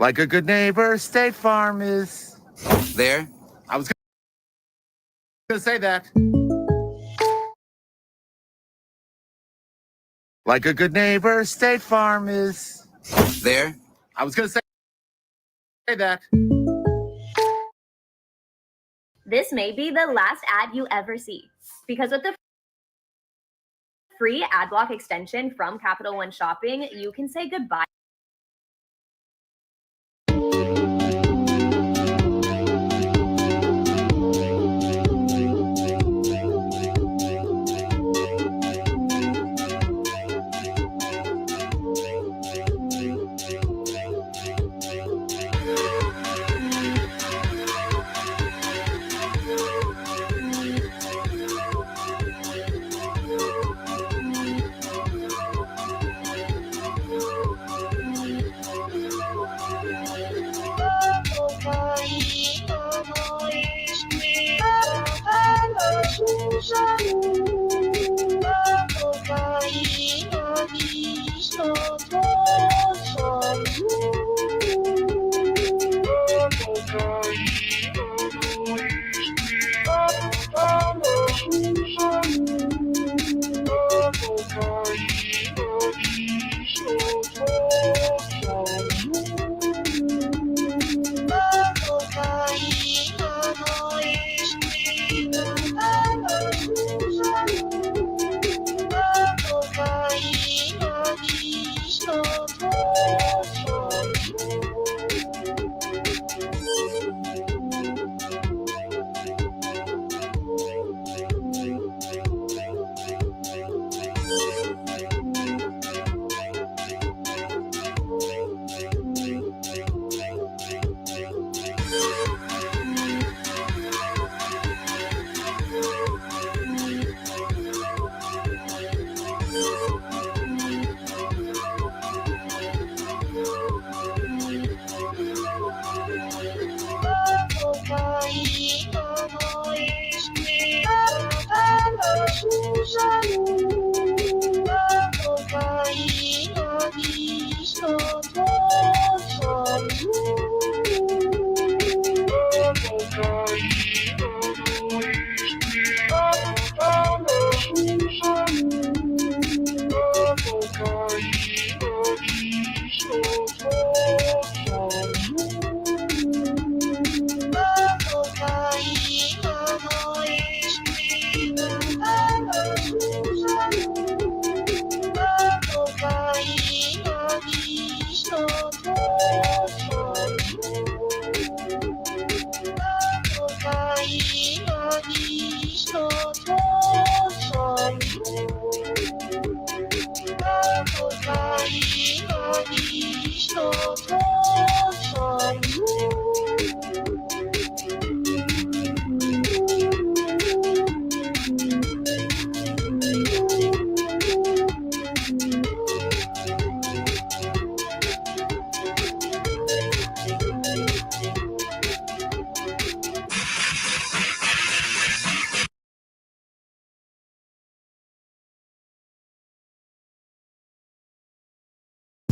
Like a good neighbor, State Farm is there. I was gonna say that. Like a good neighbor, State Farm is there. I was gonna say that. This may be the last ad you ever see, because with the free ad block extension from Capital One Shopping, you can say goodbye.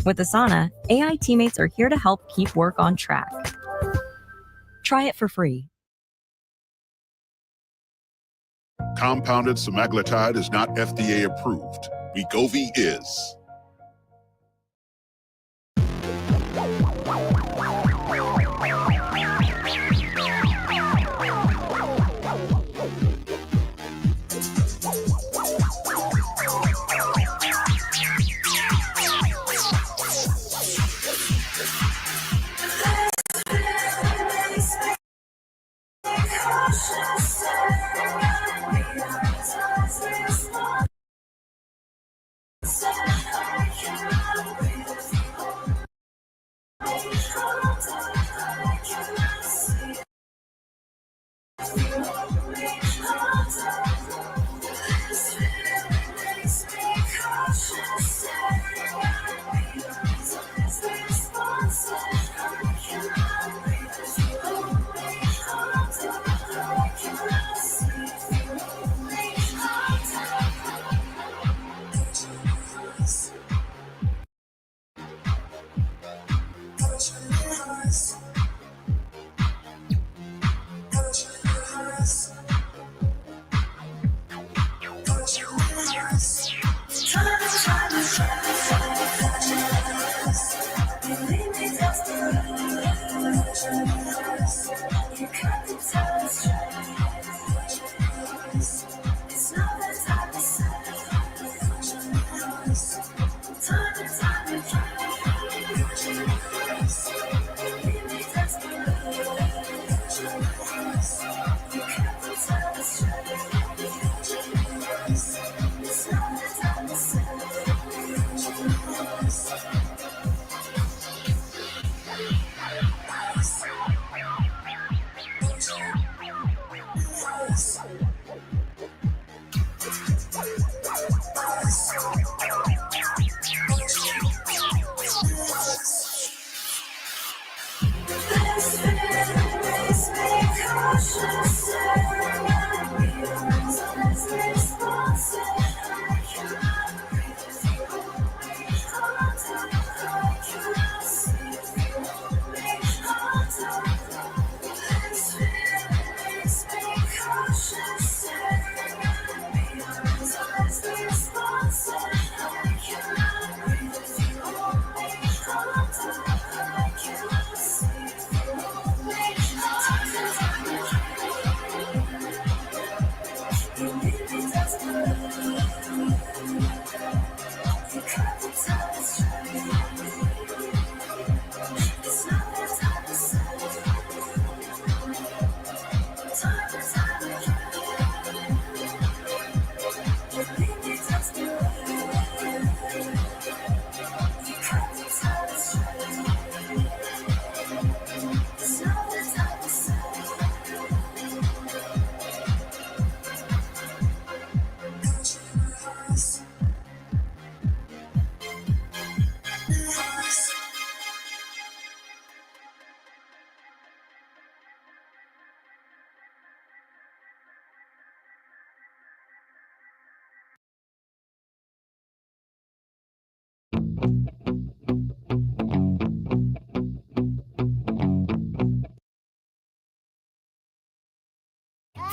With Asana, AI teammates are here to help keep work on track. Try it for free. Compounded semaglutide is not FDA approved. Wegovy is.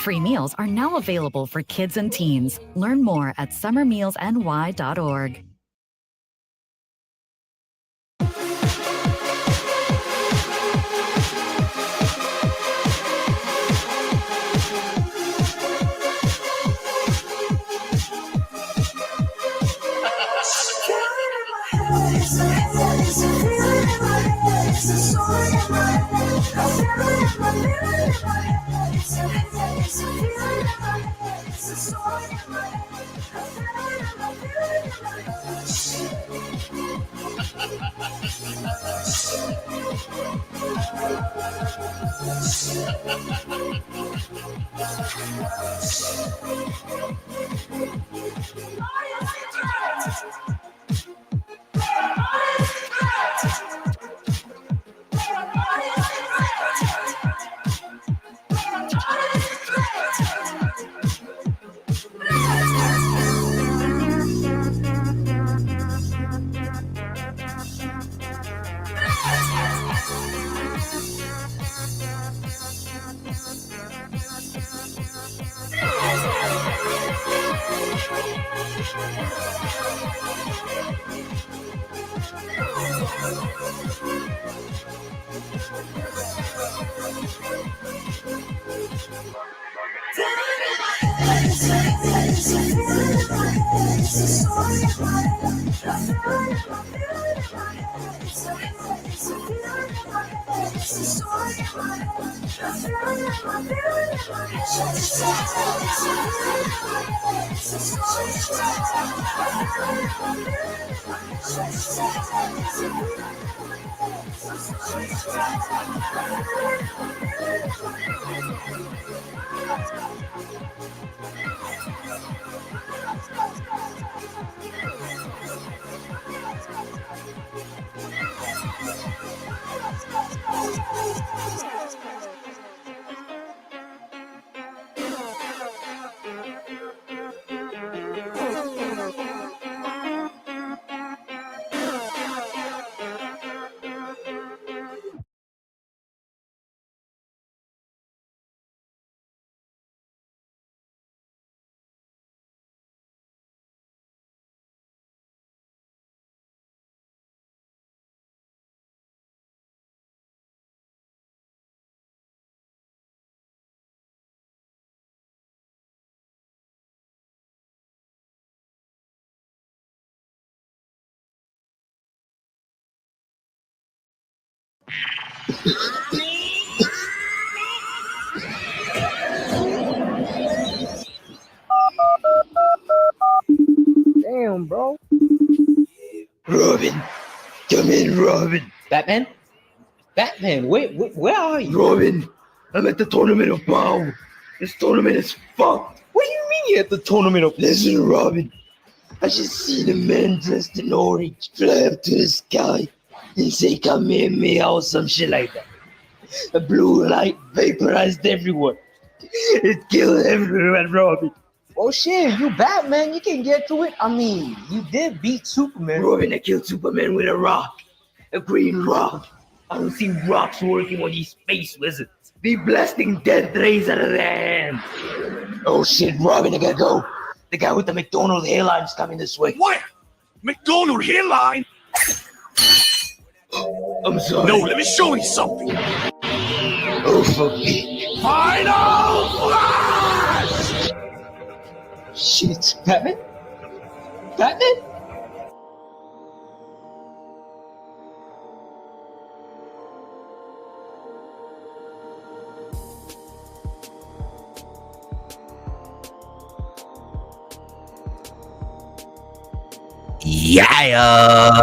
Free meals are now available for kids and teens. Learn more at summermealsny.org. Damn, bro. Robin, come in, Robin. Batman? Batman, where are you? Robin, I'm at the Tournament of Power. This tournament is fucked. What do you mean you're at the tournament of... Listen, Robin, I just seen a man dressed in orange fly up to the sky and say, come here, me, or some shit like that. The blue light vaporized everyone. It killed everyone, Robin. Oh shit, you Batman, you can get to it. I mean, you did beat Superman. Robin, I killed Superman with a rock. A green rock. I don't see rocks working on these space wizards. They blasting death rays out of their hands. Oh shit, Robin, I gotta go. The guy with the McDonald's hairline's coming this way. What? McDonald hairline? I'm sorry. No, let me show you something. Oh, fuck me. Final Flash! Shit, Batman? Batman? Yeah,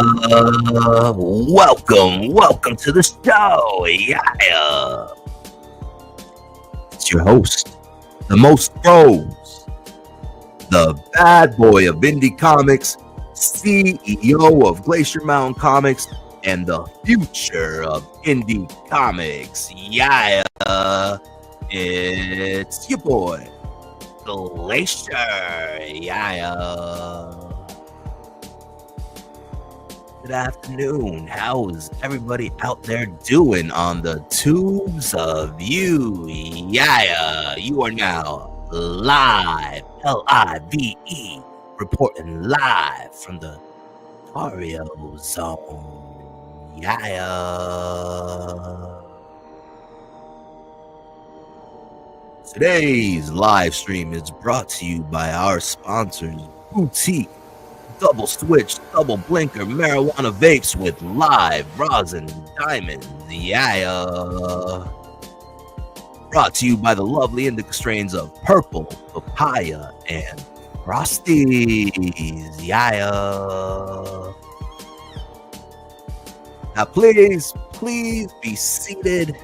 welcome to the show. Yeah, it's your host, the most pros, the bad boy of indie comics, CEO of Glacier Mountain Comics, and the future of indie comics. Yeah, it's your boy, Glacier. Yeah. Good afternoon. How is everybody out there doing on the tubes of you? Yeah, you are now live, L-I-V-E, reporting live from the Tario Zone. Yeah. Today's live stream is brought to you by our sponsors, Boutique Double Switch, Double Blinker, Marijuana Vapes with live rosin diamonds. Yeah. Brought to you by the lovely indica strains of Purple, Papaya, and Frosties. Yeah. Now, please be seated.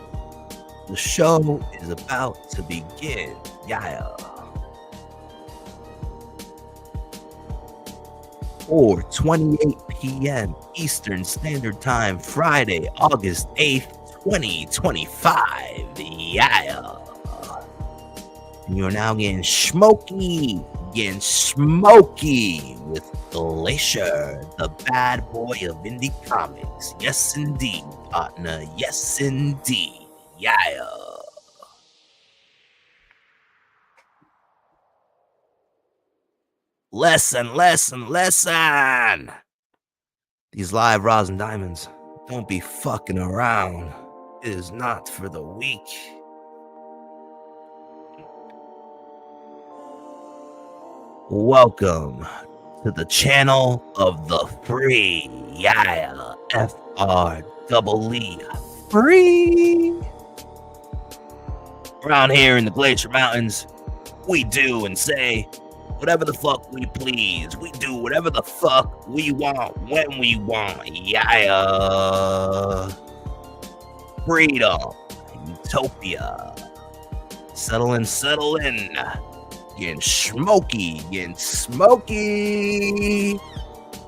The show is about to begin. Yeah. 4:28 p.m. Eastern Standard Time, Friday, August 8th, 2025. Yeah. And you're now getting smoky with Glacier, the bad boy of indie comics. Yes, indeed, partner. Yes, indeed. Yeah. Listen. These live Raws and Diamonds, don't be fucking around. It is not for the weak. Welcome to the channel of the free. Yeah, FREE. Free. Around here in the Glacier Mountains, we do and say whatever the fuck we please. We do whatever the fuck we want when we want. Yeah. Freedom. Utopia. Settle in. Getting smoky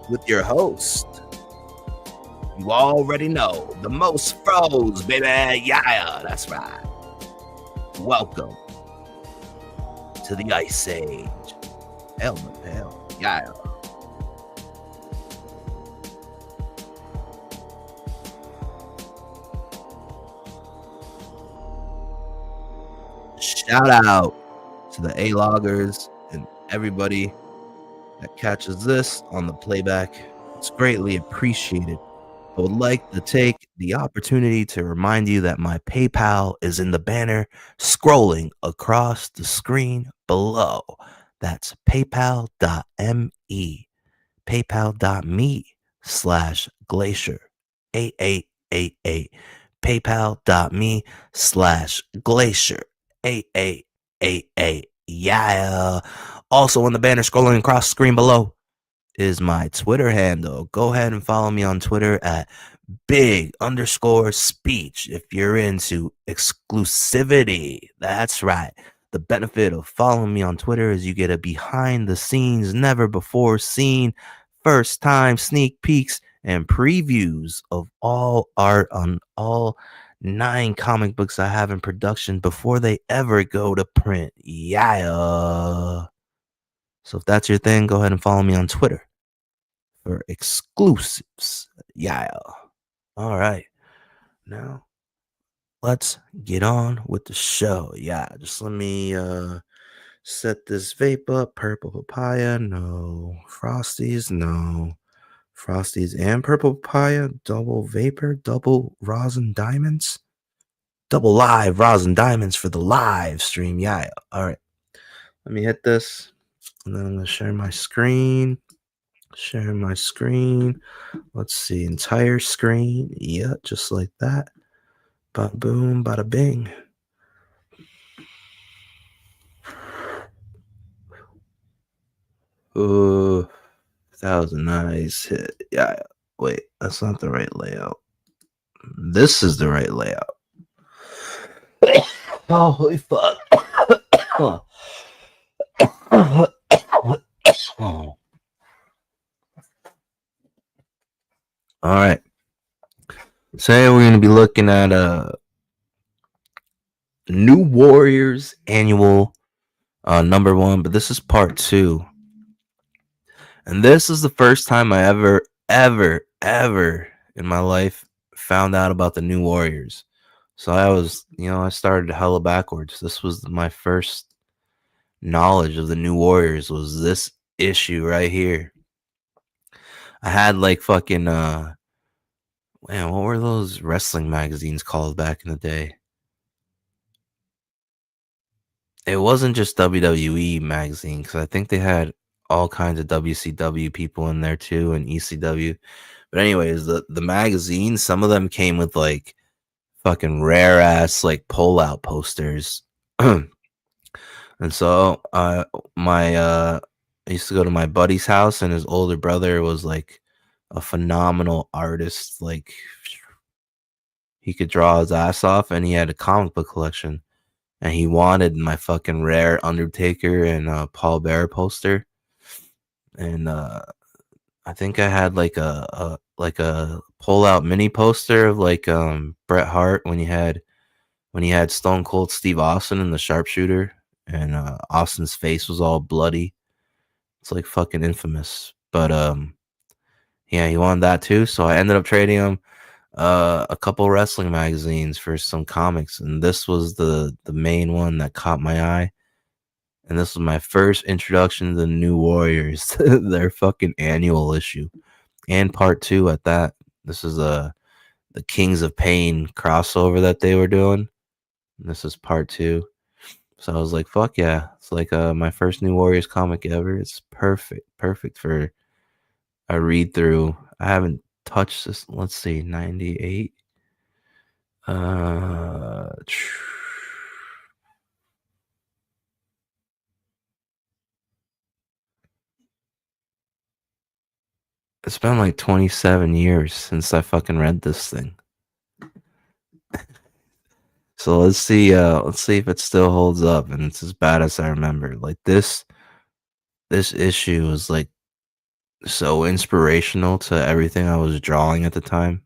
with your host. You already know, the most froze, baby. Yeah, that's right. Welcome to the Ice Age. Hell, yeah. Shout out to the A-loggers and everybody that catches this on the playback. It's greatly appreciated. I would like to take the opportunity to remind you that my PayPal is in the banner scrolling across the screen below. That's paypal.me, paypal.me/glacier, 8888, paypal.me/glacier, 8888. Yeah. Also on the banner scrolling across the screen below is my Twitter handle. Go ahead and follow me on Twitter at big_speech if you're into exclusivity. That's right. The benefit of following me on Twitter is you get a behind the scenes, never before seen, first time sneak peeks and previews of all art on all 9 comic books I have in production before they ever go to print. Yeah. So if that's your thing, go ahead and follow me on Twitter for exclusives. Yeah. All right. Now, let's get on with the show. Yeah, just let me set this vape up. Purple papaya, no. Frosties, no. Frosties and purple papaya, double vapor, double rosin diamonds, double live rosin diamonds for the live stream. Yeah. All right. Let me hit this, and then I'm going to share my screen. Let's see. Entire screen. Yeah, just like that. Ba boom, bada bing. Ooh, that was a nice hit. Yeah, wait, that's not the right layout. This is the right layout. Oh, holy fuck. Oh. All right. Today we're going to be looking at New Warriors Annual number 1, but this is part 2. And this is the first time I ever in my life found out about the New Warriors. So I started hella backwards. This was my first knowledge of the New Warriors was this issue right here. I had like fucking man, what were those wrestling magazines called back in the day? It wasn't just WWE magazine, because I think they had all kinds of WCW people in there too, and ECW. But anyways, the magazines, some of them came with like fucking rare ass like pull out posters. And so I used to go to my buddy's house, and his older brother was like a phenomenal artist. Like, he could draw his ass off, and he had a comic book collection, and he wanted my fucking rare Undertaker and Paul Bearer poster. And I think I had like a pull out mini poster of like Bret Hart when he had Stone Cold Steve Austin in the sharpshooter, and Austin's face was all bloody. It's like fucking infamous. But yeah, he wanted that too, so I ended up trading him a couple wrestling magazines for some comics, and this was the main one that caught my eye. and this was my first introduction to the New Warriors, their fucking annual issue, and part 2 at that. This is the Kings of Pain crossover that they were doing. And this is part 2. So I was like, fuck yeah. It's like my first New Warriors comic ever. It's perfect for a read through. I haven't touched this. Let's see, 98. It's been like 27 years since I fucking read this thing. So let's see if it still holds up and it's as bad as I remember. Like this issue was like so inspirational to everything I was drawing at the time.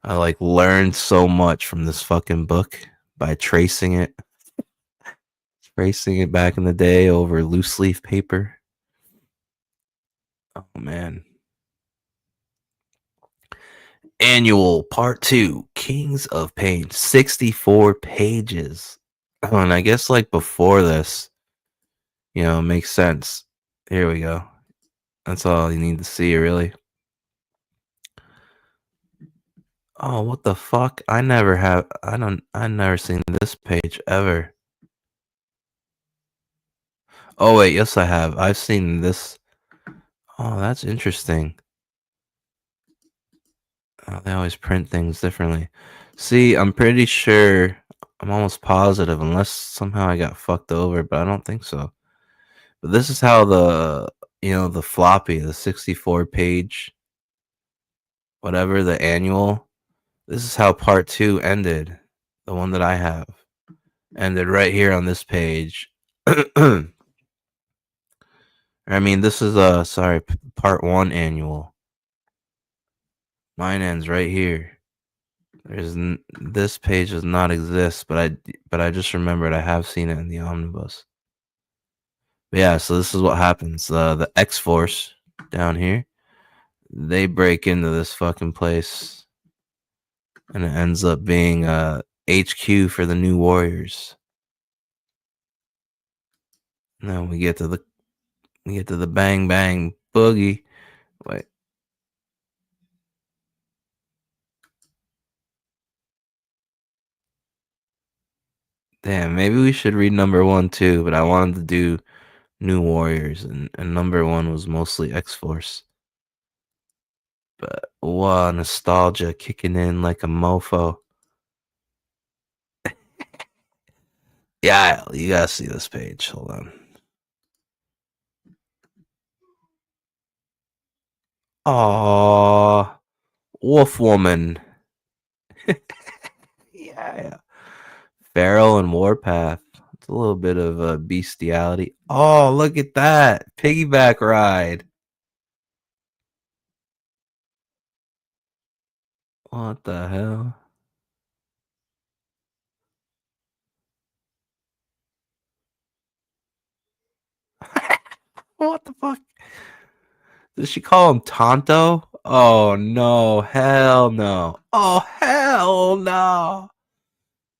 I like learned so much from this fucking book by tracing it back in the day over loose leaf paper. Oh man. Annual Part 2, Kings of Pain, 64 pages. Oh, and I guess like before this, you know, it makes sense. Here we go. That's all you need to see, really. Oh, what the fuck? I've never seen this page ever. Oh wait, yes I have. I've seen this. Oh, that's interesting. Oh, they always print things differently. See, I'm pretty sure, I'm almost positive, unless somehow I got fucked over, but I don't think so. But this is how the floppy, the 64 page, whatever, the annual, this is how part 2 ended. The one that I have ended right here on this page. I mean, this is part 1 annual. Mine ends right here. This page does not exist, but I just remembered I have seen it in the omnibus. But yeah, so this is what happens. The X-Force down here, they break into this fucking place, and it ends up being HQ for the New Warriors. Now we get to the Bang Bang Boogie. Wait. Damn, maybe we should read number 1 too, but I wanted to do New Warriors, and number 1 was mostly X-Force. But wow, nostalgia kicking in like a mofo. Yeah, you gotta see this page. Hold on. Aww, Wolf Woman. Yeah. Feral and Warpath. It's a little bit of bestiality. Oh, look at that. Piggyback ride. What the hell? What the fuck? Does she call him Tonto? Oh no, hell no. Oh hell no.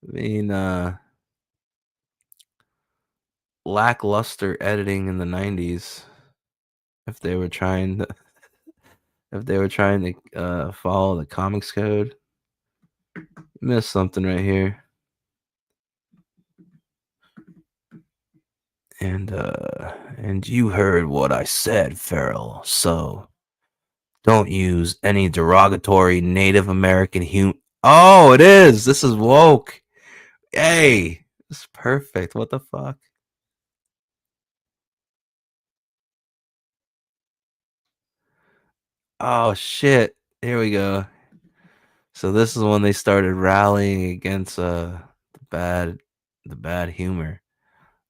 I mean, lackluster editing in the 90s. If they were trying to follow the comics code. Missed something right here. And you heard what I said, Feral. So don't use any derogatory Native American Oh, it is. This is woke. Hey, this is perfect. What the fuck? Oh shit. Here we go. So this is when they started rallying against the bad humor.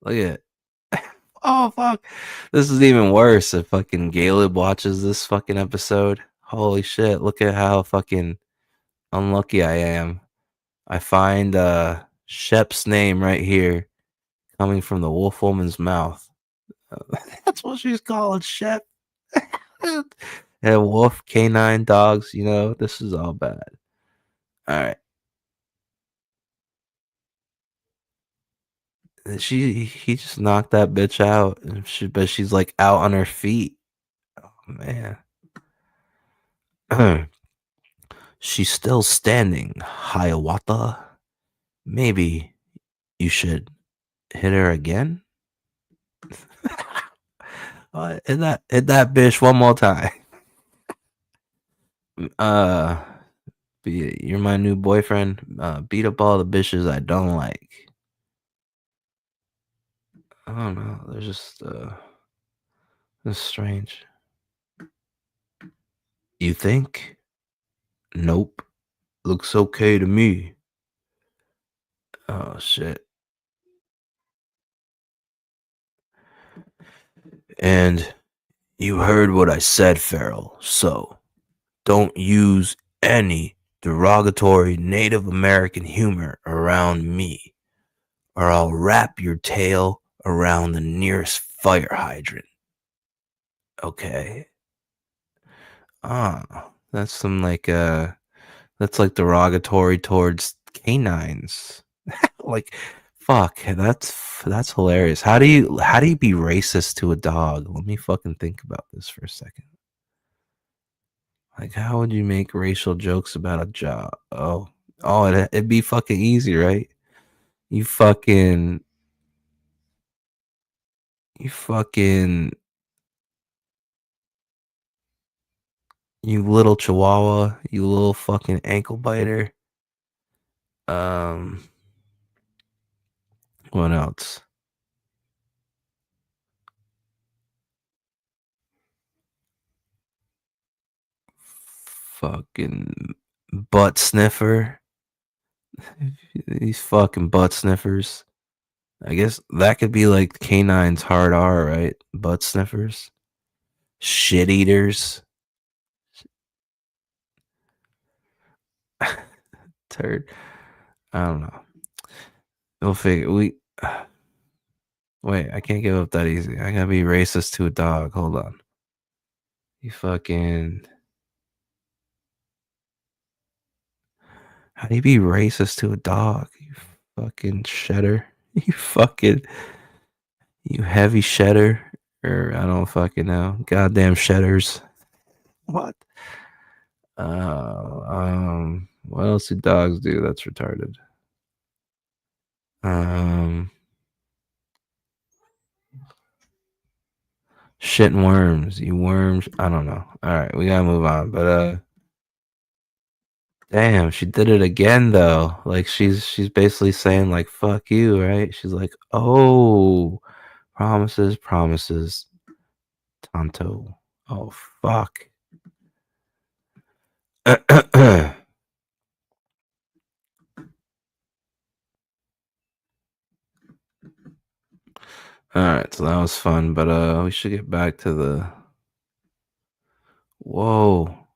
Look at it. Oh fuck. This is even worse if fucking Caleb watches this fucking episode. Holy shit. Look at how fucking unlucky I am. I find Shep's name right here coming from the wolf woman's mouth. That's what she's calling Shep. And wolf, canine, dogs, you know, this is all bad. All right. he just knocked that bitch out, and but she's like out on her feet. Oh man. She's still standing, Hiawatha. Maybe you should hit her again. Hit that bitch one more time. You're my new boyfriend. Beat up all the bitches I don't like. I don't know. They're just it's strange. You think? Nope. Looks okay to me. Oh shit. And you heard what I said, Farrell. So don't use any derogatory Native American humor around me, or I'll wrap your tail around the nearest fire hydrant. Okay. That's some that's like derogatory towards canines. Like, fuck, that's hilarious. How do you be racist to a dog? Let me fucking think about this for a second. Like, how would you make racial jokes about a job? It'd be fucking easy, right? You little chihuahua, you little fucking ankle biter. What else? Fucking butt sniffer. These fucking butt sniffers. I guess that could be like canine's hard R, right? Butt sniffers. Shit eaters. Turd. I don't know. We'll figure. Wait, I can't give up that easy. I gotta be racist to a dog. Hold on. You fucking. How do you be racist to a dog? You fucking shedder. You heavy shedder. Or I don't fucking know. Goddamn shedders. What? What else do dogs do that's retarded? Shitting worms. You worms. I don't know. Alright, we gotta move on. But damn, she did it again though. Like she's basically saying like fuck you, right? She's like, oh, promises. Tonto. Oh fuck. Alright, so that was fun, but we should get back to the whoa.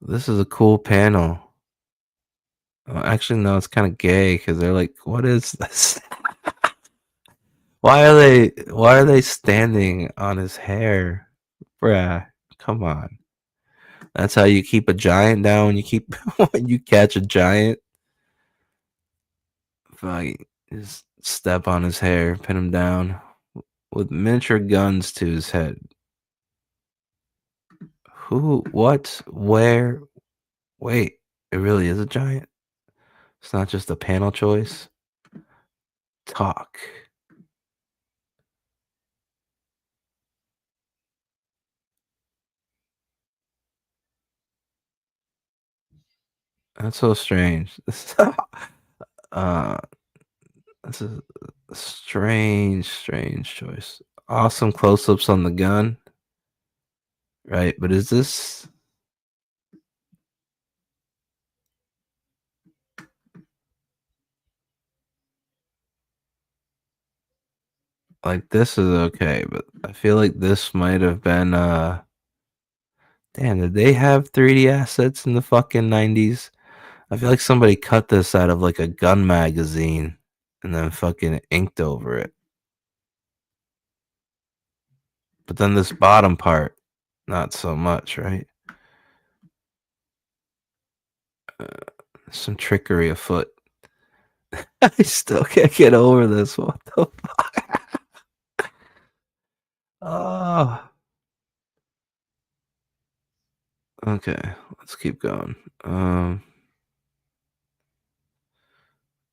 This is a cool panel. Actually, no, it's kind of gay because they're like, "What is this? Why are they standing on his hair, bruh? Come on, that's how you keep a giant down. When you catch a giant, just step on his hair, pin him down with miniature guns to his head. Who? What? Where? Wait, it really is a giant. It's not just a panel choice. Talk. That's so strange. This is a strange choice. Awesome close-ups on the gun. Right, but is this like this is okay, but I feel like this might have been damn, did they have 3D assets in the fucking 90s? I feel like somebody cut this out of like a gun magazine and then fucking inked over it. But then this bottom part, not so much, right? Some trickery afoot. I still can't get over this. What the fuck? Oh. Okay, let's keep going.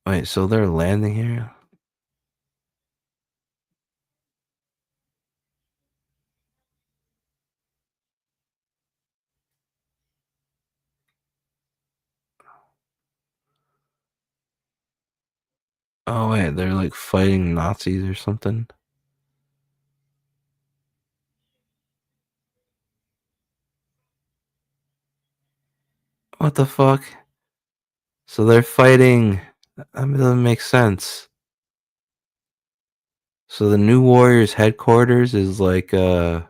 Wait, so they're landing here? Oh wait, they're like fighting Nazis or something. What the fuck? So they're fighting. That doesn't make sense. So the New Warriors headquarters is like the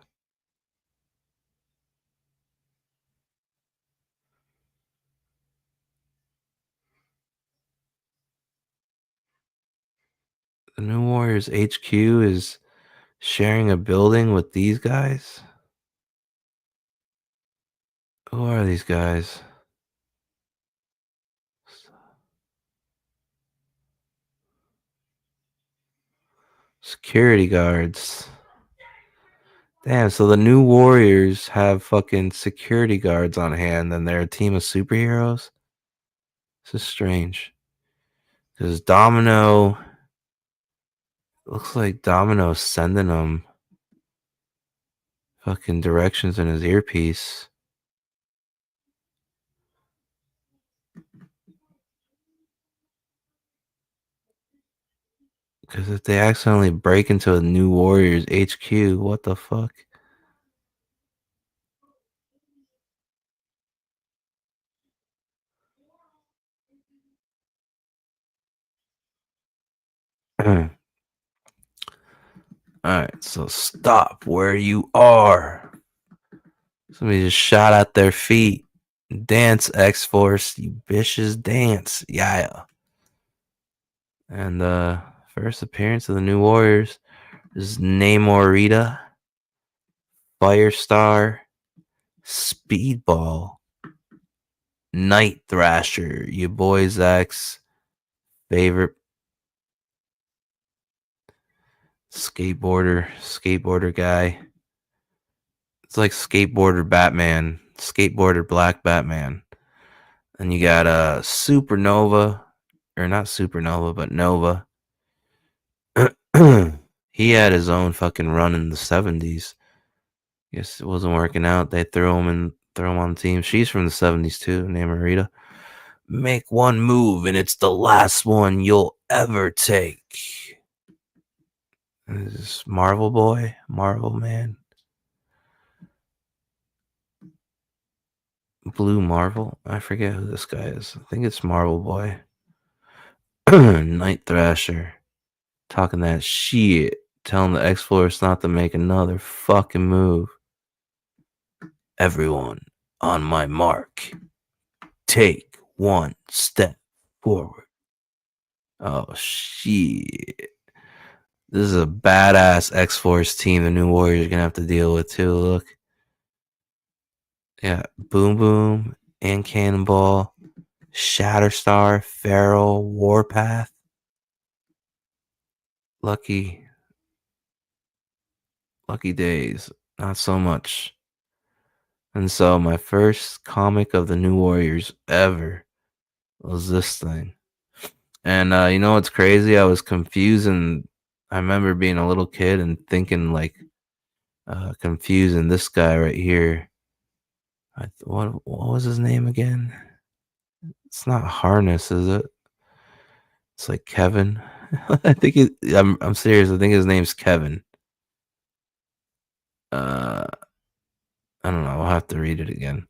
New Warriors HQ is sharing a building with these guys? Who are these guys? Security guards. Damn, so the New Warriors have fucking security guards on hand and they're a team of superheroes? This is strange. Because Domino... Looks like Domino's sending them fucking directions in his earpiece. Because if they accidentally break into a New Warriors HQ, what the fuck? Alright, so stop where you are. Somebody just shot at their feet. Dance, X-Force, you bitches, dance. Yeah. And first appearance of the New Warriors is Namorita, Firestar, Speedball, Night Thrasher, your boy Zach's favorite skateboarder guy. It's like skateboarder Batman, skateboarder Black Batman. And you got Supernova, or not Supernova, but Nova. He had his own fucking run in the 70s. Guess it wasn't working out. They threw him on the team. She's from the 70s too, Namorita. Make one move and it's the last one you'll ever take. This is Marvel Boy, Marvel Man. Blue Marvel? I forget who this guy is. I think it's Marvel Boy. Night Thrasher. Talking that shit. Telling the X-Force not to make another fucking move. Everyone on my mark. Take one step forward. Oh, shit. This is a badass X-Force team the New Warriors are going to have to deal with, too. Look. Yeah. Boom Boom and Cannonball. Shatterstar, Feral, Warpath. Lucky Days. Not so much. And so my first comic of the New Warriors ever was this thing. And you know what's crazy? I was confused, and I remember being a little kid and thinking like confusing this guy right here. What was his name again? It's not Harness, is it? It's like Kevin. I think I'm serious. I think his name's Kevin. I don't know. I'll have to read it again.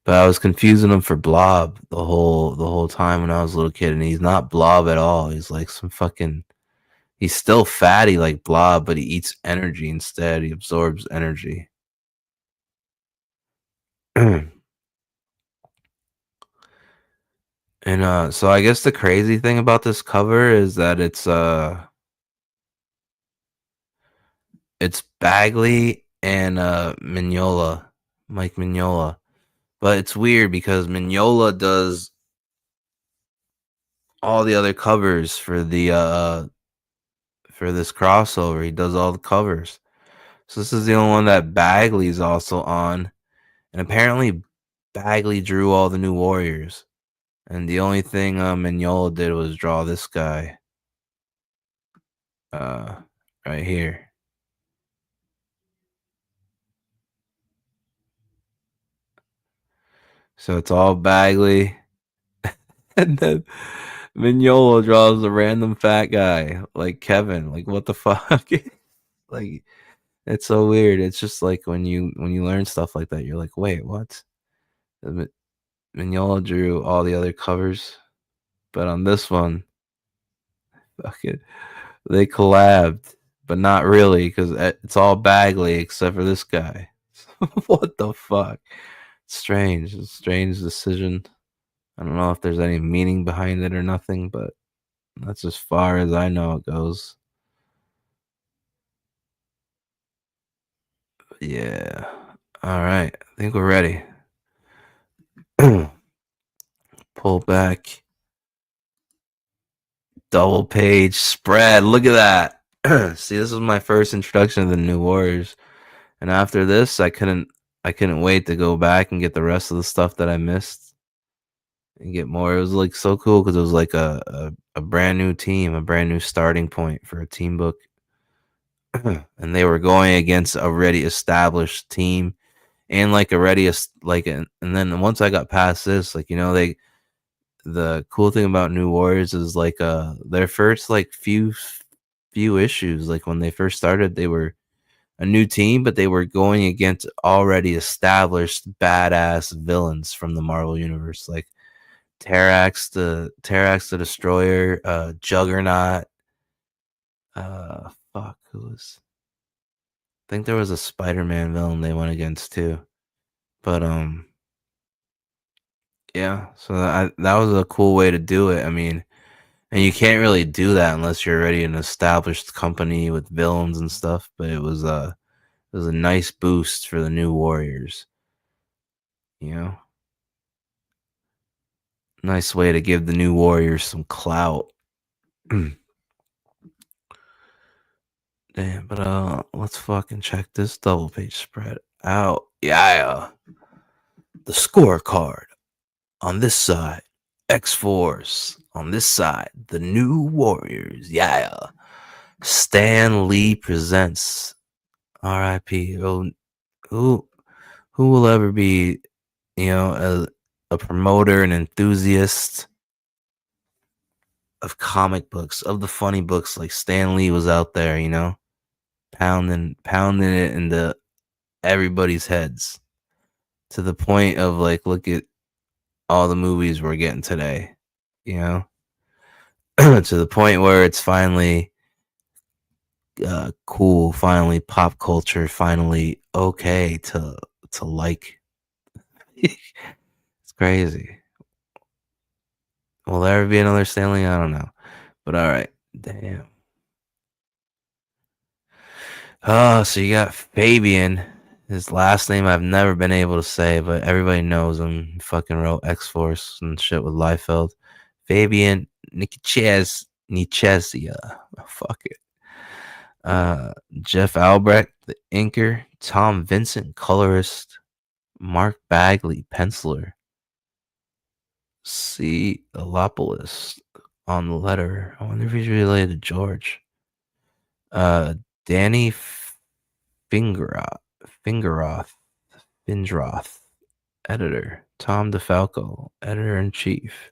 But I was confusing him for Blob the whole time when I was a little kid, and he's not Blob at all. He's like some fucking. He's still fatty like Blob, but he eats energy instead. He absorbs energy. And so I guess the crazy thing about this cover is that it's Bagley and Mignola, Mike Mignola. But it's weird because Mignola does all the other covers for this crossover. He does all the covers. So this is the only one that Bagley's also on. And apparently Bagley drew all the new Warriors. And the only thing Mignola did was draw this guy. Right here. So it's all Bagley. And then Mignola draws a random fat guy like Kevin. Like, what the fuck? Like, it's so weird. It's just like when you learn stuff like that, you're like, wait, what? Mignola drew all the other covers, but on this one, fuck it, they collabed, but not really because it's all Bagley except for this guy. What the fuck? Strange. It's a strange decision. I don't know if there's any meaning behind it or nothing, but that's as far as I know it goes. Yeah. All right. I think we're ready. Pull back. Double page spread. Look at that. See, this was my first introduction to the New Warriors. And after this, I couldn't wait to go back and get the rest of the stuff that I missed and get more. It was like so cool because it was like a brand new team, a brand new starting point for a team book. And they were going against a already established team and like already like, and then once I got past this, like, you know, the cool thing about New Warriors is like their first like few issues, like when they first started, they were a new team, but they were going against already established badass villains from the Marvel universe, like Terrax the Destroyer, Juggernaut. Fuck, who was? I think there was a Spider-Man villain they went against too, but yeah. So that was a cool way to do it. I mean, and you can't really do that unless you're already an established company with villains and stuff. But it was a nice boost for the New Warriors. You know, nice way to give the New Warriors some clout. Damn, but let's fucking check this double page spread out. Yeah. The scorecard on this side, X-Force. On this side, the New Warriors. Yeah. Stan Lee presents R.I.P. Who will ever be, you know, a promoter, an enthusiast of comic books, of the funny books, like Stan Lee was out there, you know, pounding it into everybody's heads to the point of like, look at all the movies we're getting today, you know, to the point where it's finally cool, finally pop culture, finally okay to like. It's crazy. Will there ever be another Stan Lee? I don't know, but all right. Damn. Oh, so you got Fabian. His last name I've never been able to say, but everybody knows him. He fucking wrote X-Force and shit with Liefeld. Fabian Nichezia. Fuck it. Jeff Albrecht, the inker. Tom Vincent, colorist. Mark Bagley, penciler. C. Elopoulos on the letter. I wonder if he's related to George. Danny Fingeroth, editor. Tom DeFalco, editor-in-chief.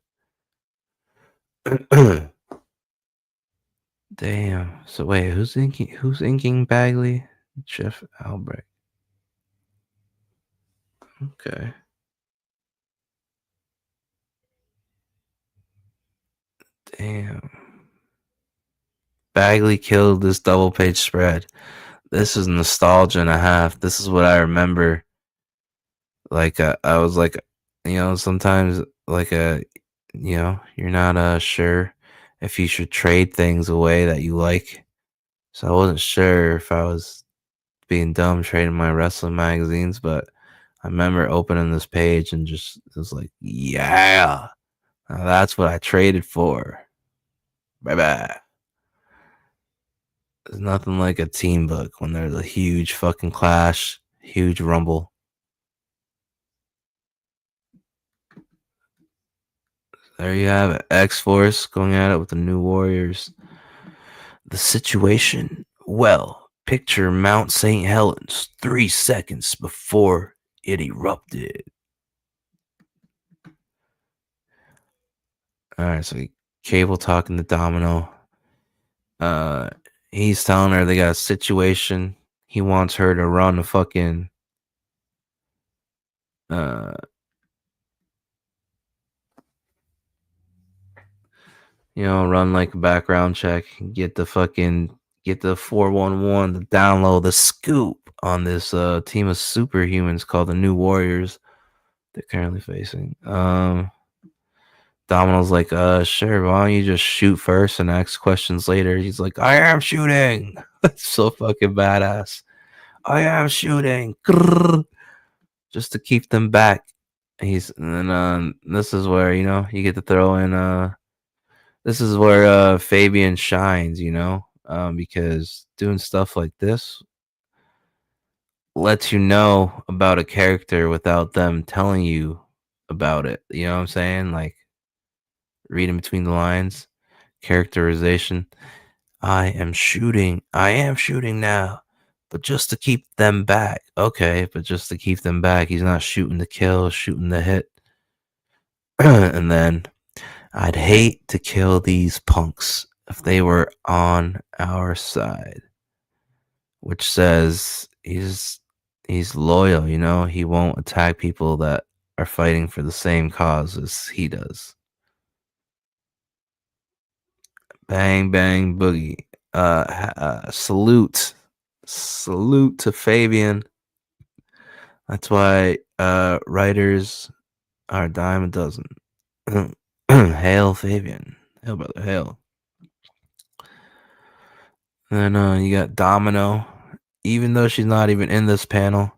Damn. So wait, who's inking Bagley? Jeff Albrecht. Okay. Damn. Bagley killed this double page spread. This is nostalgia and a half. This is what I remember. Like I was like, you know, sometimes like you know, you're not sure if you should trade things away that you like. So I wasn't sure if I was being dumb trading my wrestling magazines, but I remember opening this page and just it was like, yeah, Now that's what I traded for. Bye bye. There's nothing like a team book when there's a huge fucking clash, huge rumble. There you have it. X-Force going at it with the New Warriors. The situation, well, picture Mount St. Helens 3 seconds before it erupted. Alright, so Cable talking to Domino. He's telling her they got a situation. He wants her to run a fucking run like a background check, get the 411 to download the scoop on this team of superhumans called the New Warriors they're currently facing. Domino's like, sure, why don't you just shoot first and ask questions later? He's like, I am shooting. That's so fucking badass. I am shooting. Grrr. Just to keep them back. This is where, you get to throw in this is where Fabian shines, because doing stuff like this lets you know about a character without them telling you about it. You know what I'm saying? Like reading between the lines, characterization. I am shooting now, but just to keep them back. Okay, but just to keep them back. He's not shooting to kill, shooting to hit. And then I'd hate to kill these punks if they were on our side. Which says he's loyal, he won't attack people that are fighting for the same cause as he does. Bang bang boogie. Salute to Fabian. That's why writers are a dime a dozen. Hail Fabian. Hail brother, hail. And then you got Domino. Even though she's not even in this panel,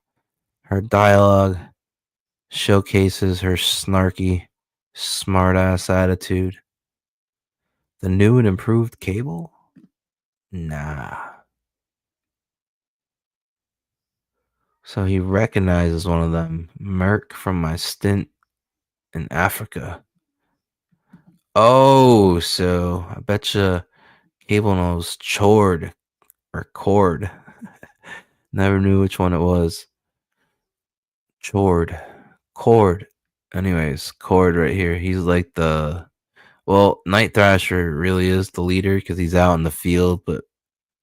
her dialogue showcases her snarky, smart-ass attitude. The new and improved Cable? Nah. So he recognizes one of them. Merc from my stint in Africa. Oh, so I betcha Cable knows Chord or Cord. Never knew which one it was. Cord. Anyways, Cord right here. He's like Night Thrasher really is the leader because he's out in the field, but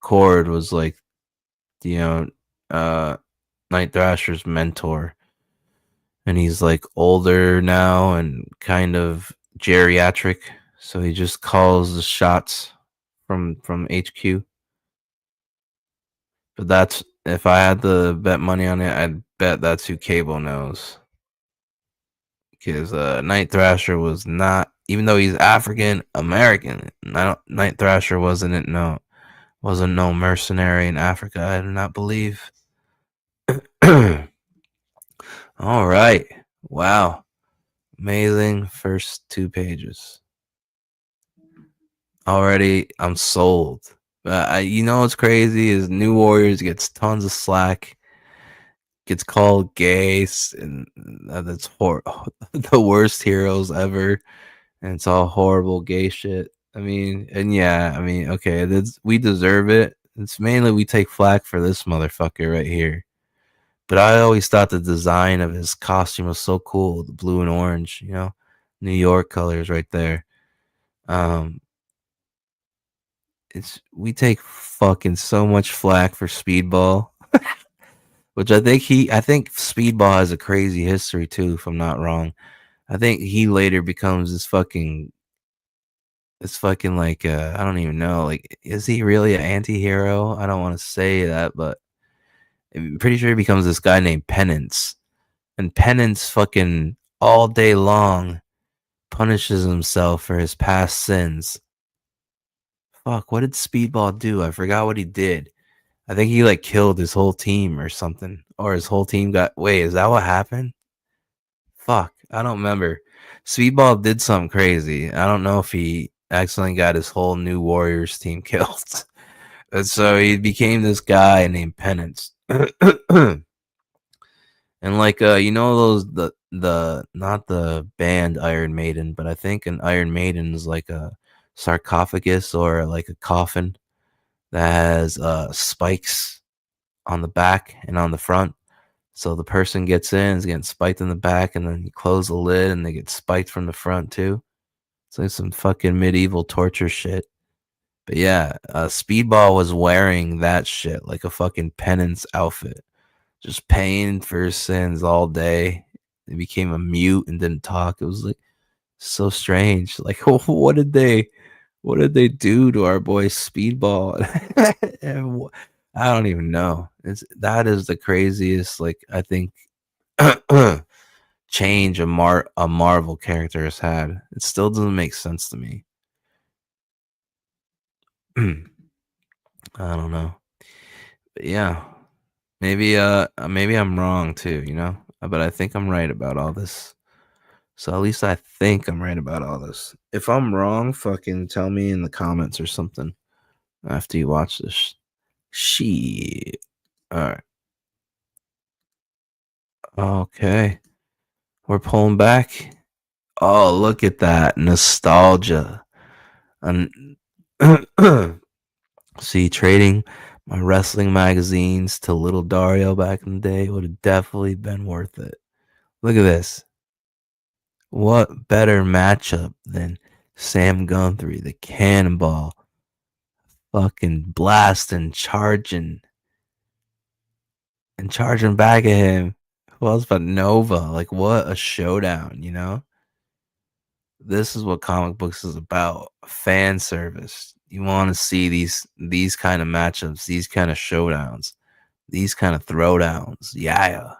Cord was like, Night Thrasher's mentor. And he's like older now and kind of geriatric, so he just calls the shots from HQ. But that's, if I had to bet money on it, I'd bet that's who Cable knows. Because Night Thrasher was not, even though he's African American, Night Thrasher wasn't no mercenary in Africa. I do not believe. All right, wow, amazing first 2 pages. Already, I'm sold. What's crazy is New Warriors gets tons of slack. Gets called gay, and that's the worst heroes ever, and it's all horrible gay shit. Okay, we deserve it. It's mainly we take flack for this motherfucker right here. But I always thought the design of his costume was so cool, the blue and orange, New York colors right there. We take fucking so much flack for Speedball. Which I think Speedball has a crazy history too, if I'm not wrong. I think he later becomes this fucking like I don't even know, like, is he really an anti-hero? I don't want to say that, but I'm pretty sure he becomes this guy named Penance. And Penance fucking all day long punishes himself for his past sins. Fuck, what did Speedball do? I forgot what he did. I think he like killed his whole team or something. Or his whole team got... Wait, is that what happened? Fuck, I don't remember. Speedball did something crazy. I don't know if he accidentally got his whole New Warriors team killed. And so he became this guy named Penance. And like you know those the not the band Iron Maiden, but I think an Iron Maiden is like a sarcophagus or like a coffin that has spikes on the back and on the front. So the person gets in, is getting spiked in the back, and then you close the lid and they get spiked from the front too. It's like some fucking medieval torture shit. But yeah, Speedball was wearing that shit like a fucking penance outfit. Just paying for his sins all day. He became a mute and didn't talk. It was like so strange. Like, what did they do to our boy Speedball? I don't even know. That is the craziest, like, I think change a Marvel character has had. It still doesn't make sense to me. I don't know. But yeah. Maybe I'm wrong too, you know? But I think I'm right about all this. So at least I think I'm right about all this. If I'm wrong, fucking tell me in the comments or something after you watch this. Shit. Alright. Okay. We're pulling back. Oh, look at that. Nostalgia. See, trading my wrestling magazines to Little Dario back in the day would have definitely been worth it. Look at this. What better matchup than Sam Guthrie, the Cannonball, fucking blasting, charging back at him. Who else but Nova? Like, what a showdown, you know? This is what comic books is about. Fan service. You want to see these kind of matchups, these kind of showdowns, these kind of throwdowns. Yeah.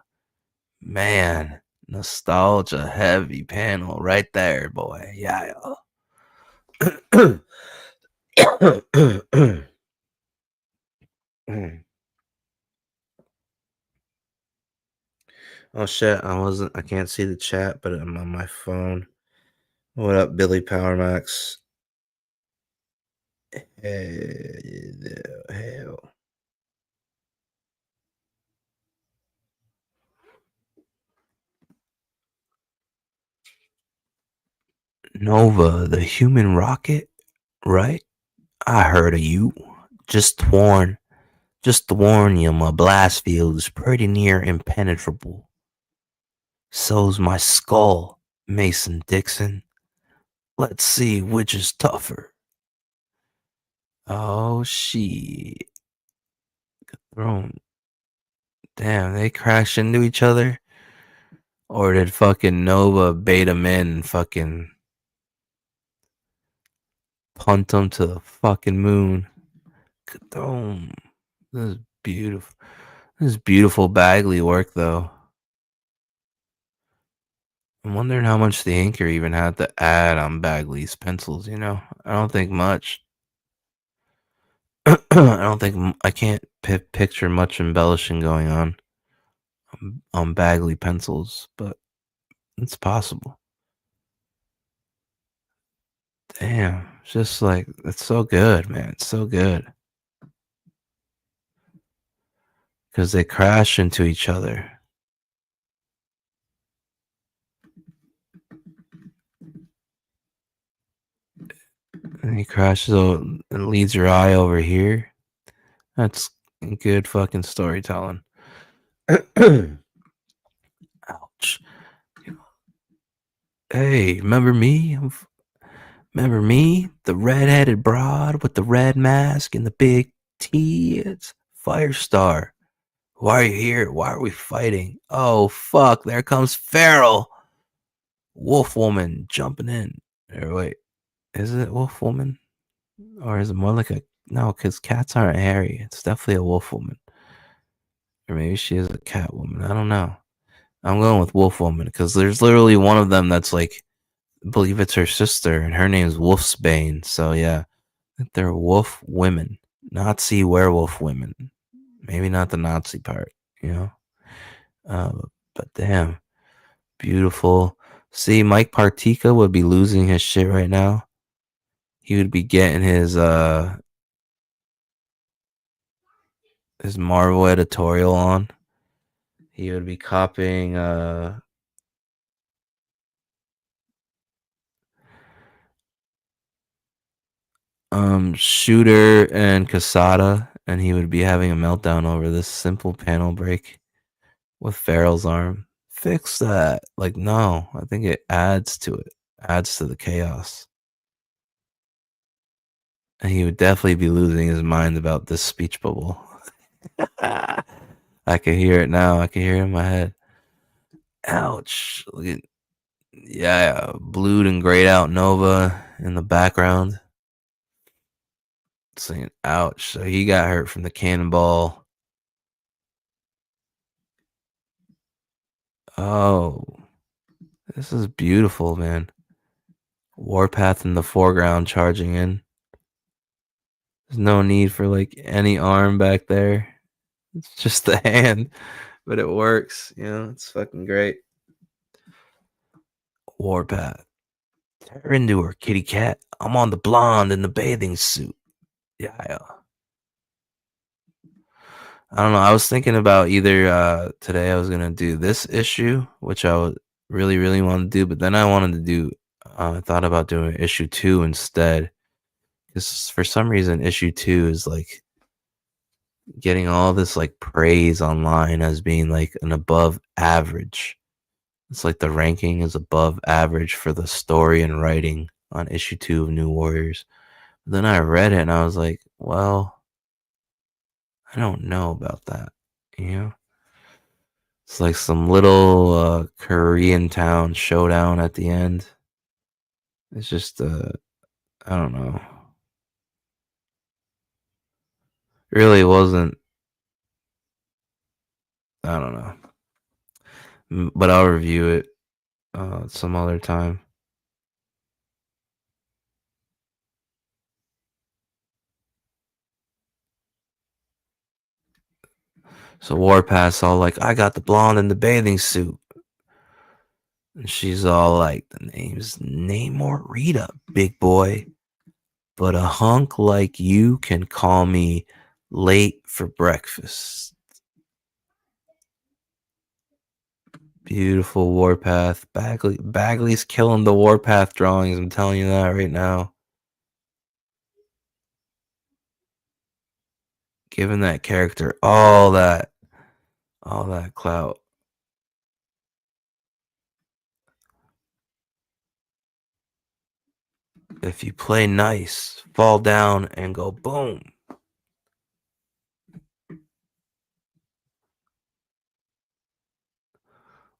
Man, nostalgia heavy panel right there, boy. Yeah. Oh shit, I can't see the chat, but I'm on my phone. What up, Billy Power Max? Hey, the hell. Nova, the human rocket, right? I heard of you. Just to warn you, my blast field is pretty near impenetrable. So's my skull, Mason Dixon. Let's see which is tougher. Oh, shit. Thrown. Damn, they crash into each other? Or did fucking Nova bait him in and fucking punt him to the fucking moon? Kadoom. This is beautiful. This is beautiful Bagley work, though. I'm wondering how much the inker even had to add on Bagley's pencils, you know? I don't think much. I can't picture much embellishing going on Bagley pencils, but it's possible. Damn, it's just like, it's so good, man. It's so good. Because they crash into each other. And he crashes and leads your eye over here. That's good fucking storytelling. Ouch. Hey, remember me? Remember me? The red-headed broad with the red mask and the big T? It's Firestar. Why are you here? Why are we fighting? Oh, fuck. There comes Feral. Wolf Woman jumping in. Or wait. Is it Wolf Woman? Or is it more like a... No, because cats aren't hairy. It's definitely a wolf woman. Or maybe she is a cat woman. I don't know. I'm going with wolf woman because there's literally one of them that's like... I believe it's her sister, and her name's Wolfsbane. So yeah, they're wolf women. Nazi werewolf women. Maybe not the Nazi part, you know? But damn. Beautiful See, Mike Partika would be losing his shit right now. He would be getting his Marvel editorial on. He would be copying Shooter and Casada, and he would be having a meltdown over this simple panel break with Farrell's arm. Fix that. Like, no, I think it adds to it. Adds to the chaos. And he would definitely be losing his mind about this speech bubble. I can hear it now. I can hear it in my head. Ouch. Look at, yeah, Blued and grayed out Nova in the background. Saying ouch. So he got hurt from the cannonball. Oh, this is beautiful, man. Warpath in the foreground charging in. There's no need for like any arm back there. It's just the hand, but it works. You know, it's fucking great. Warpath. Tear into her, kitty cat. I'm on the blonde in the bathing suit. Yeah. I don't know. I was thinking about either today I was gonna do this issue, which I would really want to do, but then I wanted to do. I thought about doing issue 2 instead, because for some reason issue 2 is like getting all this like praise online as being like an above average. It's like the ranking is above average for the story and writing on issue 2 of New Warriors. But then I read it and I was like, well, I don't know about that, you know? It's like some little Korean town showdown at the end. It's just, I don't know. Really wasn't, I don't know. But I'll review it some other time. So Warpath's all like, I got the blonde in the bathing suit. And she's all like, the name's Namor Rita, big boy. But a hunk like you can call me late for breakfast. Beautiful Warpath. Bagley's killing the Warpath drawings. I'm telling you that right now. Giving that character all that clout. If you play nice, fall down and go boom.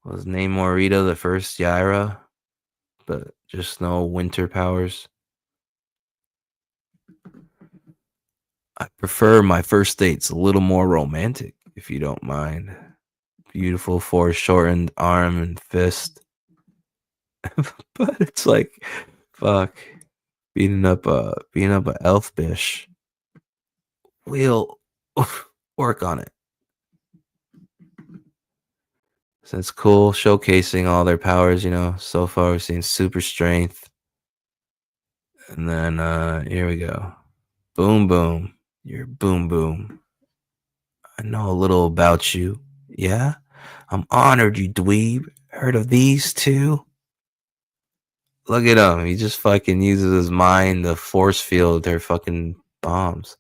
Was Namor Rita the first Yaira? But just no winter powers. I prefer my first dates a little more romantic, if you don't mind. Beautiful foreshortened arm and fist. But it's like, fuck. Beating up a elf bish. We'll work on it. So it's cool showcasing all their powers, you know. So far we've seen super strength. And then here we go. Boom boom. You're boom boom. I know a little about you. Yeah? I'm honored, you dweeb. Heard of these two? Look at him. He just fucking uses his mind to force field their fucking bombs.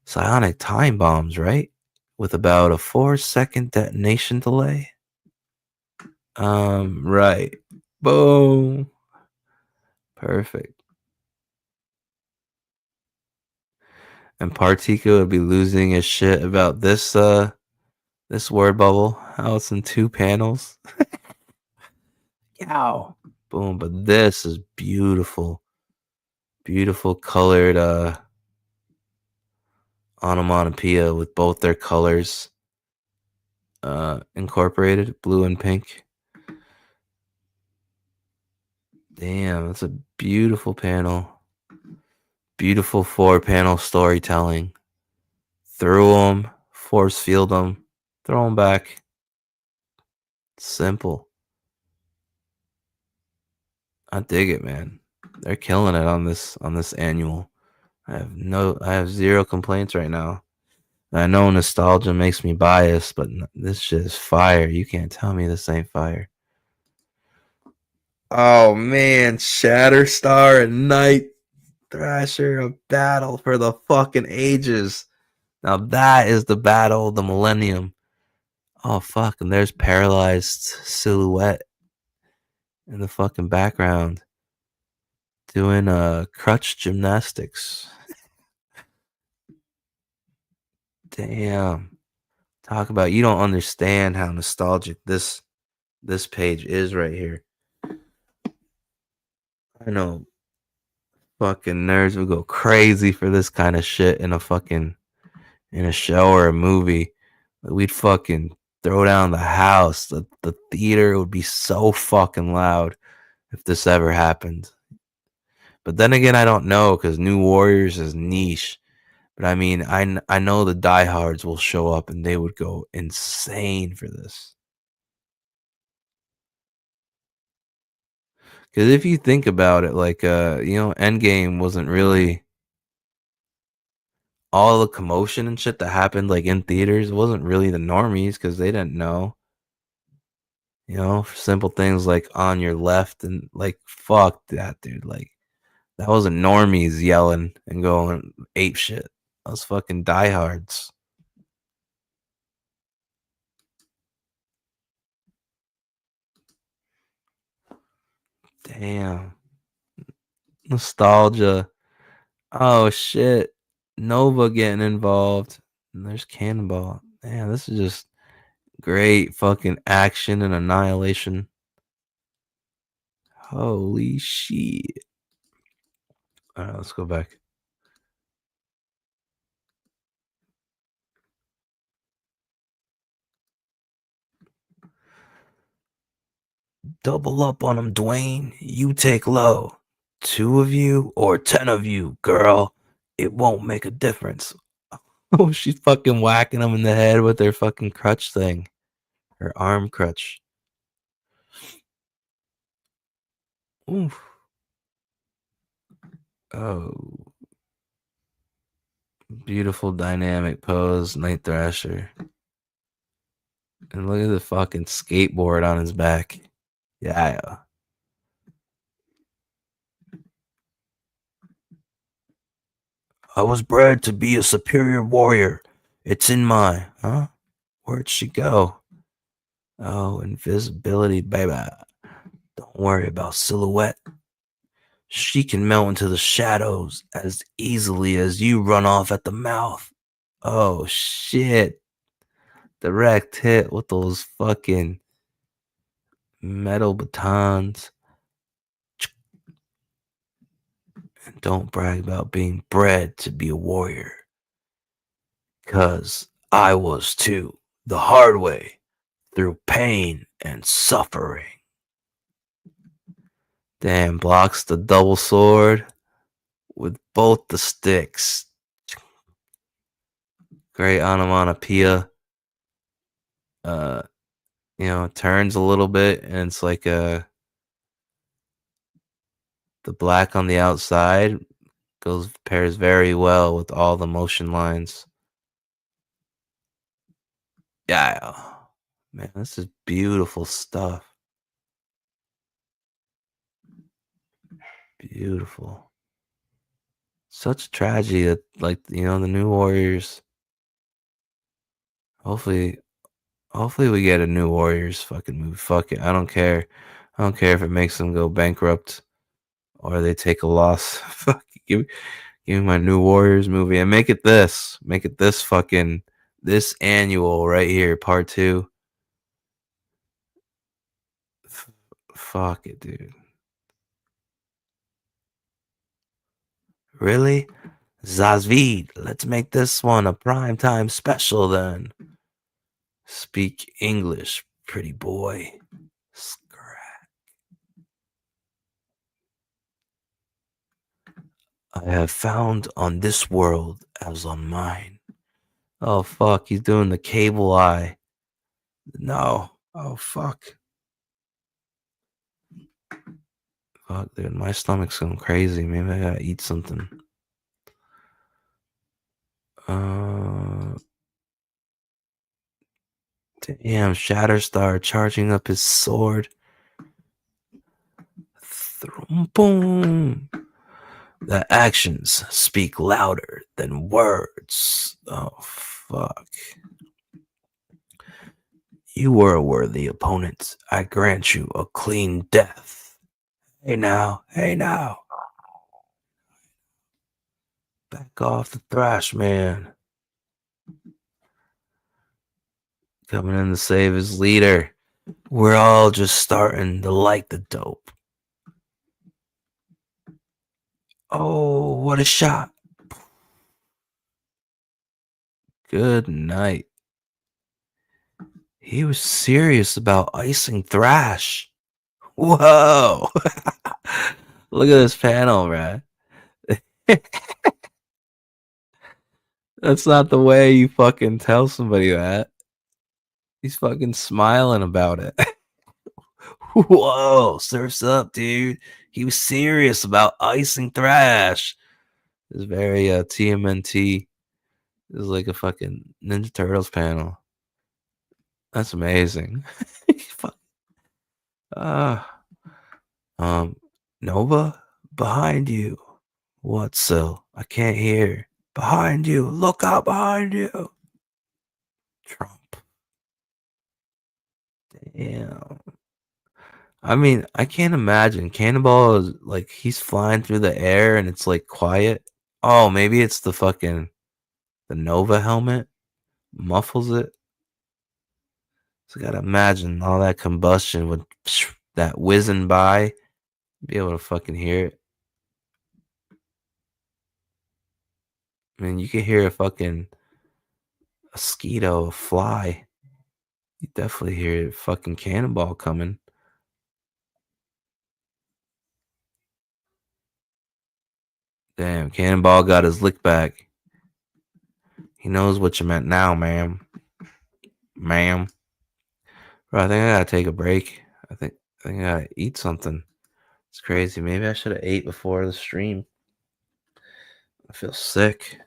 Psionic time bombs, right? With about a 4-second detonation delay. Right. Boom. Perfect. And Partika would be losing his shit about this this word bubble. How it's in 2 panels. Yow. Boom. But this is beautiful. Beautiful colored onomatopoeia with both their colors incorporated, blue and pink. Damn, that's a beautiful panel. Beautiful 4-panel storytelling. Throw them, force field them, throw them back. Simple. I dig it, man. They're killing it on this annual. I have zero complaints right now. I know nostalgia makes me biased, but this shit is fire. You can't tell me this ain't fire. Oh man, Shatterstar and Night Thrasher, a battle for the fucking ages. Now that is the battle of the millennium. Oh fuck, and there's Paralyzed Silhouette in the fucking background doing crutch gymnastics. Damn. Talk about, you don't understand how nostalgic this page is right here. I know fucking nerds would go crazy for this kind of shit in a show or a movie. We'd fucking throw down the house. The theater would be so fucking loud if this ever happened. But then again, I don't know, because New Warriors is niche. But I mean, I know the diehards will show up and they would go insane for this. Because if you think about it, like, Endgame wasn't really all the commotion and shit that happened, like, in theaters. It wasn't really the normies, because they didn't know. Simple things like On Your Left, and, like, fuck that, dude. Like, that wasn't normies yelling and going ape shit. That was fucking diehards. Damn. Nostalgia. Oh shit. Nova getting involved. And there's Cannonball. Man, this is just great fucking action and annihilation. Holy shit. Alright, let's go back. Double up on him, Dwayne. You take low. 2 of you or 10 of you, girl. It won't make a difference. Oh, she's fucking whacking him in the head with her fucking crutch thing. Her arm crutch. Oof. Oh. Beautiful dynamic pose, Night Thrasher. And look at the fucking skateboard on his back. Yeah. I was bred to be a superior warrior. It's in my, huh? Where'd she go? Oh, invisibility, baby. Don't worry about Silhouette. She can melt into the shadows as easily as you run off at the mouth. Oh, shit. Direct hit with those fucking metal batons. And don't brag about being bred to be a warrior. 'Cause I was too, the hard way, through pain and suffering. Damn, blocks the double sword with both the sticks. Great onomatopoeia. Turns a little bit, and it's like the black on the outside pairs very well with all the motion lines. Yeah, man, this is beautiful stuff. Beautiful. Such tragedy that, like, the New Warriors. Hopefully we get a New Warriors fucking movie. Fuck it. I don't care. I don't care if it makes them go bankrupt or they take a loss. Fuck, give me my New Warriors movie and make it this. Make it this fucking this annual right here, part 2. Fuck it, dude. Really? Zazvid, let's make this one a primetime special then. Speak English, pretty boy. Scrap. I have found on this world as on mine. Oh fuck, he's doing the cable eye. No. Oh fuck. Fuck, dude, my stomach's going crazy. Maybe I gotta eat something. Damn, Shatterstar charging up his sword. Boom. The actions speak louder than words. Oh, fuck. You were a worthy opponent. I grant you a clean death. Hey now. Back off the thrash, man. Coming in to save his leader. We're all just starting to like the dope. Oh, what a shot. Good night. He was serious about icing Thrash. Whoa. Look at this panel, man. That's not the way you fucking tell somebody that. He's fucking smiling about it. Whoa, surf's up, dude. He was serious about icing Thrash. It's very TMNT. It's like a fucking Ninja Turtles panel. That's amazing. Nova, behind you. What, Sil? I can't hear. Behind you. Look out behind you. Trump. Damn. I mean, I can't imagine. Cannonball is like he's flying through the air and it's like quiet. Oh, maybe it's the Nova helmet muffles it. So I gotta imagine all that combustion with that whizzing by, be able to fucking hear it. I mean, you can hear a mosquito, a fly. You definitely hear a fucking cannonball coming. Damn, Cannonball got his lick back. He knows what you meant now, ma'am. Ma'am. Bro, I think I gotta take a break. I think I gotta eat something. It's crazy. Maybe I should have ate before the stream. I feel sick.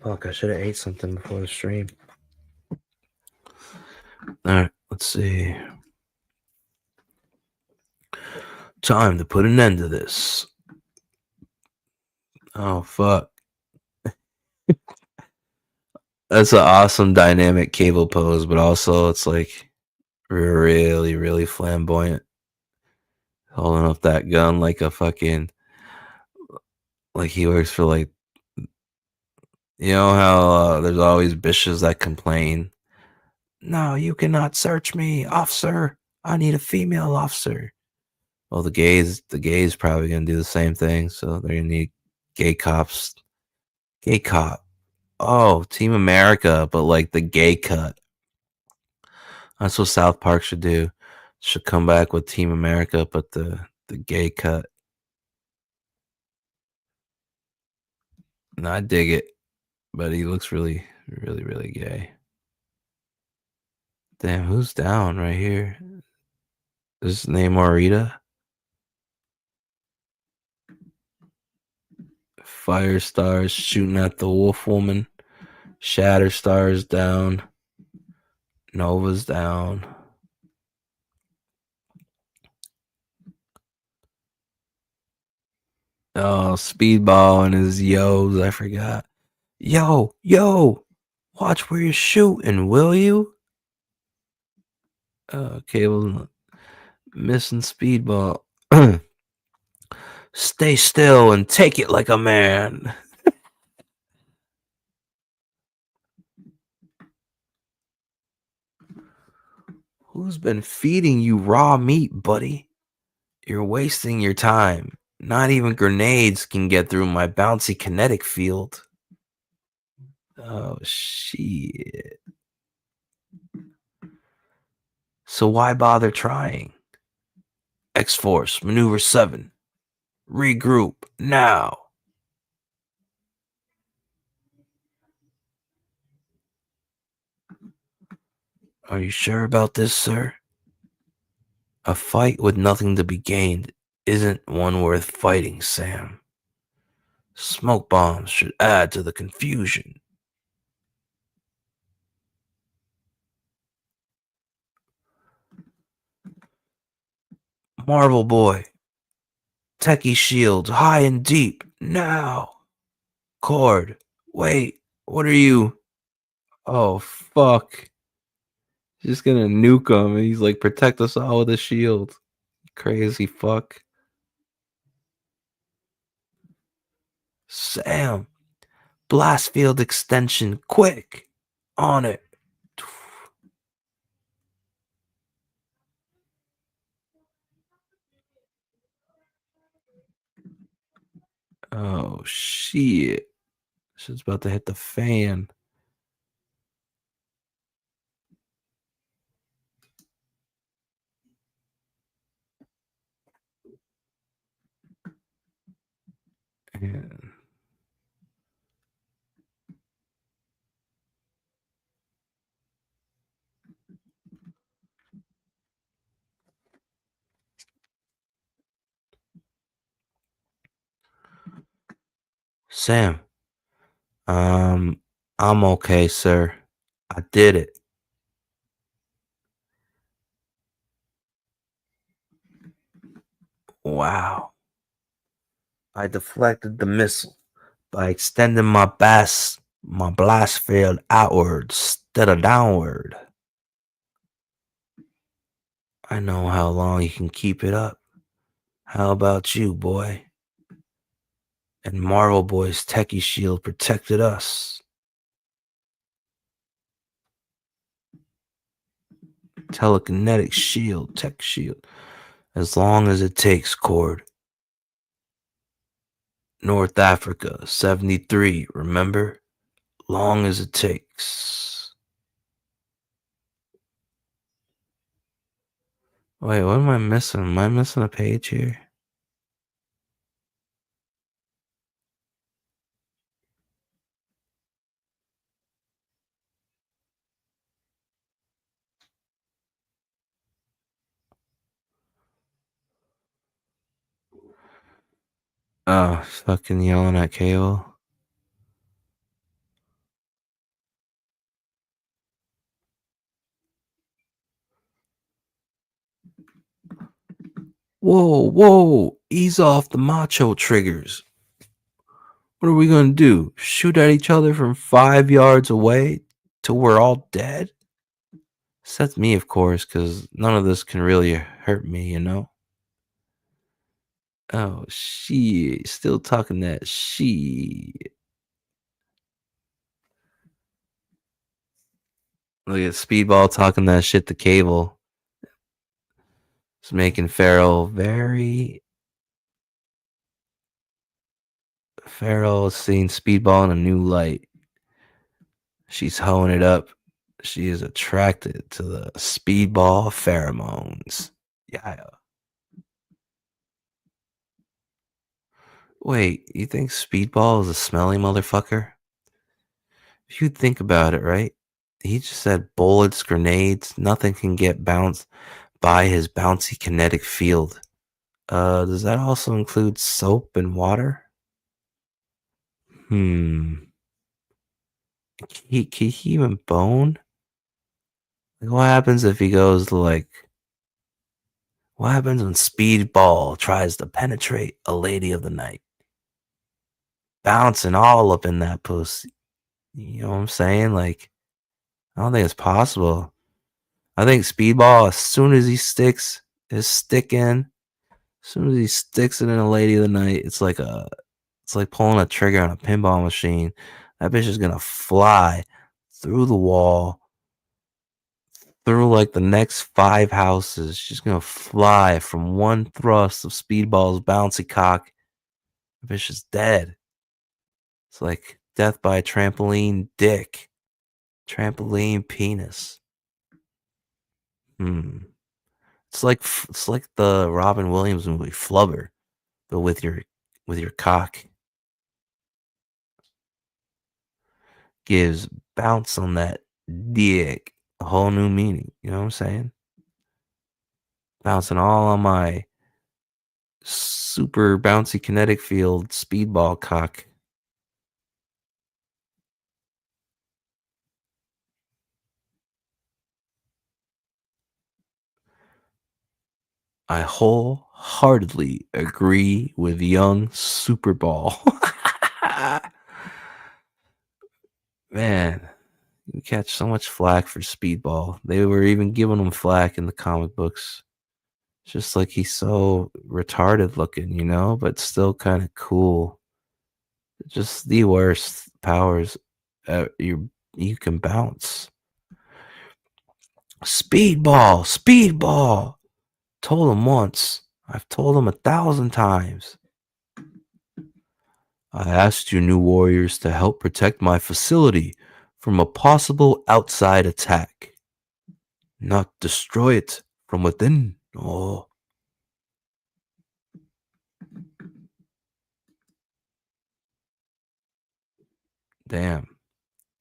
Fuck, I should have ate something before the stream. Alright, let's see. Time to put an end to this. Oh, fuck. That's an awesome dynamic cable pose, but also it's like really, really flamboyant. Holding up that gun like a fucking... Like he works for like... You know how there's always bitches that complain? No, you cannot search me, officer. I need a female officer. Well, the gays probably gonna do the same thing, so they're gonna need gay cops. Gay cop. Oh, Team America, but like the gay cut. That's what South Park should do. Should come back with Team America, but the gay cut. And I dig it, but he looks really, really, really gay. Damn, who's down right here? Is his name Morita? Firestar's shooting at the wolf woman. Shatterstar's down. Nova's down. Oh, Speedball and his yos, I forgot. Yo, watch where you're shooting, will you? Cable's missing Speedball. Stay still and take it like a man. Who's been feeding you raw meat, buddy? You're wasting your time. Not even grenades can get through my bouncy kinetic field. Oh, shit. So why bother trying? X-Force, Maneuver 7. Regroup, now. Are you sure about this, sir? A fight with nothing to be gained isn't one worth fighting, Sam. Smoke bombs should add to the confusion. Marvel Boy, Techie Shield, high and deep, now. Cord, wait, what are you? Oh, fuck. He's just gonna nuke him, and he's like, protect us all with a shield. Crazy fuck. Sam, blast field extension, quick. On it. Oh, shit. Shit's about to hit the fan. And Sam, I'm okay, sir. I did it. Wow. I deflected the missile by extending my blast field outward instead of downward. I know how long you can keep it up. How about you, boy? And Marvel Boy's techie shield protected us. Telekinetic shield, tech shield. As long as it takes, Cord. North Africa, 73, remember? Long as it takes. Wait, what am I missing? Am I missing a page here? Oh, fucking yelling at Cable. Whoa, whoa, ease off the macho triggers. What are we gonna do? Shoot at each other from 5 yards away till we're all dead? Except me, of course, because none of this can really hurt me, you know? Oh, shit. Still talking that shit. Look at Speedball talking that shit to Cable. It's making Farrell Farrell seeing Speedball in a new light. She's hoeing it up. She is attracted to the Speedball pheromones. Yeah. Wait, you think Speedball is a smelly motherfucker? If you think about it, right? He just said bullets, grenades, nothing can get bounced by his bouncy kinetic field. Does that also include soap and water? Can he even bone? Like, what happens if he goes to what happens when Speedball tries to penetrate a lady of the night? Bouncing all up in that pussy. You know what I'm saying? Like, I don't think it's possible. I think Speedball, as soon as he sticks his stick in, as soon as he sticks it in a lady of the night, it's like pulling a trigger on a pinball machine. That bitch is gonna fly through the wall, through like the next 5 houses. She's gonna fly from one thrust of Speedball's bouncy cock. The bitch is dead. It's like death by trampoline dick. Trampoline penis. It's like the Robin Williams movie Flubber, but with your cock. Gives bounce on that dick. a whole new meaning. You know what I'm saying? Bouncing all on my super bouncy kinetic field speedball cock. I wholeheartedly agree with young Superball. Man, you catch so much flack for Speedball. They were even giving him flack in the comic books. Just like he's so retarded looking, you know, but still kind of cool. Just the worst powers. You can bounce. Speedball, Speedball. Told him once. I've told him 1,000 times. I asked your new warriors to help protect my facility from a possible outside attack, not destroy it from within. Oh. Damn.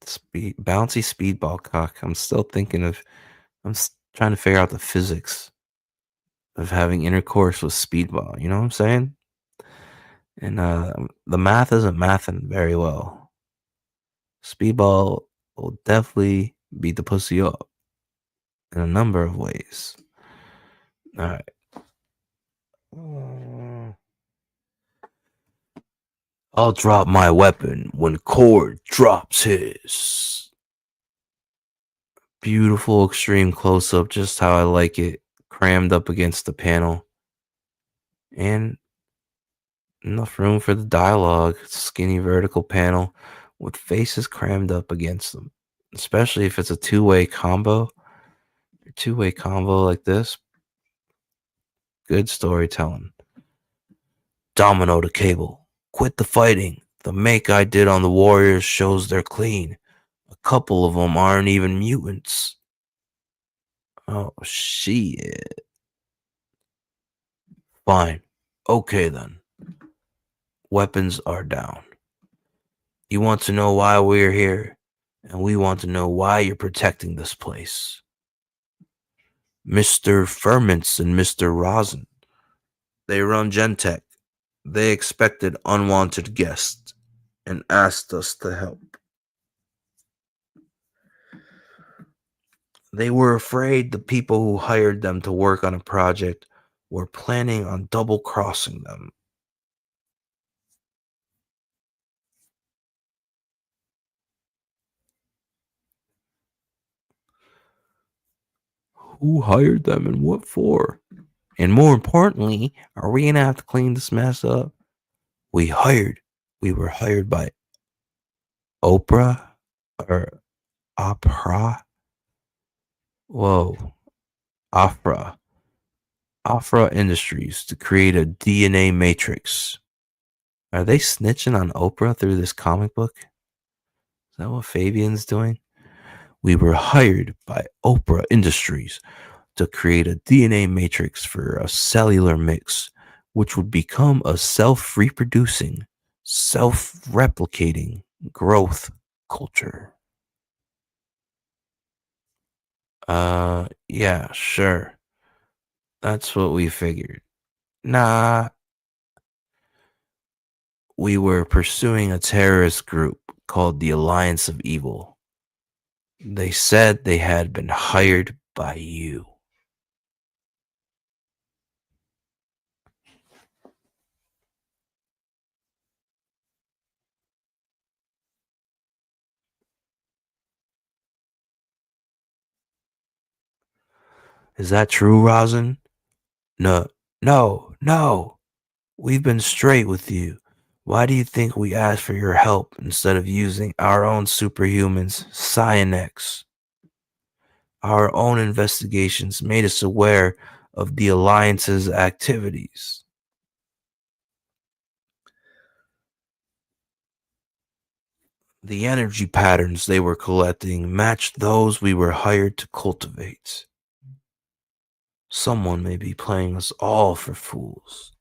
Bouncy speedball cock. I'm still thinking of, trying to figure out the physics of having intercourse with speedball. You know what I'm saying? And the math isn't mathing very well. Speedball will definitely beat the pussy up in a number of ways. All right. I'll drop my weapon when Cord drops his. Beautiful extreme close up, just how I like it. Crammed up against the panel. And enough room for the dialogue. Skinny vertical panel with faces crammed up against them. Especially if it's a two-way combo. A two-way combo like this. Good storytelling. Domino to Cable. Quit the fighting. The make I did on the Warriors shows they're clean. A couple of them aren't even mutants. Oh, shit. Fine. Okay, then. Weapons are down. You want to know why we're here, and we want to know why you're protecting this place. Mr. Ferments and Mr. Rosin. They run Gentech. They expected unwanted guests and asked us to help. They were afraid the people who hired them to work on a project were planning on double-crossing them. Who hired them and what for? And more importantly, are we gonna have to clean this mess up? We were hired by Oprah or Opera. Whoa. Afra Industries to create a DNA matrix. Are they snitching on Oprah through this comic book? Is that what Fabian's doing? We were hired by Oprah Industries to create a DNA matrix for a cellular mix, which would become a self-reproducing, self-replicating growth culture. Yeah, sure. That's what we figured. Nah. We were pursuing a terrorist group called the Alliance of Evil. They said they had been hired by you. Is that true, Rosin? No. We've been straight with you. Why do you think we asked for your help instead of using our own superhumans, Cyanex? Our own investigations made us aware of the Alliance's activities. The energy patterns they were collecting matched those we were hired to cultivate. Someone may be playing us all for fools.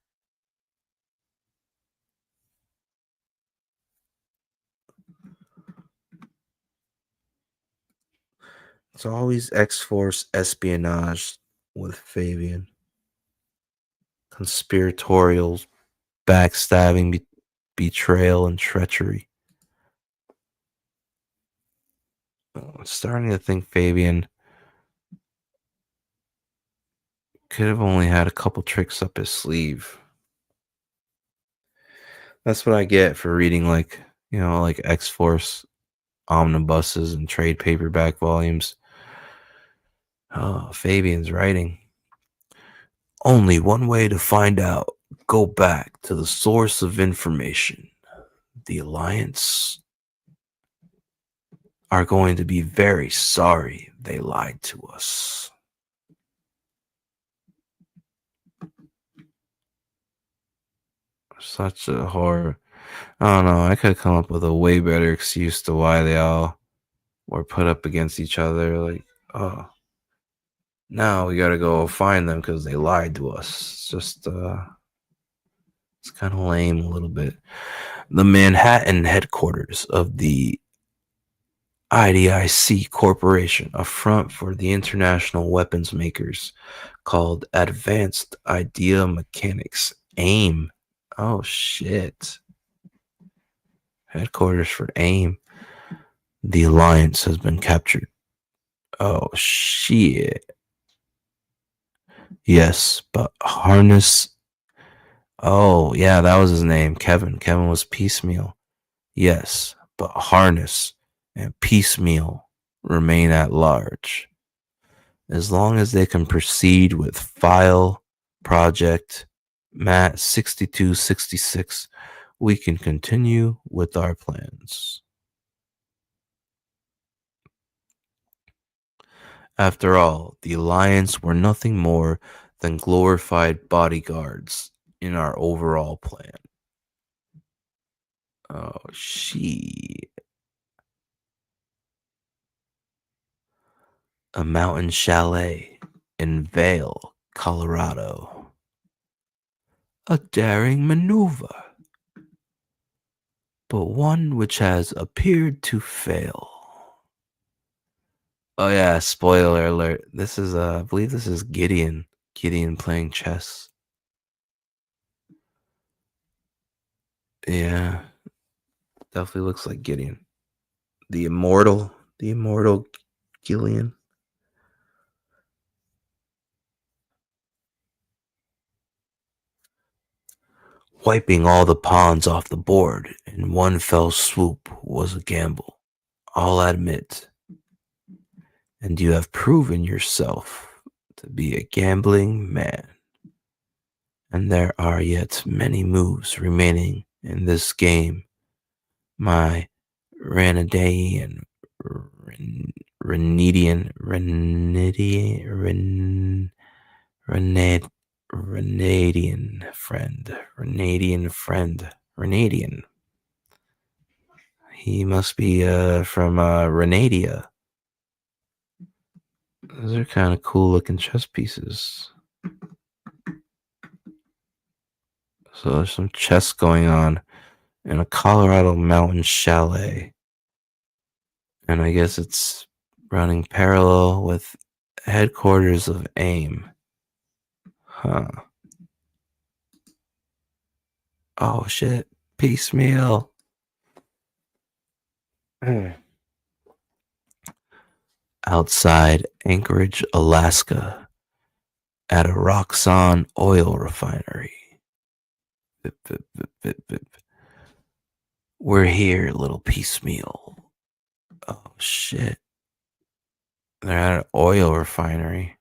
It's always X-Force espionage with Fabian. Conspiratorial, backstabbing, betrayal, and treachery. I'm starting to think Fabian could have only had a couple tricks up his sleeve. That's what I get for reading, like, like X-Force omnibuses and trade paperback volumes. Oh, Fabian's writing. Only one way to find out. Go back to the source of information. The Alliance are going to be very sorry they lied to us. Such a horror. I don't know. I could have come up with a way better excuse to why they all were put up against each other. Like, oh, now we gotta go find them because they lied to us. It's just, it's kind of lame a little bit. The Manhattan headquarters of the IDIC Corporation, a front for the international weapons makers called Advanced Idea Mechanics, AIM. Oh, shit. Headquarters for AIM. The Alliance has been captured. Oh, shit. Yes, but Harness. Oh, yeah, that was his name. Kevin. Kevin was Piecemeal. Yes, but Harness and Piecemeal remain at large. As long as they can proceed with file project MAT 6266, we can continue with our plans. After all, the Alliance were nothing more than glorified bodyguards in our overall plan. Oh, shit. A mountain chalet in Vail, Colorado. A daring maneuver, but one which has appeared to fail. Oh yeah, spoiler alert. This is I believe this is Gideon. Gideon playing chess. Yeah. Definitely looks like Gideon. The immortal Gillian. Wiping all the pawns off the board in one fell swoop was a gamble, I'll admit. And you have proven yourself to be a gambling man. And there are yet many moves remaining in this game, my Renadian friend. He must be from Renadia. Those are kind of cool looking chess pieces. So there's some chess going on in a Colorado mountain chalet. And I guess it's running parallel with headquarters of AIM. Huh. Oh shit. Piecemeal. Outside Anchorage, Alaska, at a Roxxon oil refinery. We're here, little Piecemeal. Oh shit. They're at an oil refinery.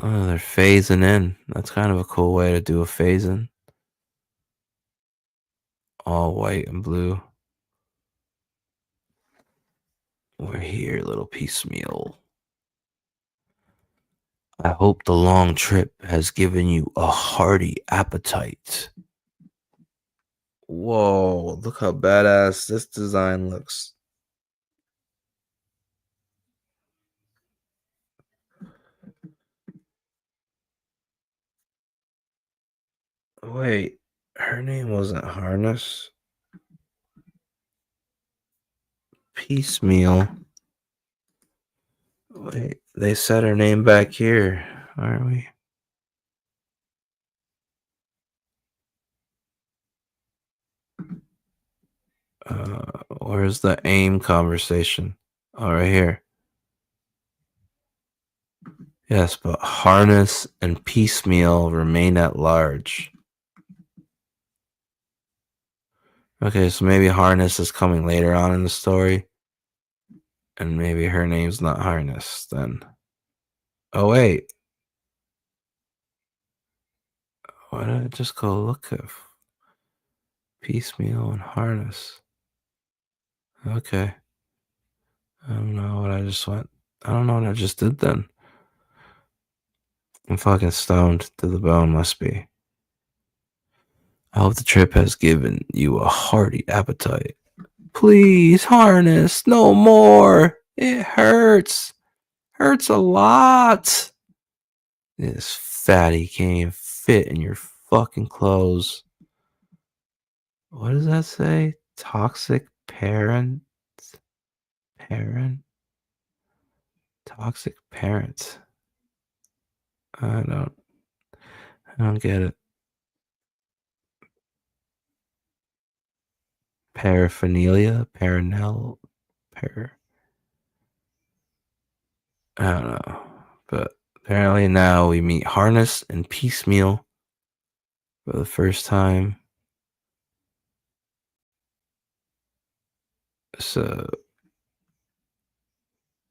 Oh, they're phasing in. That's kind of a cool way to do a phase in. All white and blue. We're here, little Piecemeal. I hope the long trip has given you a hearty appetite. Whoa, look how badass this design looks. Wait, her name wasn't Harness? Piecemeal. Wait, they said her name back here, aren't we? Where's the aim conversation? Oh, right here. Yes, but Harness and Piecemeal remain at large. Okay, so maybe Harness is coming later on in the story. And maybe her name's not Harness then. Oh, wait. Why did I just go look at Piecemeal and Harness? Okay. I don't know what I just went. I don't know what I just did then. I'm fucking stoned to the bone, must be. I hope the trip has given you a hearty appetite. Please, Harness, no more. It hurts. Hurts a lot. This fatty can't even fit in your fucking clothes. What does that say? Toxic parent? Parent? Toxic parent. I don't get it. Paraphernalia? Paranel? I don't know. But apparently now we meet Harness and Piecemeal for the first time. So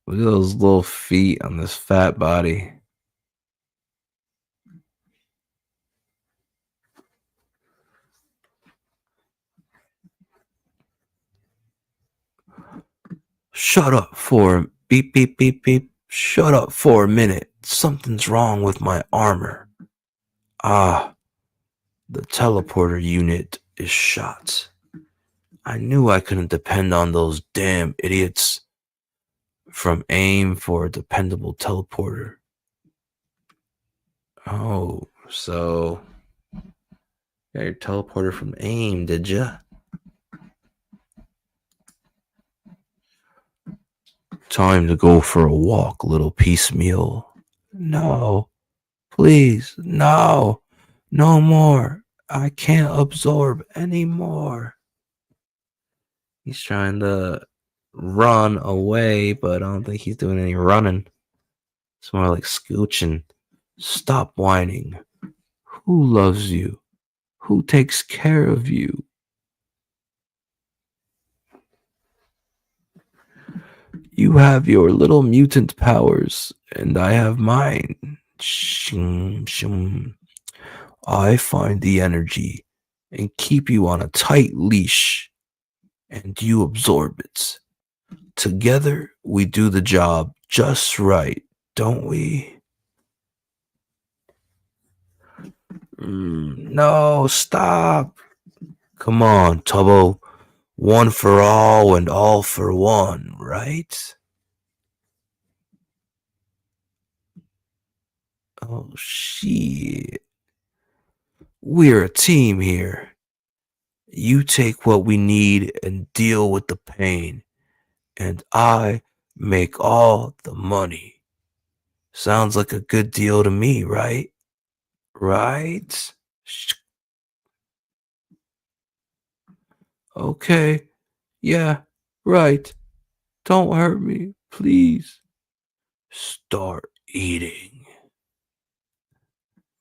look at those little feet on this fat body. Shut up for beep beep beep beep. Shut up for a minute. Something's wrong with my armor. Ah, the teleporter unit is shot. I knew I couldn't depend on those damn idiots from AIM for a dependable teleporter. Oh, so got your teleporter from AIM, did ya? Time to go for a walk, little Piecemeal. No, please, no, no more. I can't absorb anymore. He's trying to run away, but I don't think he's doing any running. It's more like scooching. Stop whining. Who loves you? Who takes care of you? You have your little mutant powers, and I have mine. Shum, shum. I find the energy and keep you on a tight leash, and you absorb it. Together, we do the job just right, don't we? No, stop. Come on, Tubbo. One for all and all for one, right? Oh, shit. We're a team here. You take what we need and deal with the pain, and I make all the money. Sounds like a good deal to me, right? Right? Okay. Yeah, right. Don't hurt me, please. Start eating.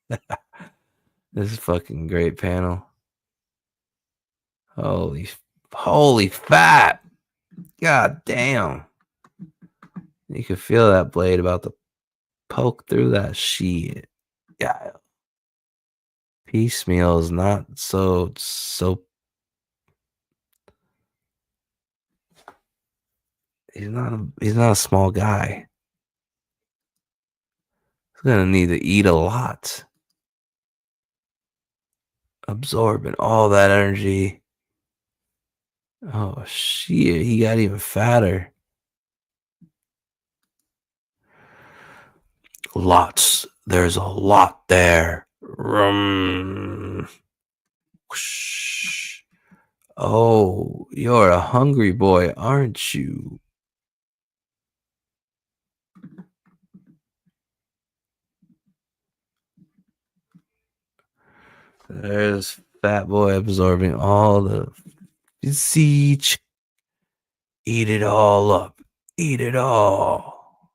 This is fucking great panel. Holy fat. God damn. You can feel that blade about to poke through that shit. Yeah. Piecemeal is not so he's not a small guy. He's gonna need to eat a lot. Absorbing all that energy. Oh shit, he got even fatter. Lots. There's a lot there. Oh, you're a hungry boy, aren't you? There's Fat Boy absorbing all the siege. Eat it all up. Eat it all.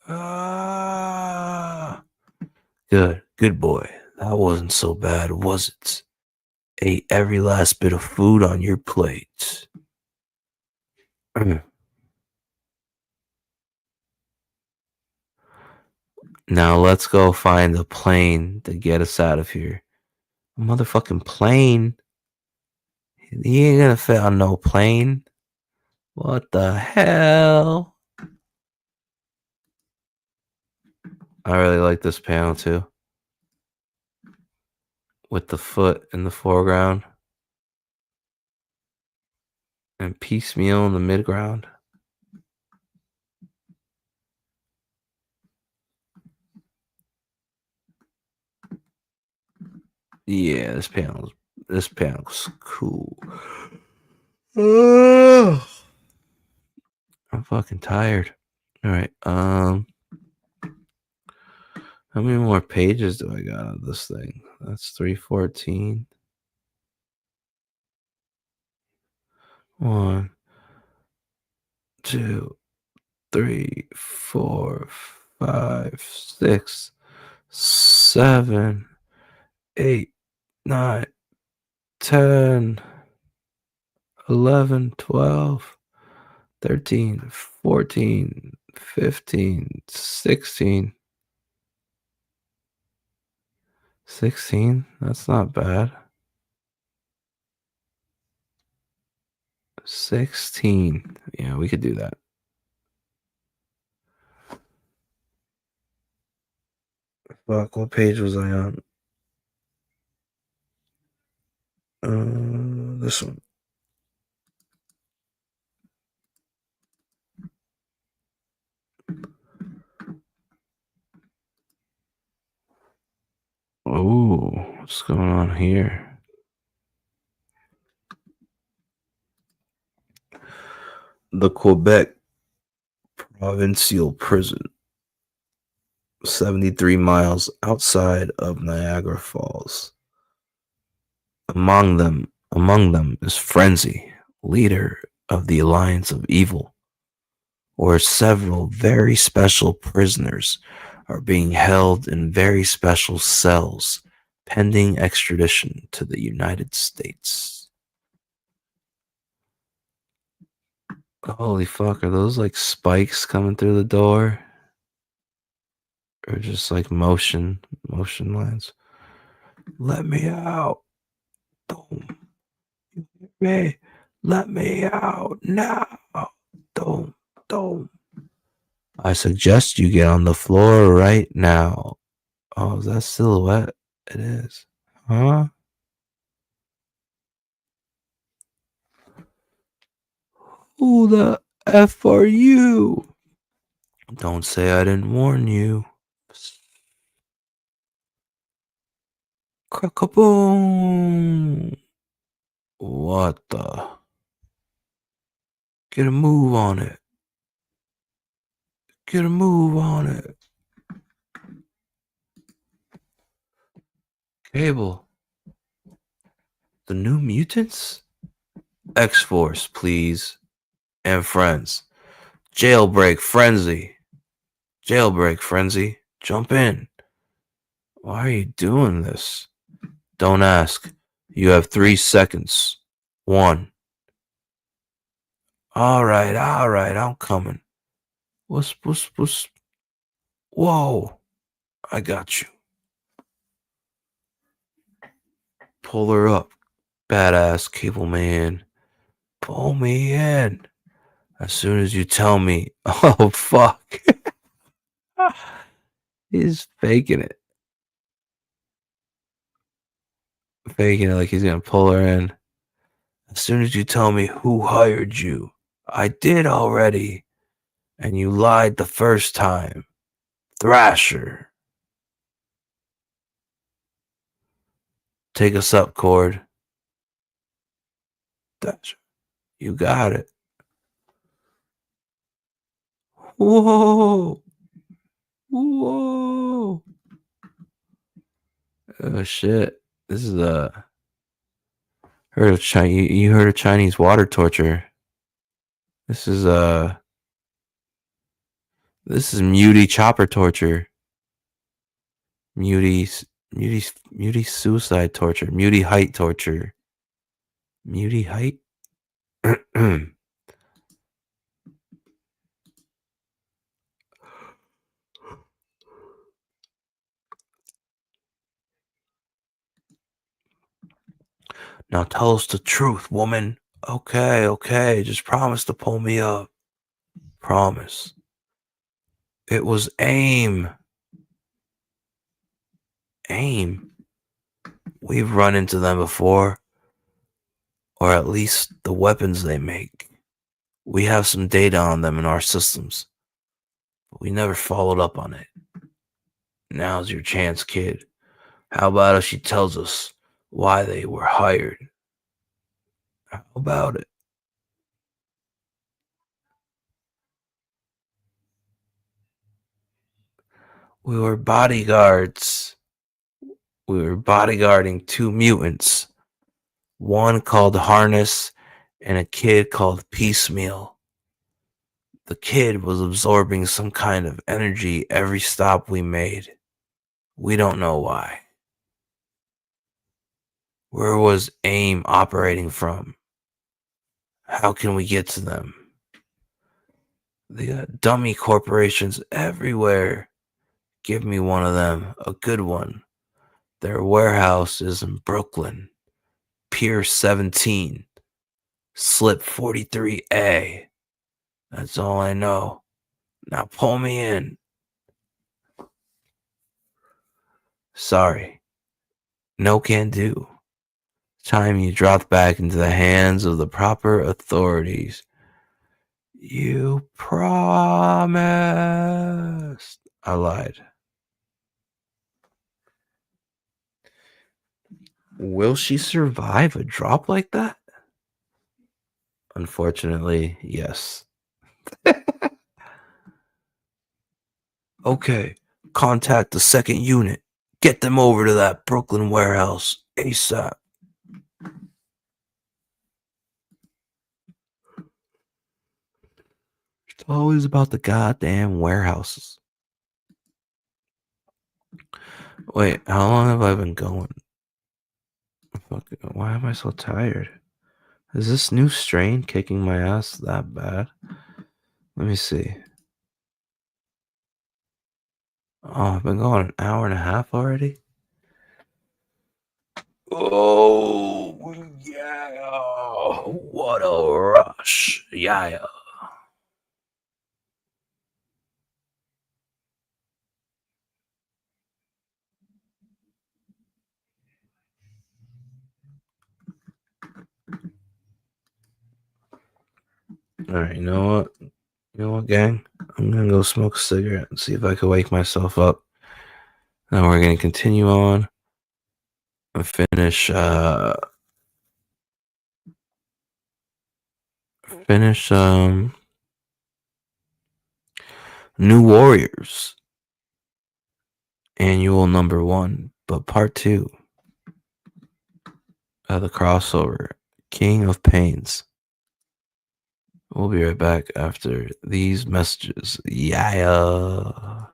Ah. Good boy. That wasn't so bad, was it? Ate every last bit of food on your plate. Now let's go find a plane to get us out of here. A motherfucking plane? He ain't gonna fit on no plane. What the hell? I really like this panel too. With the foot in the foreground. And piecemeal in the midground. Yeah, this panel's cool. I'm fucking tired. All right. How many more pages do I got of this thing? That's 314. 1, 2, 3, 4, 5, 6, 7, 8, 9, 10, 11, 12, 13, 14, 15, 16. 16? That's not bad. 16. Yeah, we could do that. Fuck, what page was I on? This one. Oh, what's going on here? The Quebec Provincial Prison, 73 miles outside of Niagara Falls. Among them is Frenzy, leader of the Alliance of Evil, where several very special prisoners are being held in very special cells pending extradition to the United States. Holy fuck, are those like spikes coming through the door? Or just like motion lines? Let me out. Don't you hear me? Let me out now. Don't. I suggest you get on the floor right now. Oh, is that Silhouette? It is. Huh? Who the F are you? Don't say I didn't warn you. Crack-a-boom. What the? Get a move on it. Get a move on it. Cable. The New Mutants? X-Force, please. And friends. Jailbreak Frenzy. Jailbreak Frenzy. Jump in. Why are you doing this? Don't ask. You have 3 seconds. 1. All right, I'm coming. What's. Whoa. I got you. Pull her up. Badass Cable Man. Pull me in. As soon as you tell me. Oh, fuck. He's faking it. Faking it like he's gonna pull her in. As soon as you tell me who hired you. I did already. And you lied the first time. Thrasher. Take us up, Cord. You got it. Whoa. Whoa. Oh shit. This is heard of you heard of Chinese water torture. This is muty chopper torture. Muty suicide torture. Muty height torture. Muty height? Now tell us the truth, woman. Okay. Just promise to pull me up. Promise. It was AIM. AIM? We've run into them before. Or at least the weapons they make. We have some data on them in our systems. But we never followed up on it. Now's your chance, kid. How about if she tells us why they were hired? How about it? We were bodyguards. We were bodyguarding 2 mutants. One called Harness and a kid called Piecemeal. The kid was absorbing some kind of energy every stop we made. We don't know why. Where was AIM operating from? How can we get to them? They got dummy corporations everywhere. Give me one of them, a good one. Their warehouse is in Brooklyn, Pier 17, Slip 43A. That's all I know. Now pull me in. Sorry. No can do. Time you dropped back into the hands of the proper authorities. You promised. I lied. Will she survive a drop like that? Unfortunately, yes. Okay, contact the 2nd unit. Get them over to that Brooklyn warehouse ASAP. It's always about the goddamn warehouses. Wait, how long have I been going? Why am I so tired? Is this new strain kicking my ass that bad? Let me see. Oh, I've been going an hour and a half already? Oh, yeah. What a rush. Yeah. Alright, you know what? You know what, gang? I'm gonna go smoke a cigarette and see if I can wake myself up. Now we're gonna continue on and finish New Warriors Annual number 1, but part 2 of the crossover King of Pains. We'll be right back after these messages. Yeah.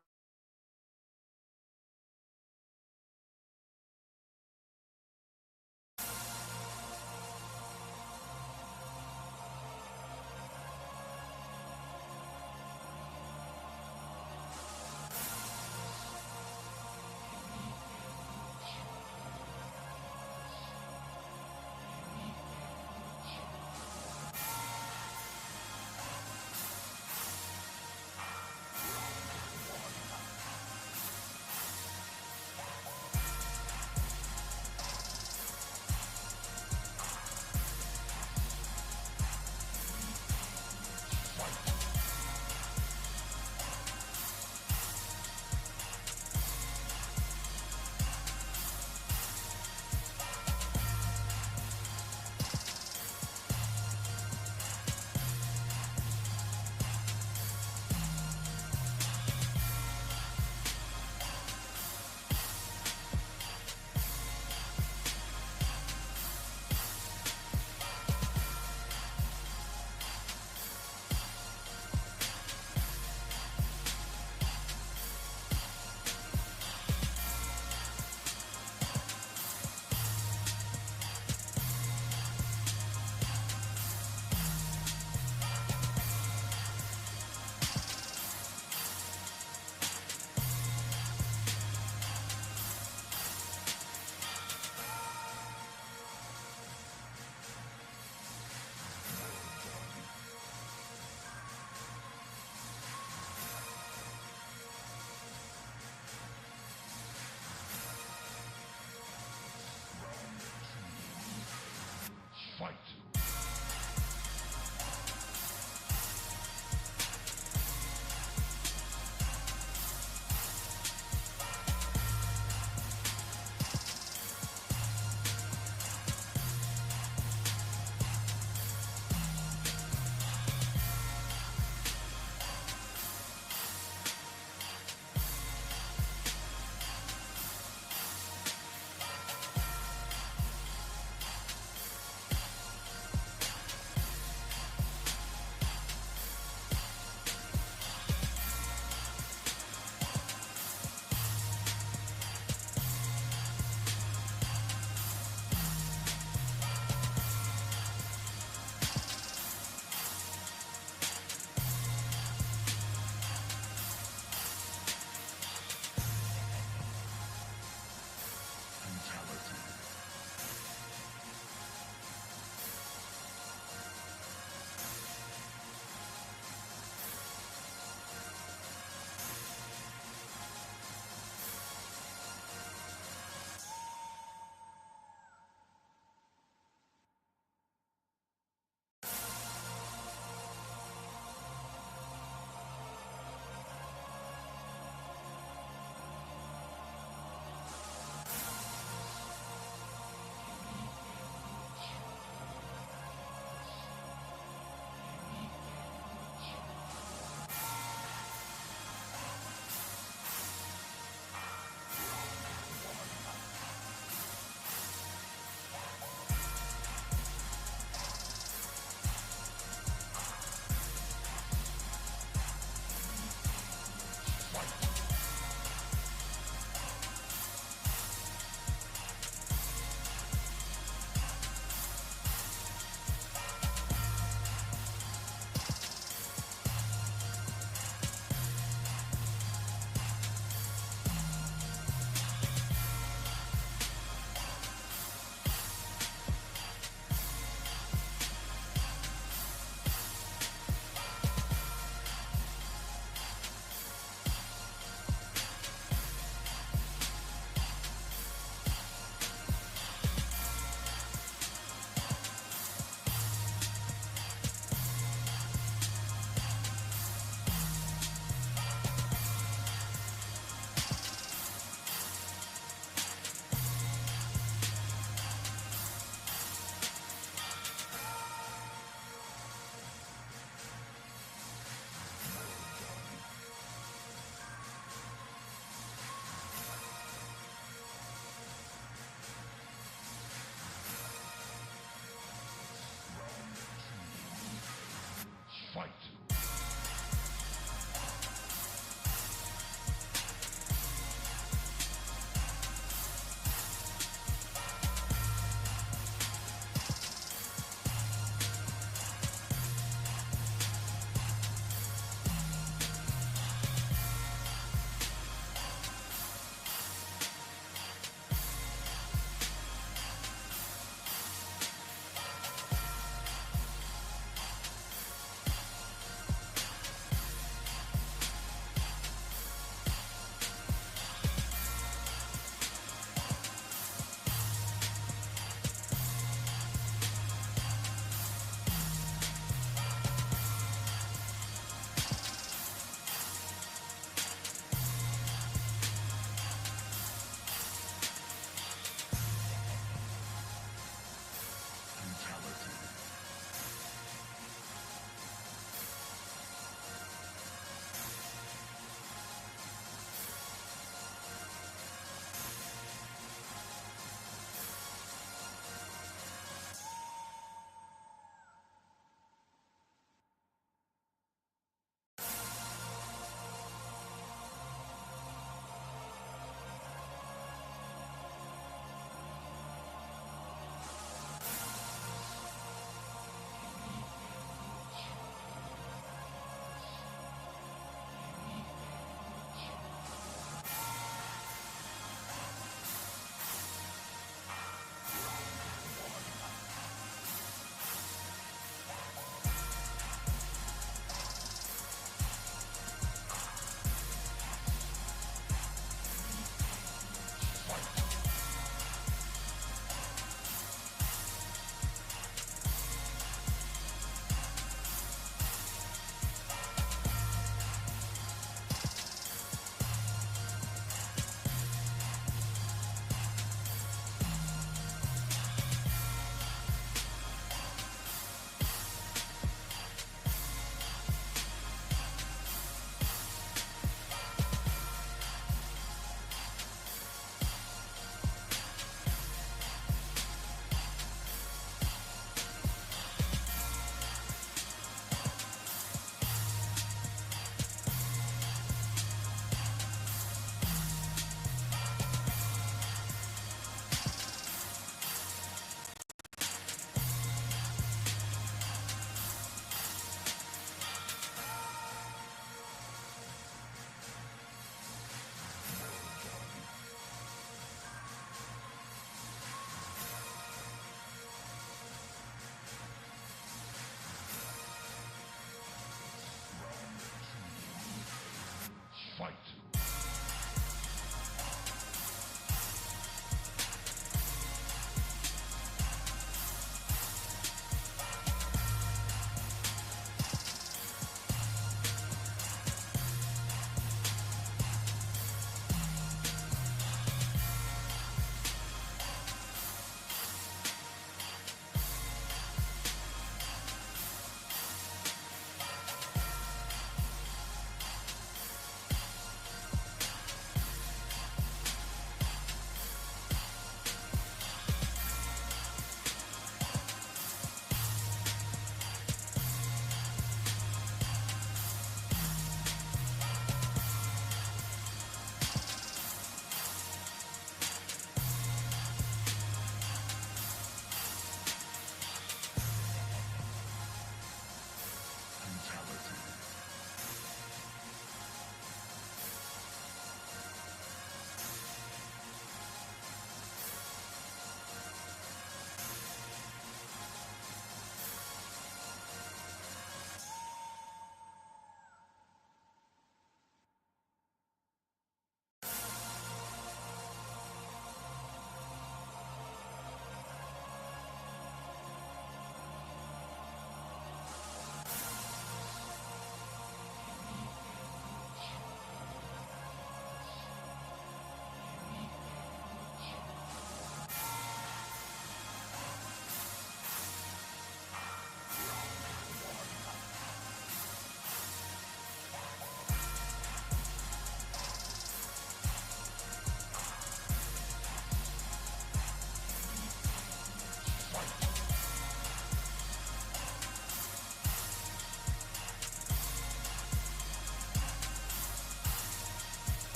Fight.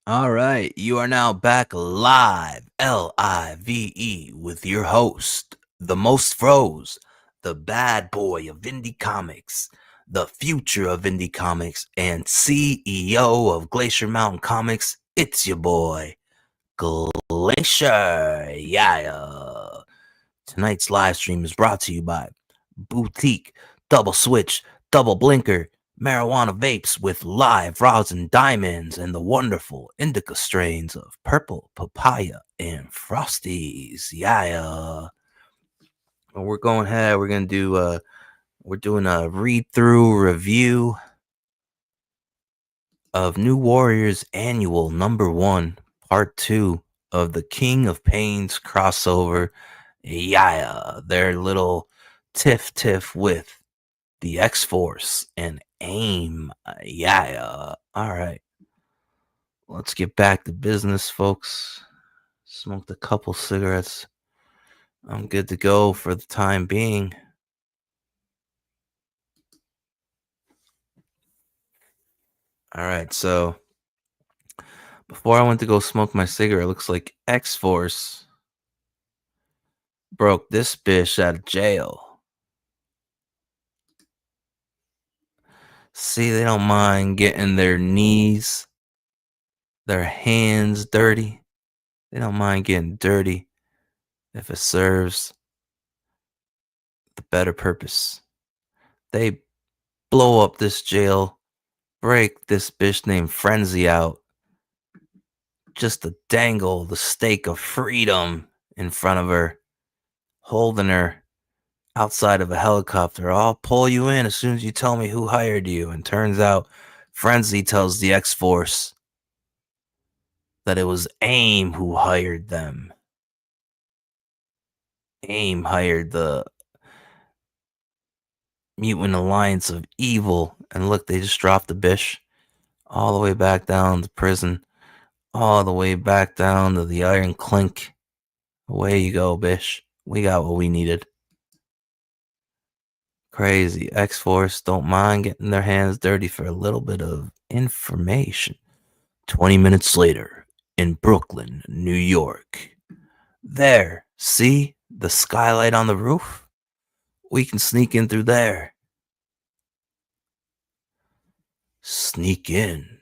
All right, you are now back live, Live, with your host, the most froze, the bad boy of indie comics, the future of indie comics, and CEO of Glacier Mountain Comics. It's your boy, Glacier. Yeah. Tonight's live stream is brought to you by Boutique, Double Switch, Double Blinker, Marijuana Vapes with live rosin diamonds, and the wonderful indica strains of Purple, Papaya, and Frosties. Yeah. We're going ahead. We're going to do, we're doing a read-through review of New Warriors Annual #1, Part 2 of the King of Pains crossover. Yeah, their little tiff with the X-Force and AIM. Yeah. All right. Let's get back to business, folks. Smoked a couple cigarettes. I'm good to go for the time being. All right, so before I went to go smoke my cigarette, it looks like X-Force broke this bitch out of jail. See, they don't mind getting their knees, their hands dirty. They don't mind getting dirty if it serves the better purpose. They blow up this jail, break this bitch named Frenzy out, just to dangle the stake of freedom in front of her, holding her outside of a helicopter. I'll pull you in as soon as you tell me who hired you. And turns out Frenzy tells the X-Force that it was AIM who hired them. AIM hired the Mutant Alliance of Evil. And look, they just dropped the bish all the way back down to prison, all the way back down to the Iron Clink. Away you go, bish. We got what we needed. Crazy. X-Force don't mind getting their hands dirty for a little bit of information. 20 minutes later, in Brooklyn, New York. There, see the skylight on the roof? We can sneak in through there. Sneak in.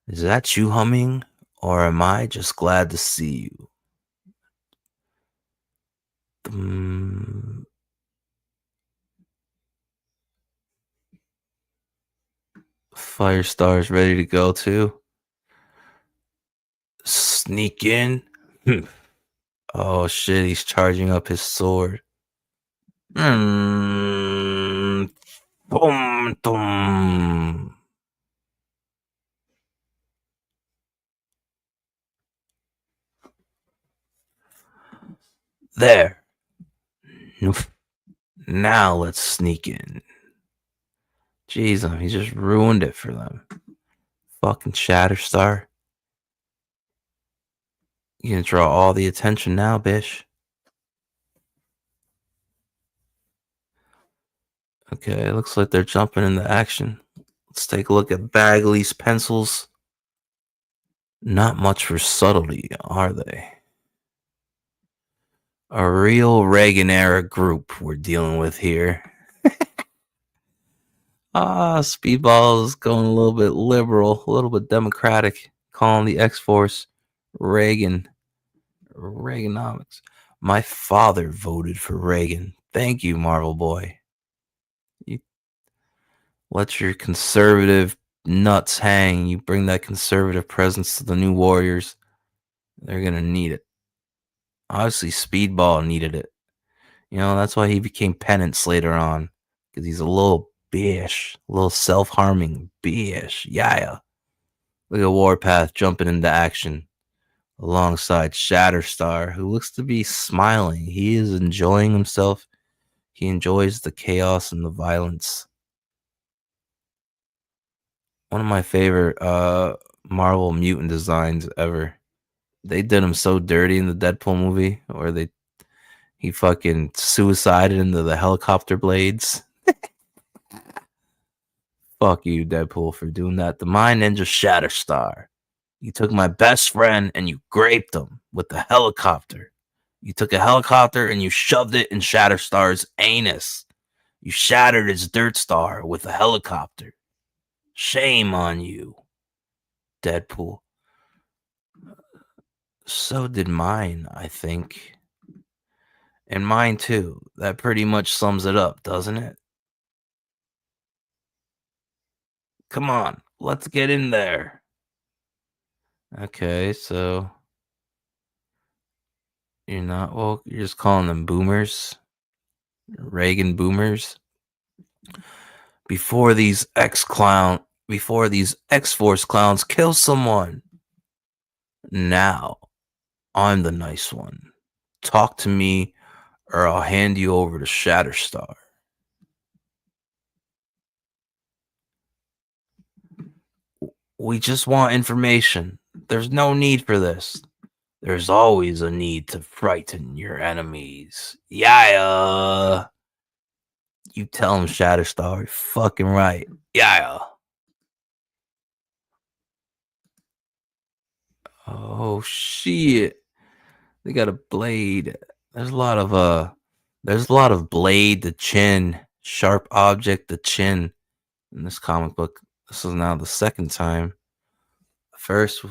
Is that you humming, or am I just glad to see you? Firestar's ready to go too. Sneak in. Oh shit, he's charging up his sword. Boom, boom. There. Now let's sneak in. Jeez, he just ruined it for them. Fucking Shatterstar. You gonna draw all the attention now, bish? Okay, looks like they're jumping into action. Let's take a look at Bagley's pencils. Not much for subtlety, are they? A real Reagan era group we're dealing with here. Speedball's going a little bit liberal, a little bit democratic, calling the X-Force Reaganomics. My father voted for Reagan. Thank you, Marvel Boy. You let your conservative nuts hang. You bring that conservative presence to the New Warriors. They're going to need it. Obviously, Speedball needed it. You know, that's why he became Penance later on. Because he's a little bitch. A little self-harming bitch. Yeah. Look at Warpath jumping into action alongside Shatterstar, who looks to be smiling. He is enjoying himself. He enjoys the chaos and the violence. One of my favorite Marvel mutant designs ever. They did him so dirty in the Deadpool movie where he fucking suicided into the helicopter blades. Fuck you, Deadpool, for doing that to my ninja Shatterstar. You took my best friend and you graped him with a helicopter. You took a helicopter and you shoved it in Shatterstar's anus. You shattered his dirt star with a helicopter. Shame on you, Deadpool. So did mine, I think. And mine too. That pretty much sums it up, doesn't it? Come on, let's get in there. Okay, so you're not woke. You're just calling them boomers. Reagan boomers. Before these X-Force clowns kill someone. Now, I'm the nice one. Talk to me or I'll hand you over to Shatterstar. We just want information. There's no need for this. There's always a need to frighten your enemies. Yeah. You tell him, Shatterstar. You're fucking right. Yeah. Oh shit. They got a blade. There's a lot of blade to chin, sharp object to chin in this comic book. This is now the second time. First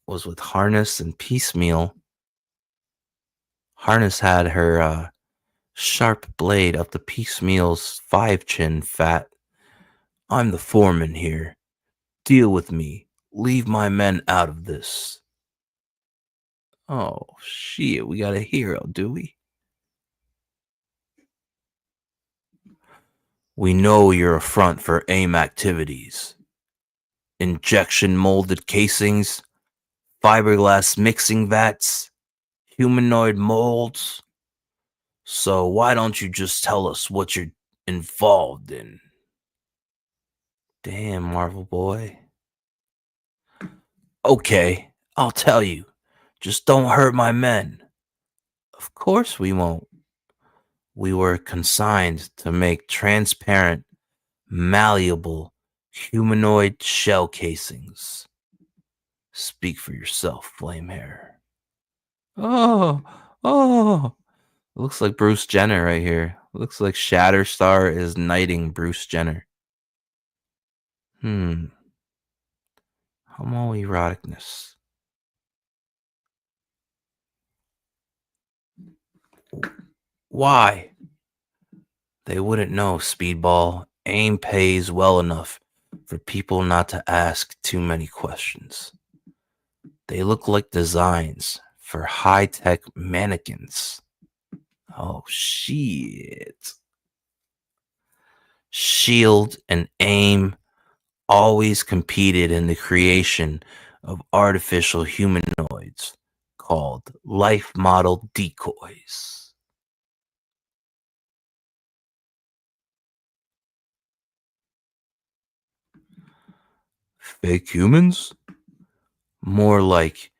was with Harness and Piecemeal. Harness had her sharp blade up to Piecemeal's 5 chin fat. I'm the foreman here. Deal with me. Leave my men out of this. Oh, shit. We got a hero, do we? We know you're a front for AIM activities. Injection molded casings, fiberglass mixing vats, humanoid molds. So why don't you just tell us what you're involved in? Damn, Marvel boy. Okay, I'll tell you. Just don't hurt my men. Of course we won't. We were consigned to make transparent, malleable, humanoid shell casings. Speak for yourself, Flamehair. Oh. Looks like Bruce Jenner right here. Looks like Shatterstar is knighting Bruce Jenner. Homoeroticness. Why? They wouldn't know, Speedball. AIM pays well enough for people not to ask too many questions. They look like designs for high-tech mannequins. Oh, shit. SHIELD and AIM always competed in the creation of artificial humanoids called life model decoys. Fake humans? More like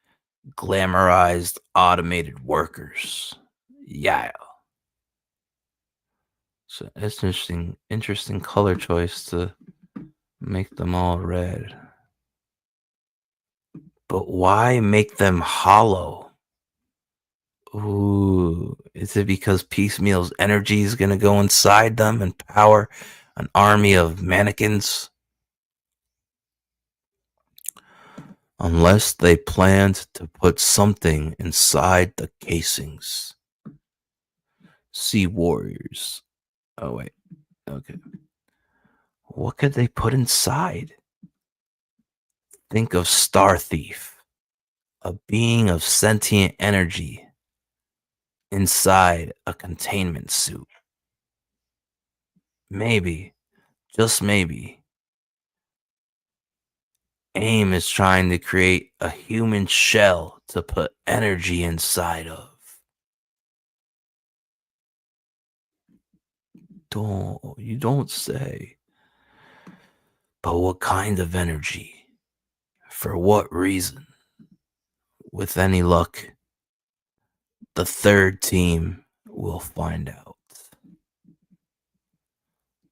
glamorized automated workers. Yeah. So it's interesting color choice to make them all red. But why make them hollow? Ooh, is it because Piecemeal's energy is going to go inside them and power an army of mannequins? Unless they planned to put something inside the casings. Sea warriors. Oh, wait. Okay. What could they put inside? Think of Star Thief, a being of sentient energy inside a containment suit. Maybe, just maybe, AIM is trying to create a human shell to put energy inside of. You don't say. But what kind of energy? For what reason? With any luck, the third team will find out.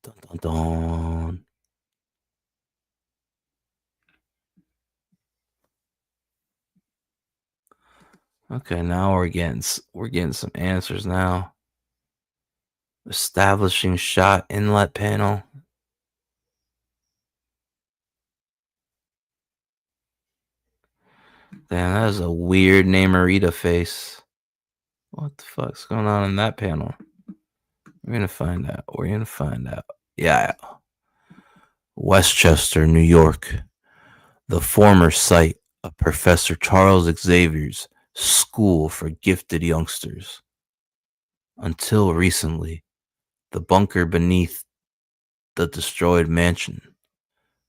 Dun, dun, dun. Okay, now we're getting some answers now. Establishing shot inlet panel. Damn, that is a weird Namorita face. What the fuck's going on in that panel? We're gonna find out. We're gonna find out. Yeah. Westchester, New York. The former site of Professor Charles Xavier's School for Gifted Youngsters. Until recently, the bunker beneath the destroyed mansion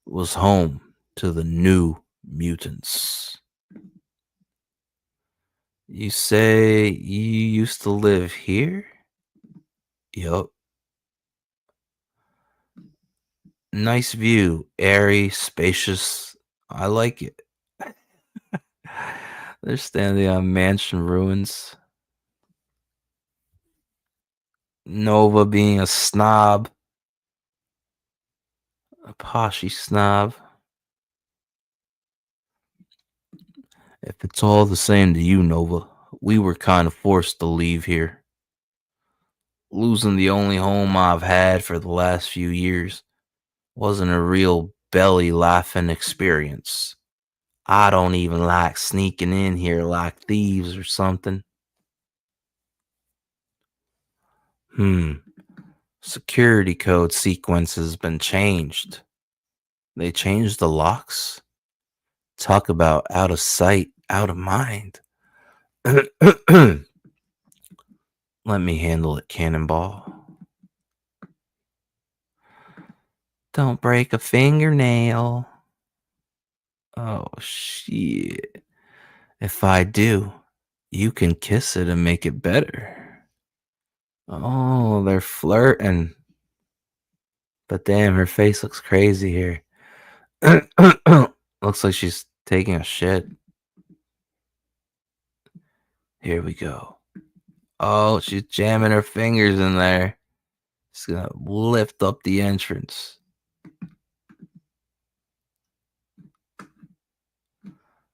was home to the New Mutants. You say you used to live here? Yup. Nice view, airy, spacious. I like it. They're standing on mansion ruins. Nova being a snob. A poshy snob. If it's all the same to you, Nova, we were kind of forced to leave here. Losing the only home I've had for the last few years wasn't a real belly laughing experience. I don't even like sneaking in here like thieves or something. Security code sequence has been changed. They changed the locks. Talk about out of sight, out of mind. Let me handle it, Cannonball. Don't break a fingernail. Oh, shit. If I do, you can kiss it and make it better. Oh, they're flirting. But damn, her face looks crazy here. Looks like she's taking a shit. Here we go. Oh, she's jamming her fingers in there. She's gonna lift up the entrance.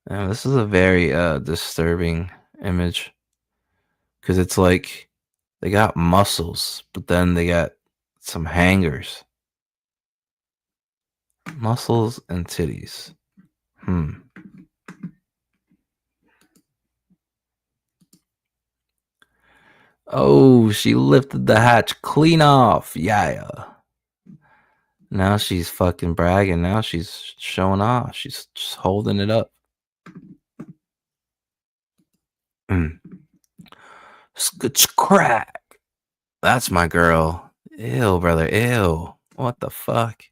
Now, this is a very disturbing image. Because it's like they got muscles, but then they got some hangers. Muscles and titties. Oh, she lifted the hatch clean off. Yeah. Now she's fucking bragging. Now she's showing off. She's just holding it up. Scotch crack. That's my girl. Ew, brother. Ew. What the fuck?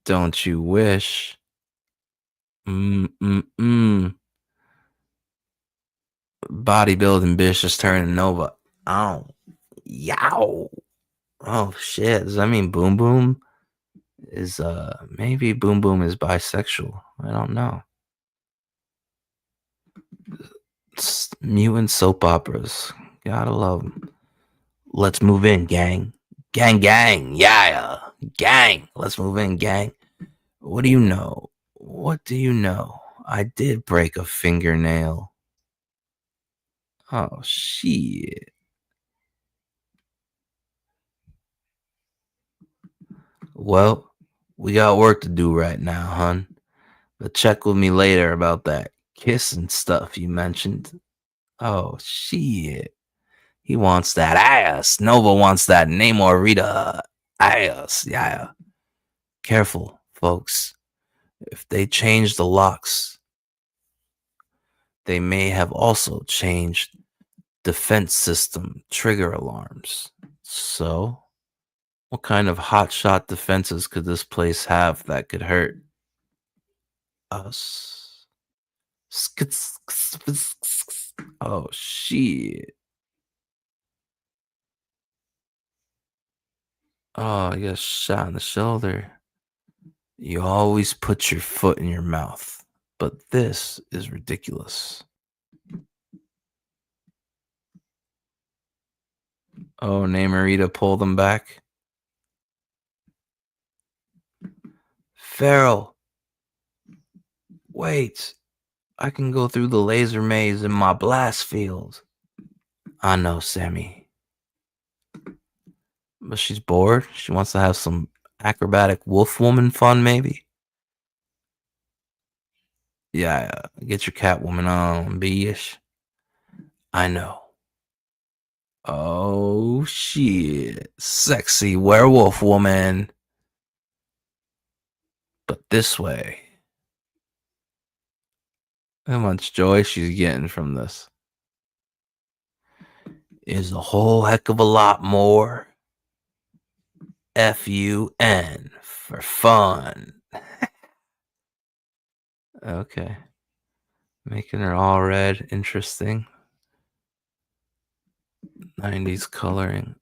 Don't you wish? Bodybuilding bitch is turning Nova. Oh. Yow. Oh shit. Does that mean Boom Boom is maybe Boom Boom is bisexual? I don't know. Mutant soap operas. Gotta love them. Let's move in, gang. Gang. Yeah. Gang. Let's move in, gang. What do you know? What do you know? I did break a fingernail. Oh, shit. Well, we got work to do right now, hun. But check with me later about that kissing stuff you mentioned. Oh, shit. He wants that ass. Nova wants that Namorita ass. Yeah. Careful, folks. If they change the locks, they may have also changed defense system trigger alarms. So, what kind of hotshot defenses could this place have that could hurt us? Oh, shit. Oh, I got shot in the shoulder. You always put your foot in your mouth, but this is ridiculous. Oh, Namorita pulled them back. Farrell. Wait. I can go through the laser maze in my blast field. I know, Sammy. But she's bored. She wants to have some acrobatic wolf woman fun, maybe. Yeah, get your Catwoman on, B-ish. I know. Oh, shit. Sexy werewolf woman. But this way. How much joy she's getting from this is a whole heck of a lot more. F-U-N for fun. Okay. Making her all red. Interesting. 90s coloring.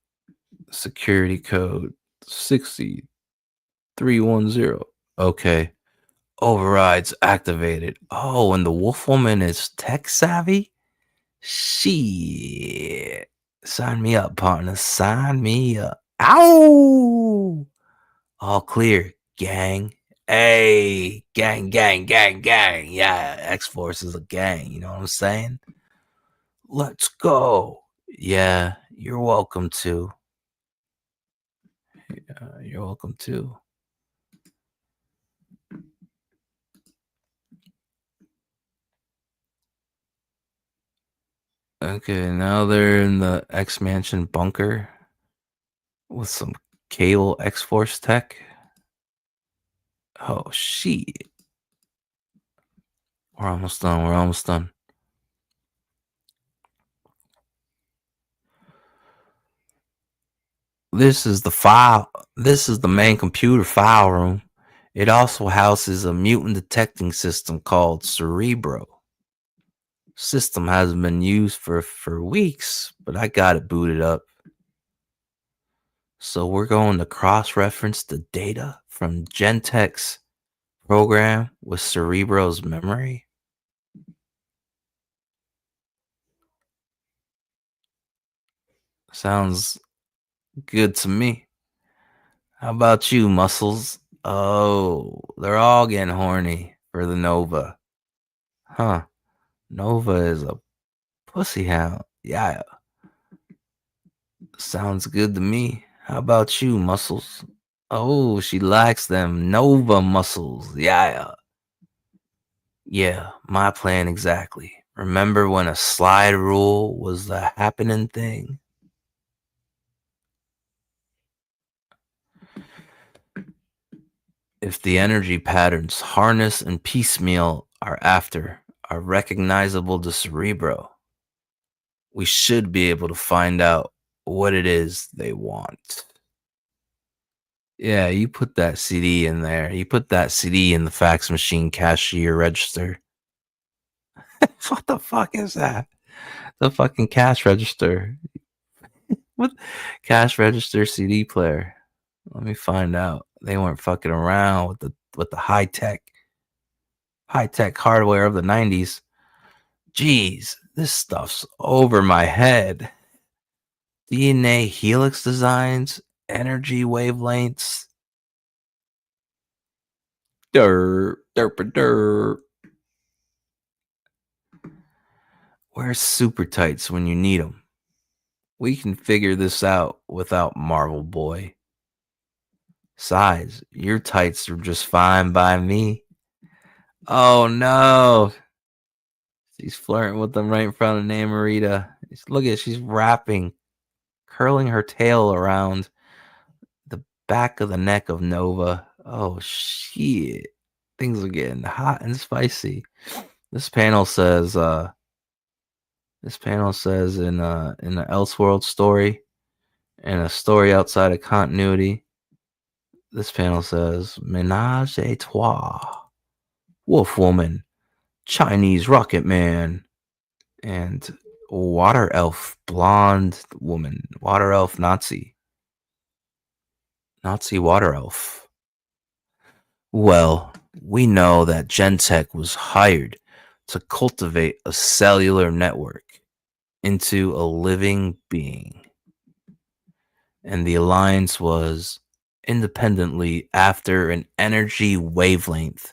Security code 60310. Okay. Overrides activated. Oh, and the wolf woman is tech savvy? Shit. Sign me up, partner. Sign me up. Ow! All clear, gang. Hey, gang, gang, gang, gang. Yeah, X-Force is a gang. You know what I'm saying? Let's go. Yeah, you're welcome to. You're welcome to. Okay, now they're in the X-Mansion bunker with some Cable X-Force tech. Oh, shit. We're almost done. We're almost done. This is the file. This is the main computer file room. It also houses a mutant detecting system called Cerebro. System hasn't been used for weeks, but I got it booted up. So we're going to cross-reference the data from Gentek's program with Cerebro's memory. Sounds good to me. How about you, Muscles? Oh, they're all getting horny for the Nova. Huh. Nova is a pussy hound. Yeah. Sounds good to me. How about you, Muscles? Oh, she likes them Nova muscles. Yeah. Yeah, my plan exactly. Remember when a slide rule was the happening thing? If the energy patterns harness and piecemeal are recognizable to Cerebro, we should be able to find out what it is they want. Yeah, you put that CD in there. You put that CD in the fax machine cashier register. What the fuck is that? The fucking cash register. What? Cash register CD player. Let me find out. They weren't fucking around with the high tech hardware of the 90s. Jeez, this stuff's over my head. DNA helix designs, energy wavelengths. Derp, derp, derp. Where's super tights when you need them? We can figure this out without Marvel Boy. Size, your tights are just fine by me. Oh no. She's flirting with them right in front of Namorita. Look at, she's wrapping, curling her tail around the back of the neck of Nova. Oh shit. Things are getting hot and spicy. This panel says in the Elseworld story and a story outside of continuity. This panel says Menage a Trois, Wolf Woman, Chinese Rocket Man, and Water Elf Blonde Woman, Water Elf Nazi Water Elf. Well, we know that Gentek was hired to cultivate a cellular network into a living being. And the alliance was independently after an energy wavelength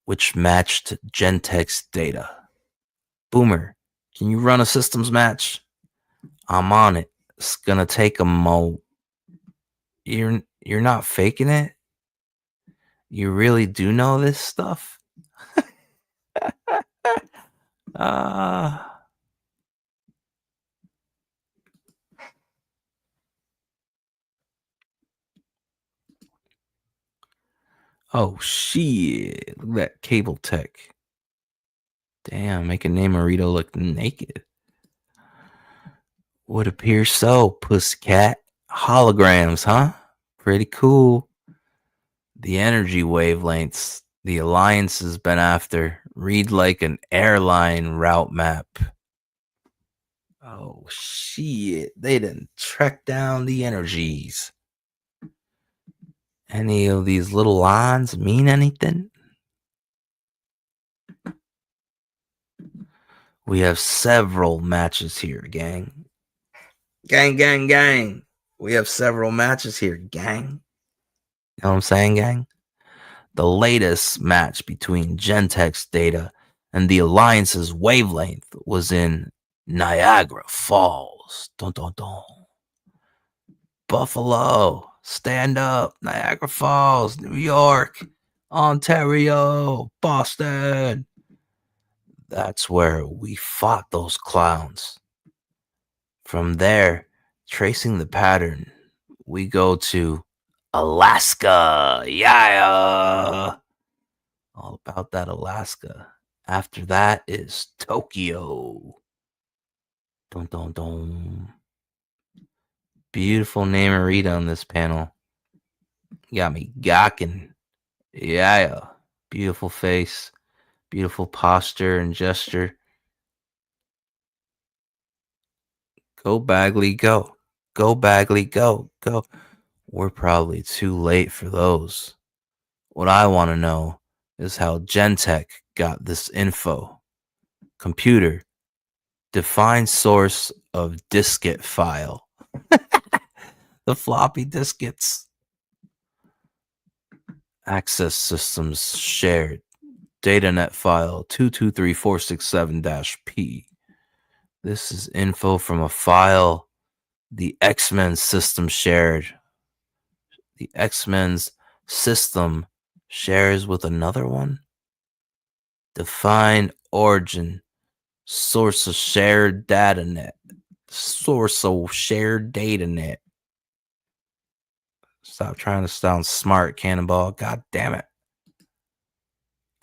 which matched Gentek's data. Boomer, can you run a systems match? I'm on it. It's gonna take a mo. You're not faking it? You really do know this stuff? Oh shit. Look at that cable tech. Damn, making Namorito look naked. Would appear so, pussycat. Holograms, huh? Pretty cool. The energy wavelengths the Alliance has been after read like an airline route map. Oh shit, they didn't track down the energies. Any of these little lines mean anything? We have several matches here, gang. Gang, gang, gang. We have several matches here, gang. You know what I'm saying, gang? The latest match between Gentek's data and the Alliance's wavelength was in Niagara Falls. Dun, dun, dun. Buffalo, stand up. Niagara Falls, New York, Ontario, Boston. That's where we fought those clowns. From there, tracing the pattern, we go to Alaska. Yeah. All about that Alaska. After that is Tokyo. Dun, dun, dun. Beautiful Namorita on this panel. Got me gawking. Yeah. Beautiful face. Beautiful posture and gesture. Go Bagley, go. Go Bagley, go. Go. We're probably too late for those. What I want to know is how Gentek got this info. Computer, define source of diskette file. The floppy diskettes. Access systems shared. Datanet file 223.467-P. This is info from a file the X-Men system shared. The X-Men's system shares with another one. Define origin. Source of shared datanet. Source of shared datanet. Stop trying to sound smart, Cannonball. God damn it.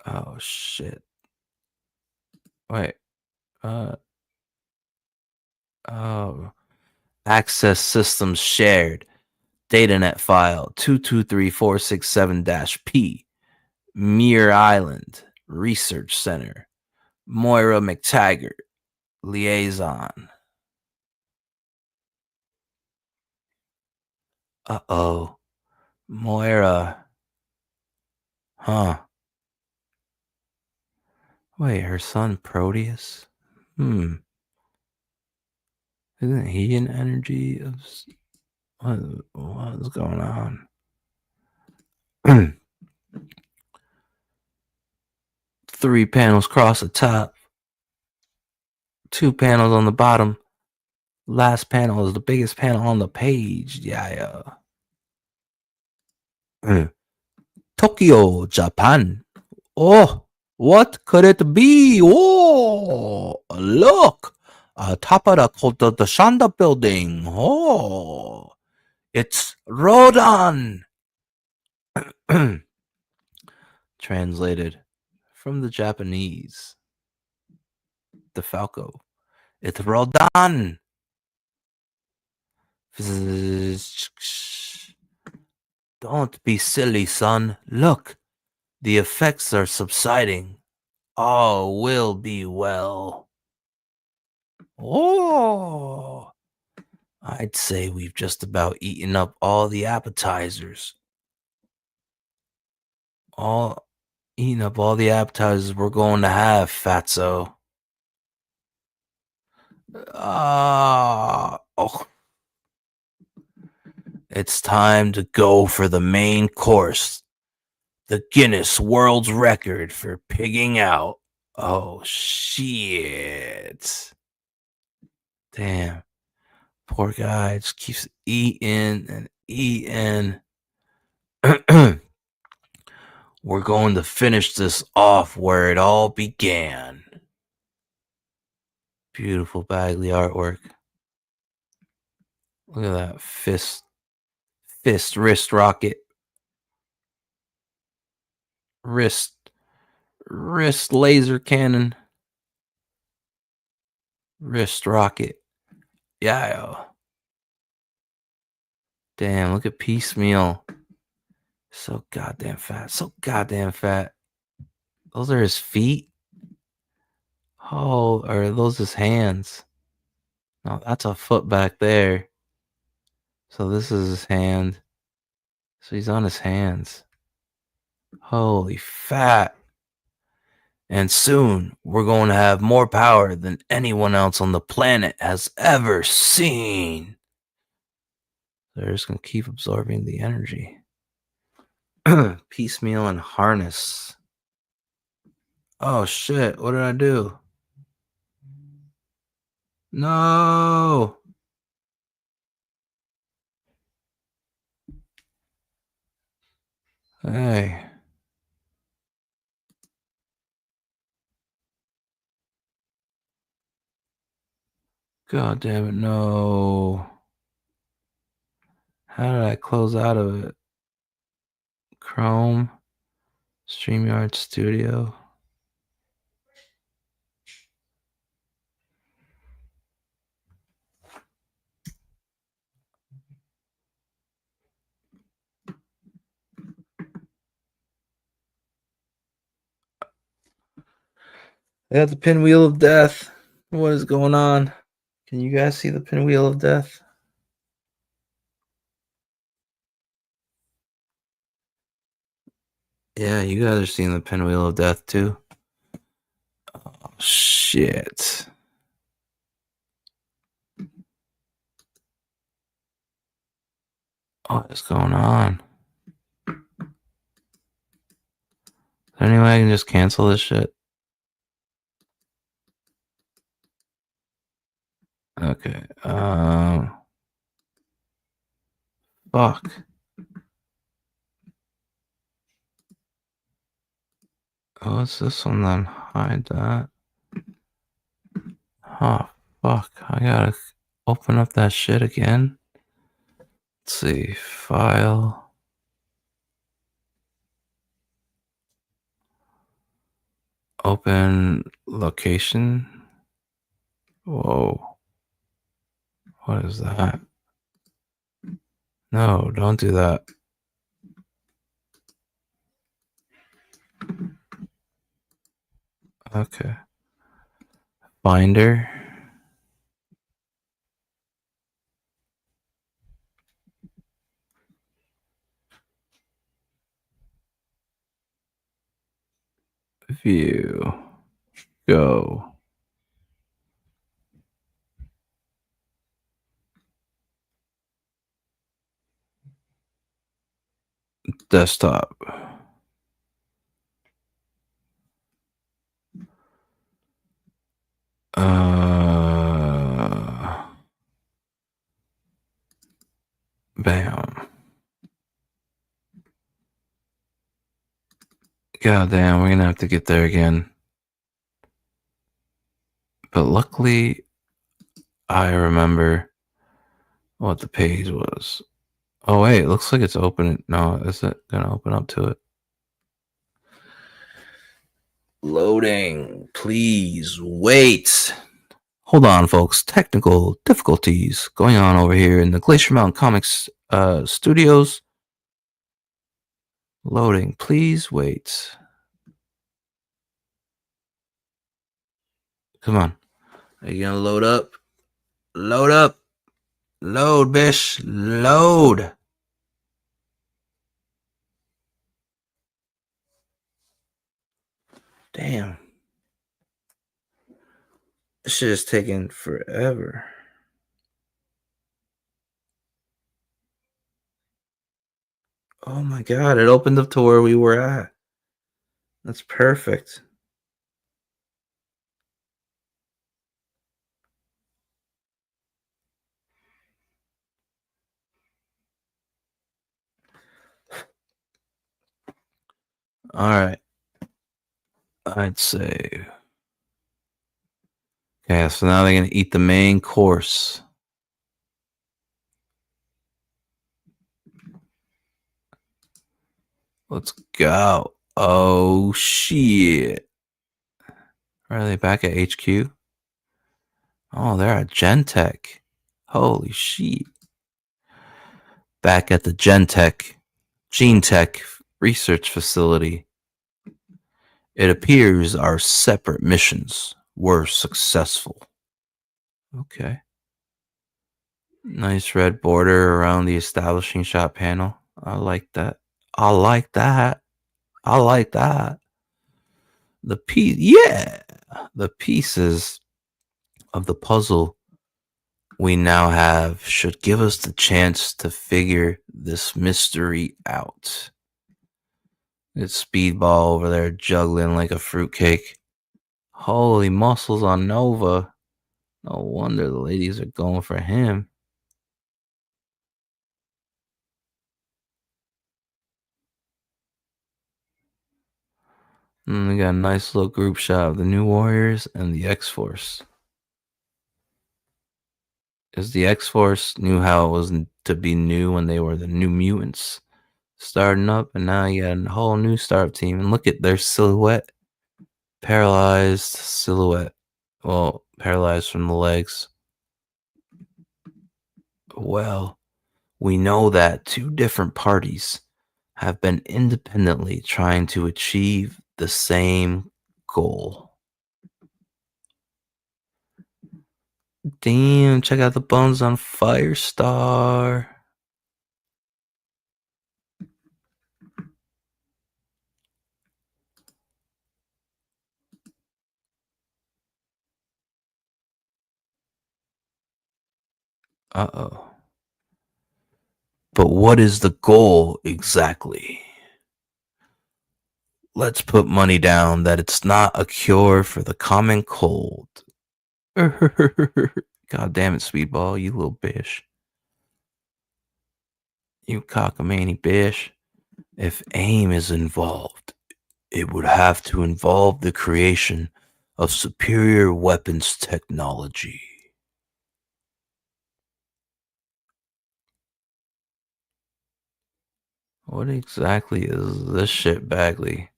Oh shit. Wait. Oh. Access systems shared. Datanet file 223.467-P. Muir Island Research Center. Moira McTaggart. Liaison. Uh-oh. Moira. Huh. Wait, her son Proteus? Isn't he an energy of... What's going on? 3 panels across the top. 2 panels on the bottom. Last panel is the biggest panel on the page. Yeah. Tokyo, Japan. Oh, what could it be? Oh, look. Top of the Shanda building. Oh, it's Rodan. Translated from the Japanese. The Falco. It's Rodan. Don't be silly, son. Look, the effects are subsiding. All will be well. Oh, I'd say we've just about eaten up all the appetizers. Eating up all the appetizers we're going to have, fatso. It's time to go for the main course. the Guinness World's Record for pigging out. Oh, shit. Damn. Poor guy just keeps eating and eating. We're going to finish this off where it all began. Beautiful Bagley artwork. Look at that fist wrist rocket. Wrist laser cannon. Wrist rocket. Yeah. Damn, look at Piecemeal. So goddamn fat. So goddamn fat. Those are his feet? Oh, or are those his hands? No, that's a foot back there. So this is his hand. So he's on his hands. Holy fat. And soon we're going to have more power than anyone else on the planet has ever seen. They're just going to keep absorbing the energy. Piecemeal and harness. Oh shit, what did I do? No. Hey. God damn it, no. How did I close out of it? Chrome, StreamYard Studio. I got the pinwheel of death. What is going on? Can you guys see the pinwheel of death? Yeah, you guys are seeing the pinwheel of death too. Oh, shit. What is going on? Is there any way I can just cancel this shit? Okay. Fuck. Oh, what's this one then? Hide that. Oh, fuck. I gotta open up that shit again. Let's see. File. Open location. Whoa. What is that? No, don't do that. Okay. Finder. View. Go. Desktop. Bam. God damn, we're gonna have to get there again. But luckily, I remember what the page was. Oh wait, it looks like it's open. No, is it gonna open up to it? Loading. Please wait. Hold on, folks. Technical difficulties going on over here in the Glacier Mountain Comics studios. Loading. Please wait. Come on. Are you gonna load up? Load up. Load, bish. Load. Damn. This shit is taking forever. Oh my god, it opened up to where we were at. That's perfect. All right. I'd say. Okay, so now they're going to eat the main course. Let's go. Oh, shit. Are they back at HQ? Oh, they're at Gentech. Holy shit. Back at the Gentech, GeneTech research facility. It appears our separate missions were successful. Okay. Nice red border around the establishing shot panel. I like that. I like that. I like that. The pieces of the puzzle we now have should give us the chance to figure this mystery out. It's Speedball over there juggling like a fruitcake. Holy muscles on Nova. No wonder the ladies are going for him. And we got a nice little group shot of the New Warriors and the X-Force. Because the X-Force knew how it was to be new when they were the New Mutants starting up, and now you got a whole new startup team. And look at their silhouette. Paralyzed silhouette. Well, paralyzed from the legs. Well, we know that two different parties have been independently trying to achieve the same goal. Damn, check out the bones on Firestar. Uh-oh. But what is the goal exactly? Let's put money down that it's not a cure for the common cold. God damn it, Speedball, you little bitch. You cockamamie bitch. If AIM is involved, it would have to involve the creation of superior weapons technology. What exactly is this shit, Bagley?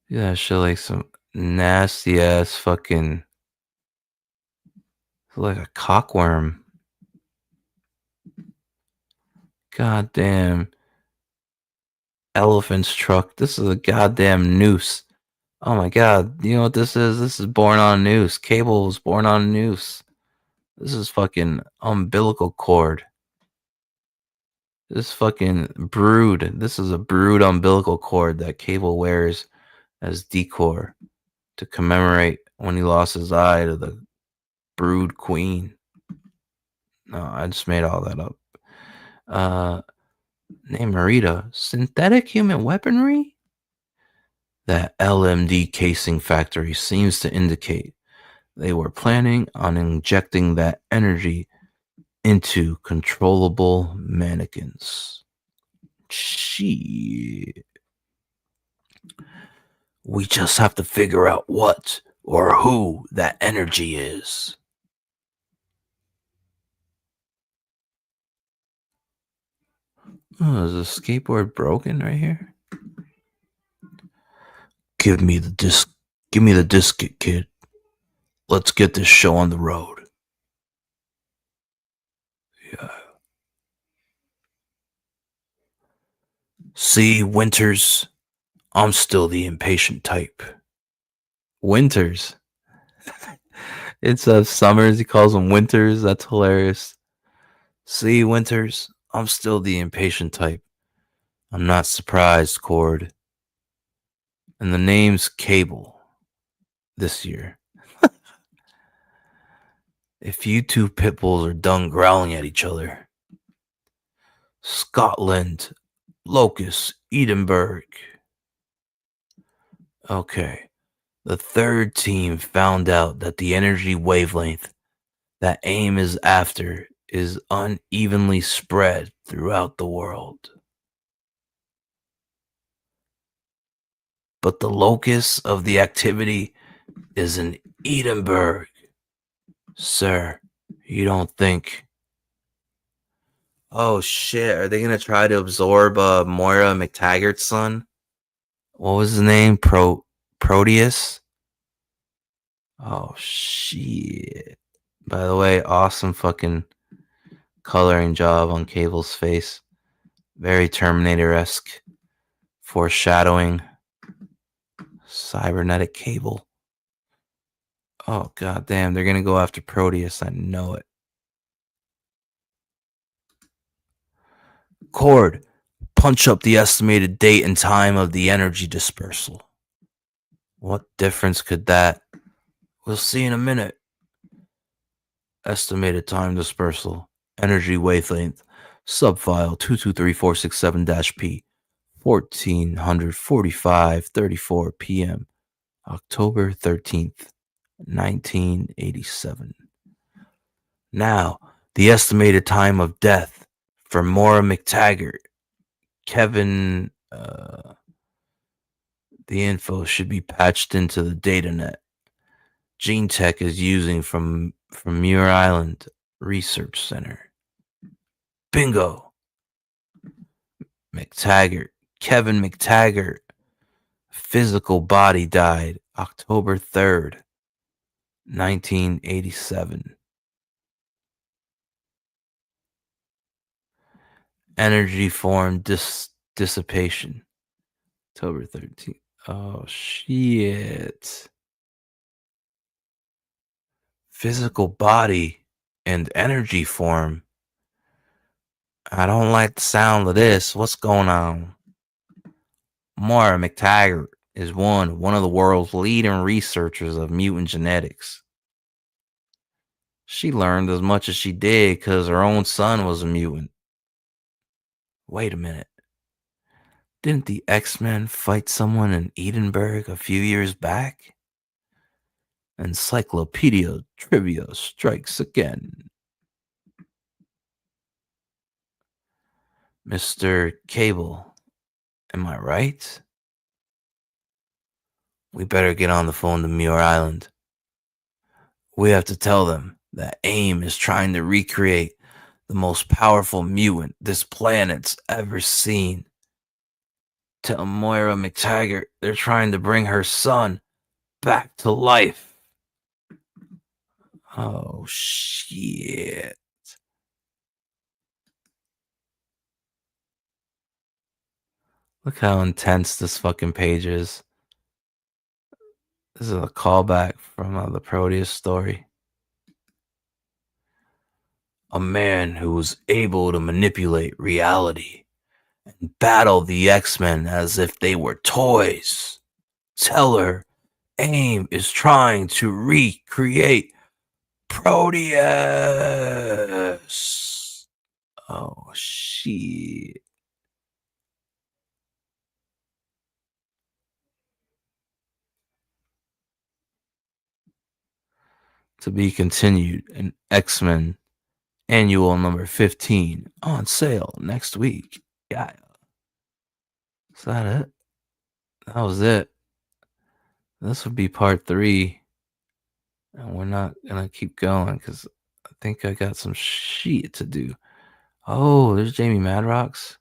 Yeah, shit like some nasty ass fucking, like a cockworm. Goddamn elephant's truck. This is a goddamn noose. Oh my god, you know what this is? This is born on a noose. Cable was born on a noose. This is fucking umbilical cord. This fucking brood. This is a brood umbilical cord that Cable wears as decor to commemorate when he lost his eye to the brood queen. No, I just made all that up. Name Marita. Synthetic human weaponry? That LMD casing factory seems to indicate they were planning on injecting that energy into controllable mannequins. Shit. We just have to figure out what or who that energy is. Oh, is the skateboard broken right here? Give me the disc. Give me the disc, kid. Let's get this show on the road. Yeah. See, Winters, I'm still the impatient type. Winters? It's Summers. He calls him Winters. That's hilarious. See, Winters, I'm still the impatient type. I'm not surprised, Cord. And the name's Cable this year. If you two pit bulls are done growling at each other, Scotland, Locust, Edinburgh. Okay. The third team found out that the energy wavelength that AIM is after is unevenly spread throughout the world. But the locus of the activity is in Edinburgh. Sir, you don't think... Oh shit, are they gonna try to absorb Moira McTaggart's son? What was his name? Proteus? Oh shit. By the way, awesome fucking coloring job on Cable's face. Very Terminator-esque. Foreshadowing. Cybernetic Cable. Oh god damn, they're gonna go after Proteus, I know it. Cord, punch up the estimated date and time of the energy dispersal. What difference could that? We'll see in a minute. Estimated time dispersal. Energy wavelength. Subfile 223467-P. 1445:34 p.m. October 13th, 1987. Now, the estimated time of death for Moira McTaggart. Kevin, the info should be patched into the datanet. Gene Tech is using from Muir Island Research Center. Bingo! McTaggart. Kevin McTaggart. Physical body died October 3rd, 1987. Energy form dissipation. October 13th. Oh, shit. Physical body and energy form. I don't like the sound of this. What's going on? Moira McTaggart is one of the world's leading researchers of mutant genetics. She learned as much as she did because her own son was a mutant. Wait a minute. Didn't the X-Men fight someone in Edinburgh a few years back? Encyclopedia Trivia strikes again. Mr. Cable, am I right? We better get on the phone to Muir Island. We have to tell them that AIM is trying to recreate the most powerful mutant this planet's ever seen. Tell Moira McTaggart they're trying to bring her son back to life. Oh, shit. Look how intense this fucking page is. This is a callback from the Proteus story. A man who was able to manipulate reality and battle the X-Men as if they were toys. Tell her AIM is trying to recreate Proteus. Oh, shit. To be continued in X-Men Annual number 15 on sale next week. Yeah. Is that it? That was it. This would be part 3. And we're not going to keep going because I think I got some shit to do. Oh, there's Jamie Madrox.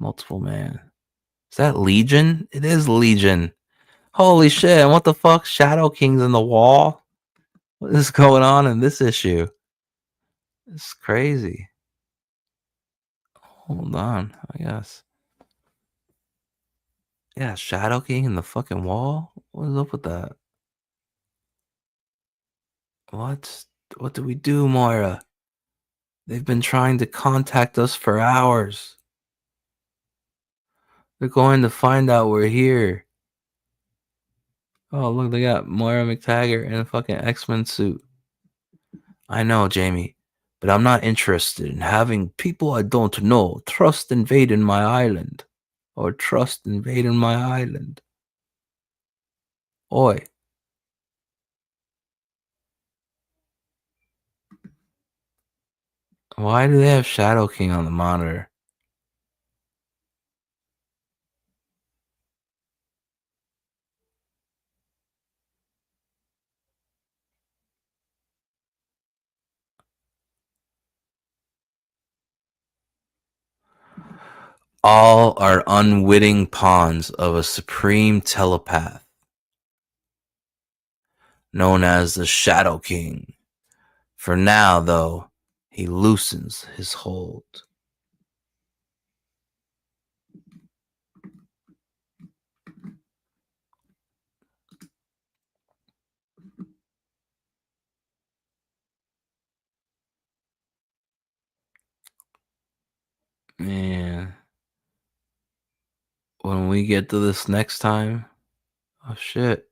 Multiple Man. Is that Legion? It is Legion. Holy shit. And what the fuck? Shadow King's in the wall? What is going on in this issue? It's crazy. Hold on, I guess. Yeah, Shadow King in the fucking wall? What is up with that? What? What do we do, Moira? They've been trying to contact us for hours. They're going to find out we're here. Oh, look, they got Moira McTaggart in a fucking X-Men suit. I know, Jamie. But I'm not interested in having people I don't know trust invading my island. Or trust invading my island. Oi. Why do they have Shadow King on the monitor? All are unwitting pawns of a supreme telepath known as the Shadow King. For now, though, he loosens his hold. Man. When we get to this next time, oh shit.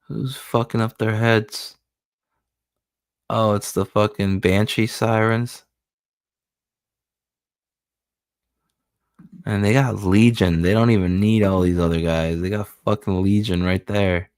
Who's fucking up their heads? Oh, it's the fucking Banshee sirens. And they got Legion. They don't even need all these other guys. They got fucking Legion right there.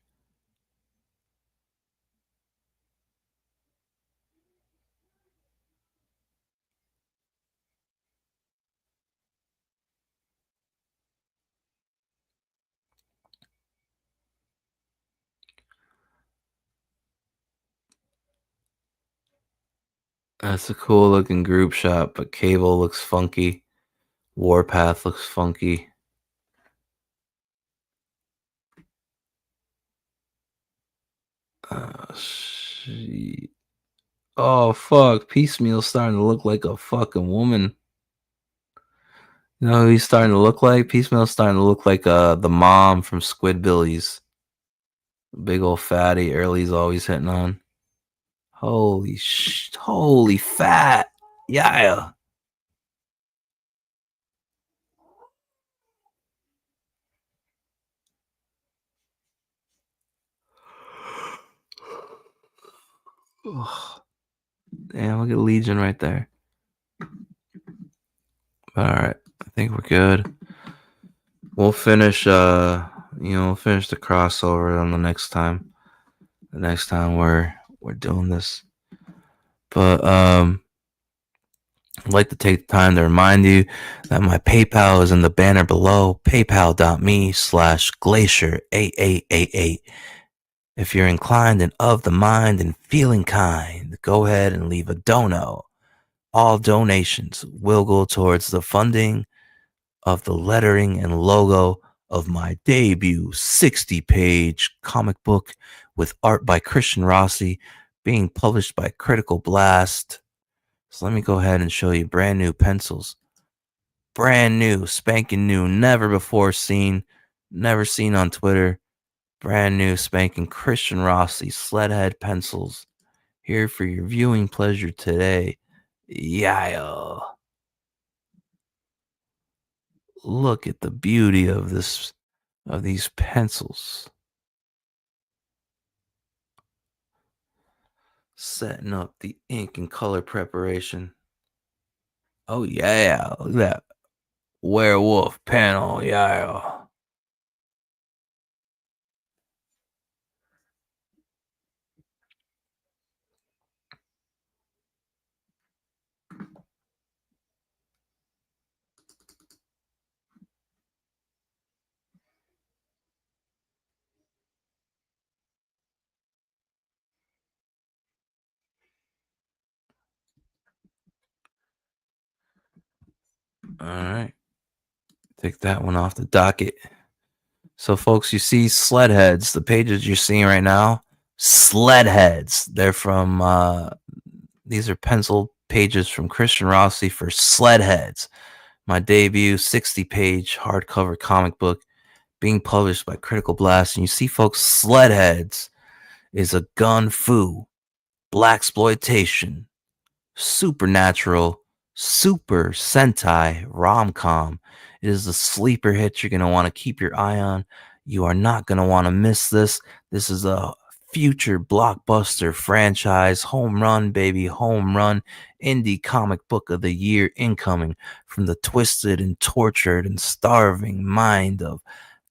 That's a cool looking group shot, but Cable looks funky. Warpath looks funky. Shit. Oh fuck, Piecemeal's starting to look like a fucking woman. You know who he's starting to look like? Piecemeal's starting to look like the mom from Squidbillies. Big old fatty Early's always hitting on. Holy fat. Yeah. Ugh. Damn, look at Legion right there. Alright, I think we're good. We'll finish finish the crossover on the next time. The next time we're doing this. But I'd like to take the time to remind you that my PayPal is in the banner below, paypal.me/glacier8888. If you're inclined and of the mind and feeling kind, go ahead and leave a dono. All donations will go towards the funding of the lettering and logo of my debut 60-page comic book with art by Christian Rossi, being published by Critical Blast. So let me go ahead and show you brand new pencils. Brand new, spanking new, never before seen, never seen on Twitter. Brand new, spanking Christian Rossi Sledhead pencils. Here for your viewing pleasure today. Yeah. Look at the beauty of these pencils. Setting up the ink and color preparation. Oh yeah, look at that werewolf panel, yeah. All right. Take that one off the docket. So, folks, you see Sledheads, the pages you're seeing right now, Sledheads. They're from, these are pencil pages from Christian Rossi for Sledheads, my debut 60-page hardcover comic book being published by Critical Blast. And you see, folks, Sledheads is a gun-fu, blaxploitation, supernatural, super Sentai rom-com. It is a sleeper hit you're going to want to keep your eye on. You are not going to want to miss this. This is a future blockbuster franchise, home run, baby, home run, indie comic book of the year incoming from the twisted and tortured and starving mind of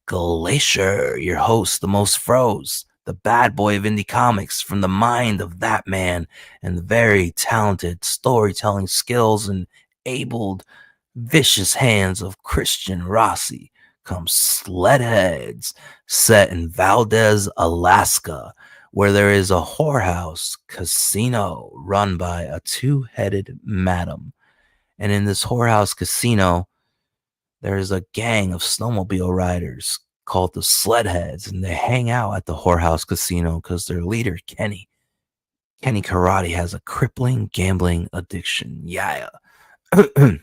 Glacier, your host, the most froze, the bad boy of indie comics, from the mind of that man and the very talented storytelling skills and abled, vicious hands of Christian Rossi, comes Sledheads, set in Valdez, Alaska, where there is a whorehouse casino run by a two-headed madam. And in this whorehouse casino, there is a gang of snowmobile riders called the Sledheads, and they hang out at the whorehouse casino because their leader, Kenny Karate, has a crippling gambling addiction. Yeah. And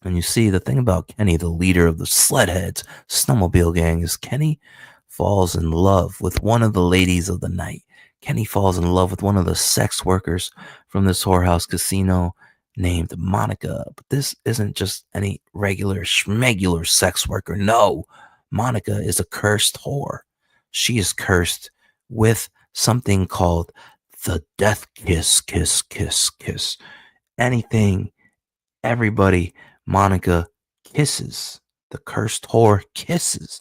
you see, the thing about Kenny, the leader of the Sledheads snowmobile gang, is Kenny falls in love with one of the ladies of the night. Kenny falls in love with one of the sex workers from this whorehouse casino named Monica. But this isn't just any regular schmegular sex worker. No, Monica is a cursed whore. She is cursed with something called the death kiss, kiss, kiss, kiss. Anything, everybody Monica kisses, the cursed whore kisses,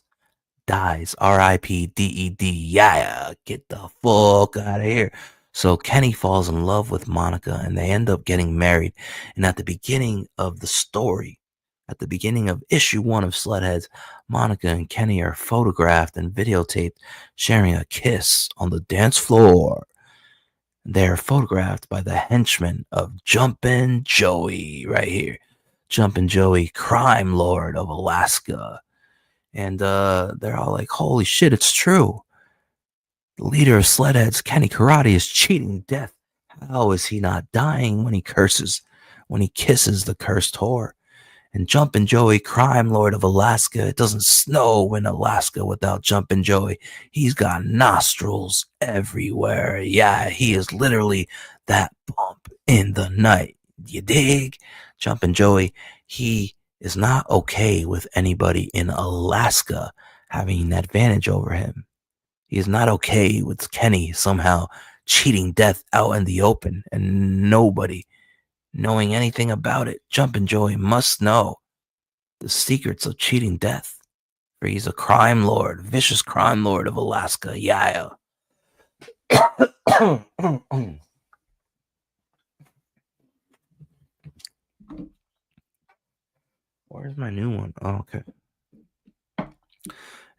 dies. R.I.P.D.E.D. Yeah, get the fuck out of here. So Kenny falls in love with Monica and they end up getting married. And at the beginning of the story, at the beginning of issue 1 of Sledheads, Monica and Kenny are photographed and videotaped sharing a kiss on the dance floor. They are photographed by the henchmen of Jumpin' Joey right here. Jumpin' Joey, crime lord of Alaska. And they're all like, holy shit, it's true. The leader of Sledheads, Kenny Karate, is cheating death. How is he not dying when he curses, when he kisses the cursed whore? And Jumpin' Joey, crime lord of Alaska, it doesn't snow in Alaska without Jumpin' Joey. He's got nostrils everywhere. Yeah, he is literally that bump in the night. You dig? Jumpin' Joey, he is not okay with anybody in Alaska having an advantage over him. He is not okay with Kenny somehow cheating death out in the open and nobody knowing anything about it. Jumpin' Joey must know the secrets of cheating death, for he's a crime lord, vicious crime lord of Alaska. Yeah. Where's my new one? Oh, okay.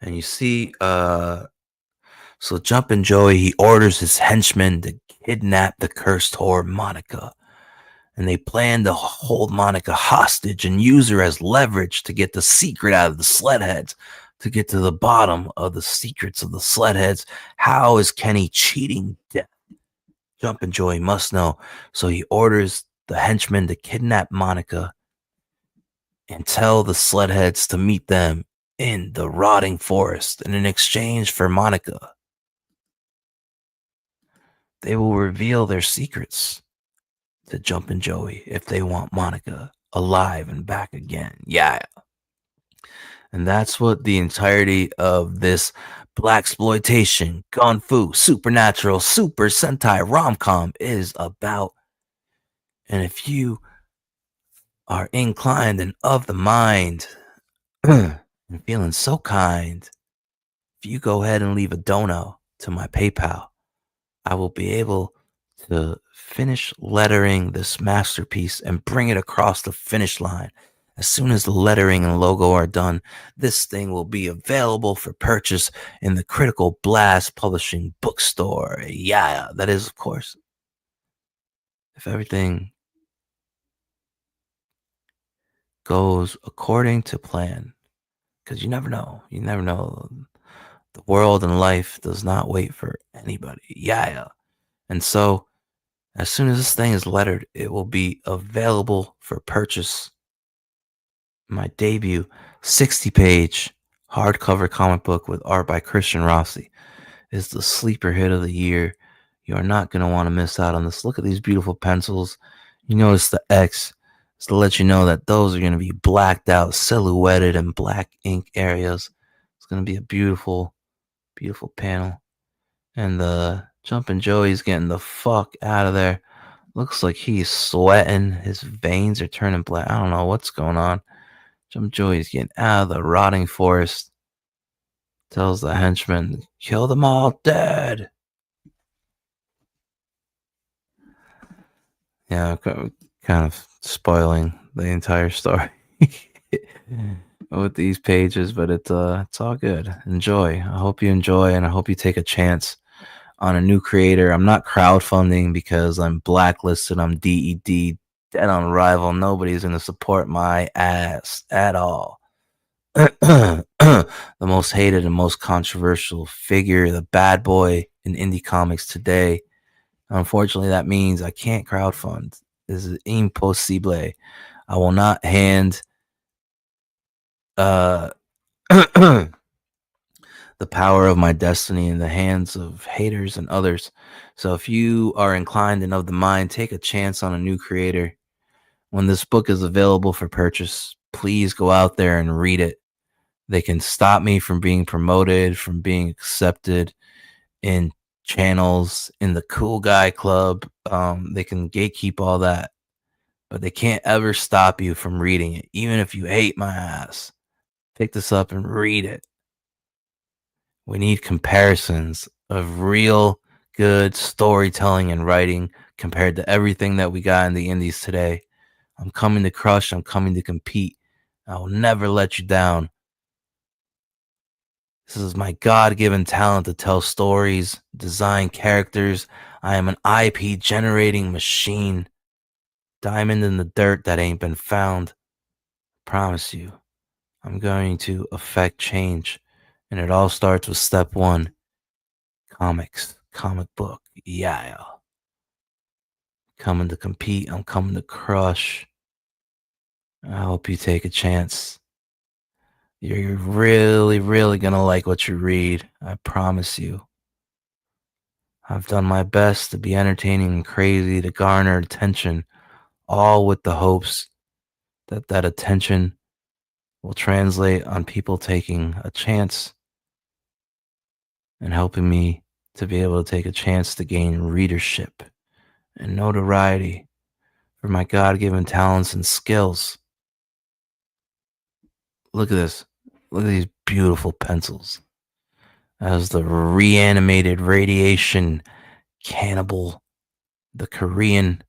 And you see, so Jumpin' Joey, he orders his henchmen to kidnap the cursed whore Monica. And they plan to hold Monica hostage and use her as leverage to get the secret out of the Sledheads, to get to the bottom of the secrets of the Sledheads. How is Kenny cheating death? Jumpin' Joey must know. So he orders the henchmen to kidnap Monica and tell the Sledheads to meet them in the rotting forest. And in exchange for Monica, they will reveal their secrets to Jumpin' Joey if they want Monica alive and back again. Yeah. And that's what the entirety of this blaxploitation, gun fu, supernatural, super Sentai rom-com is about. And if you are inclined and of the mind and feeling so kind, if you go ahead and leave a dono to my PayPal, I will be able to finish lettering this masterpiece and bring it across the finish line. As soon as the lettering and logo are done, this thing will be available for purchase in the Critical Blast Publishing bookstore. Yeah, that is, of course, if everything goes according to plan. Because you never know. You never know. The world and life does not wait for anybody. Yeah. And so, as soon as this thing is lettered, it will be available for purchase. My debut 60-page hardcover comic book with art by Christian Rossi is the sleeper hit of the year. You are not going to want to miss out on this. Look at these beautiful pencils. You notice the X is to let you know that those are going to be blacked out, silhouetted, and black ink areas. It's going to be a beautiful, beautiful panel. And the Jumpin' Joey's getting the fuck out of there. Looks like he's sweating. His veins are turning black. I don't know what's going on. Jumpin' Joey's getting out of the rotting forest. Tells the henchman, kill them all dead. Yeah, kind of spoiling the entire story with these pages, but it's all good. Enjoy. I hope you enjoy, and I hope you take a chance on a new creator. I'm not crowdfunding because I'm blacklisted. I'm DED, dead on arrival. Nobody's going to support my ass at all. The most hated and most controversial figure, the bad boy in indie comics today. Unfortunately, that means I can't crowdfund. This is impossible. I will not hand the power of my destiny in the hands of haters and others. So if you are inclined and of the mind, take a chance on a new creator. When this book is available for purchase, please go out there and read it. They can stop me from being promoted, from being accepted in channels, in the cool guy club. They can gatekeep all that, but they can't ever stop you from reading it. Even if you hate my ass, pick this up and read it. We need comparisons of real good storytelling and writing compared to everything that we got in the indies today. I'm coming to crush. I'm coming to compete. I will never let you down. This is my God-given talent to tell stories, design characters. I am an IP generating machine. Diamond in the dirt that ain't been found. I promise you, I'm going to affect change. And it all starts with step one. Comics. Comic book. Yeah. Coming to compete. I'm coming to crush. I hope you take a chance. You're really, really going to like what you read. I promise you. I've done my best to be entertaining and crazy, to garner attention, all with the hopes that that attention will translate on people taking a chance and helping me to be able to take a chance to gain readership and notoriety for my God-given talents and skills. Look at this. Look at these beautiful pencils. As the reanimated radiation cannibal, the Korean.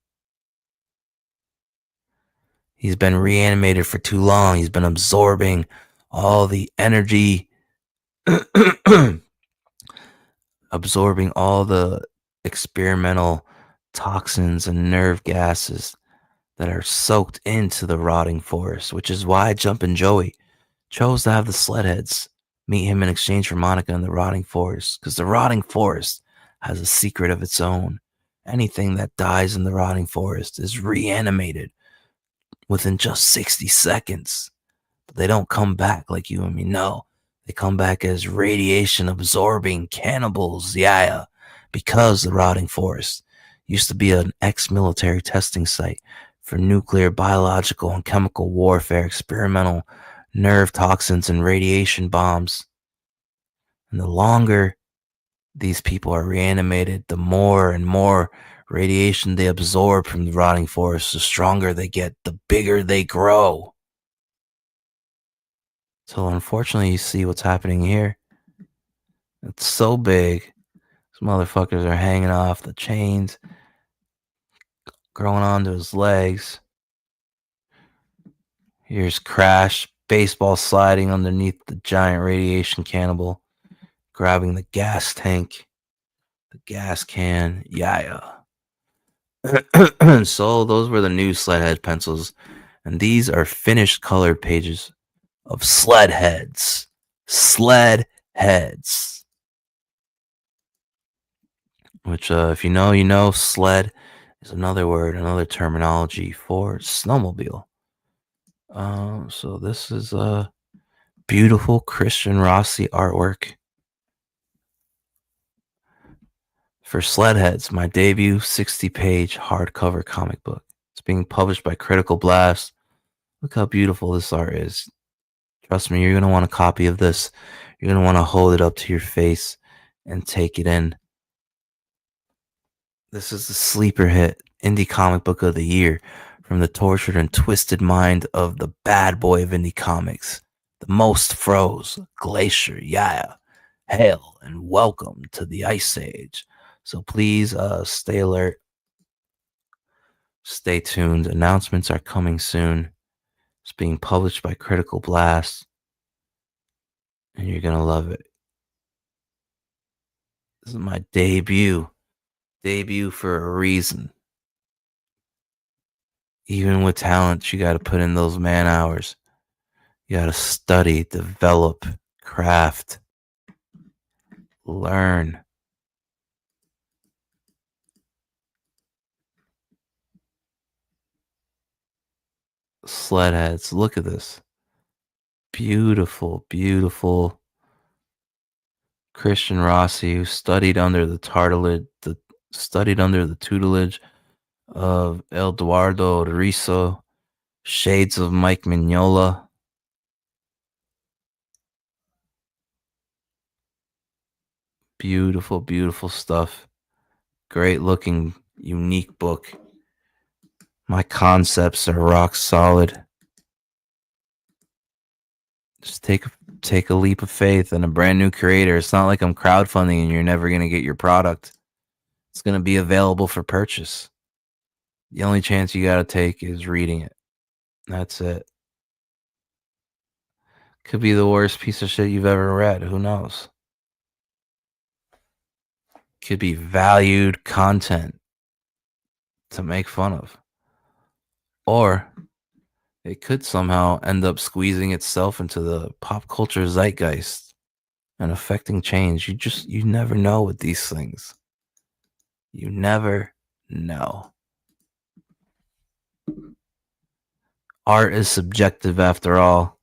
He's been reanimated for too long. He's been absorbing all the energy, absorbing all the experimental toxins and nerve gases that are soaked into the rotting forest, which is why Jumpin' Joey chose to have the Sledheads meet him in exchange for Monica in the rotting forest, because the rotting forest has a secret of its own. Anything that dies in the rotting forest is reanimated within just 60 seconds. But they don't come back like you and me. No, they come back as radiation absorbing cannibals. Yeah, because the rotting forest used to be an ex-military testing site for nuclear, biological, and chemical warfare, experimental nerve toxins and radiation bombs. And the longer these people are reanimated, the more and more radiation they absorb from the rotting forest, the stronger they get, the bigger they grow. So unfortunately, you see what's happening here. It's so big. These motherfuckers are hanging off the chains, growing onto his legs. Here's Crash, baseball sliding underneath the giant radiation cannibal, grabbing the gas tank, the gas can. Yeah. So those were the new Sledhead pencils, and these are finished colored pages of Sledheads. Sledheads. Which, if you know, you know. Sled is another word, another terminology for snowmobile. So this is beautiful Christian Rossi artwork for Sledheads, my debut 60-page hardcover comic book. It's being published by Critical Blast. Look how beautiful this art is. Trust me, you're going to want a copy of this. You're going to want to hold it up to your face and take it in. This is the sleeper hit indie comic book of the year from the tortured and twisted mind of the bad boy of indie comics, the most froze, Glacier. Yeah. Hail and welcome to the Ice Age. So please stay alert. Stay tuned. Announcements are coming soon. It's being published by Critical Blast. And you're going to love it. This is my debut. Debut for a reason. Even with talent, you got to put in those man hours. You got to study, develop, craft, learn. Sledheads, look at this. Beautiful, beautiful Christian Rossi, who studied under the tutelage of Eduardo Riso, shades of Mike Mignola. Beautiful, beautiful stuff. Great looking, unique book. My concepts are rock solid. Just take a leap of faith in a brand new creator. It's not like I'm crowdfunding and you're never going to get your product. It's going to be available for purchase. The only chance you got to take is reading it. That's it. Could be the worst piece of shit you've ever read. Who knows? Could be valued content to make fun of. Or it could somehow end up squeezing itself into the pop culture zeitgeist and affecting change. You never know with these things. You never know. Art is subjective after all.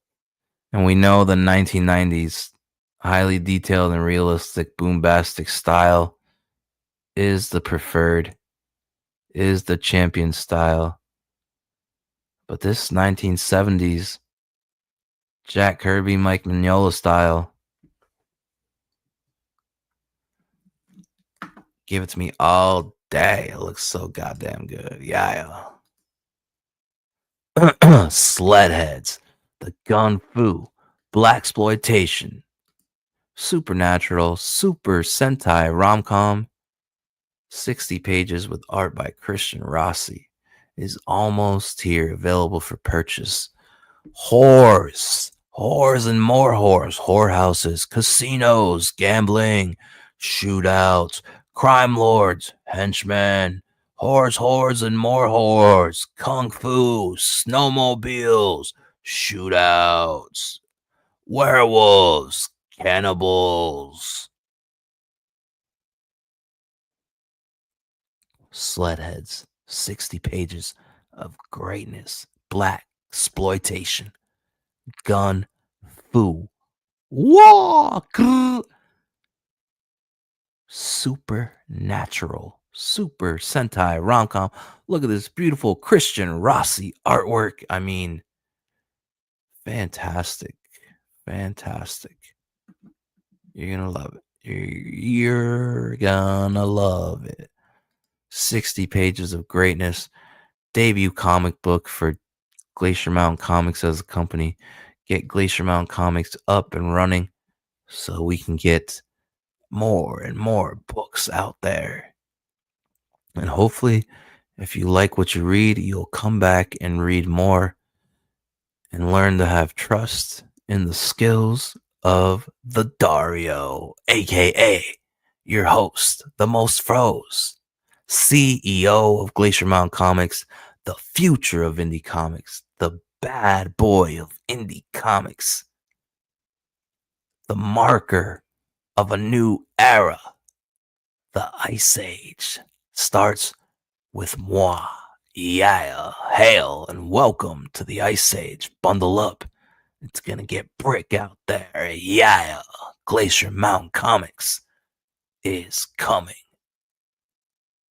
And we know the 1990s highly detailed and realistic boombastic style is the preferred, is the champion style. But this 1970s Jack Kirby, Mike Mignola style, give it to me all day. It looks so goddamn good. Yeah. Sledheads, the Gun Fu, Blaxploitation, Supernatural, Super Sentai Rom-Com, 60 pages with art by Christian Rossi, is almost here, available for purchase. Whores and more whores, whorehouses, casinos, gambling, shootouts, crime lords, henchmen, whores and more whores, kung fu, snowmobiles, shootouts, werewolves, cannibals. Sledheads, 60 pages of greatness, black exploitation, gun fu, walk, supernatural, super sentai rom-com. Look at this beautiful Christian Rossi artwork. I mean, fantastic. You're gonna love it. You're gonna love it. 60 pages of greatness. Debut comic book for Glacier Mountain Comics as a company. Get Glacier Mountain Comics up and running so we can get more and more books out there. And hopefully, if you like what you read, you'll come back and read more and learn to have trust in the skills of the Dario, aka your host, the most froze, CEO of Glacier Mountain Comics, the future of indie comics, the bad boy of indie comics, the marker of a new era. The Ice Age starts with moi. Yeah, hail and welcome to the Ice Age. Bundle up. It's gonna get brick out there. Yeah, Glacier Mountain Comics is coming.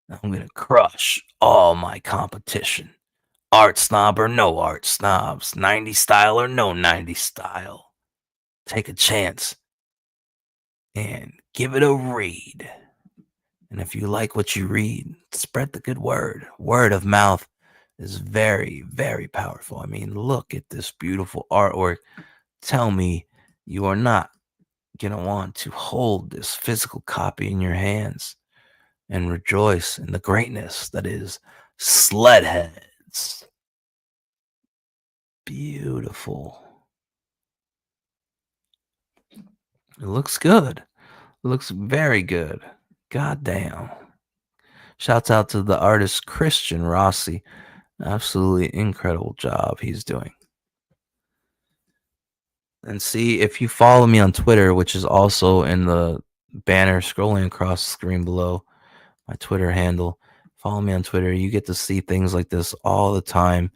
I'm gonna crush all my competition. Art snob or no art snobs. 90s style or no 90s style. Take a chance and give it a read. And if you like what you read, spread the good word. Word of mouth is very, very powerful. I mean, look at this beautiful artwork. Tell me you are not going to want to hold this physical copy in your hands and rejoice in the greatness that is Sledheads. Beautiful. It looks good. It looks very good. God damn. Shouts out to the artist Christian Rossi. Absolutely incredible job he's doing. And see, if you follow me on Twitter, which is also in the banner scrolling across the screen below, my Twitter handle, follow me on Twitter. You get to see things like this all the time.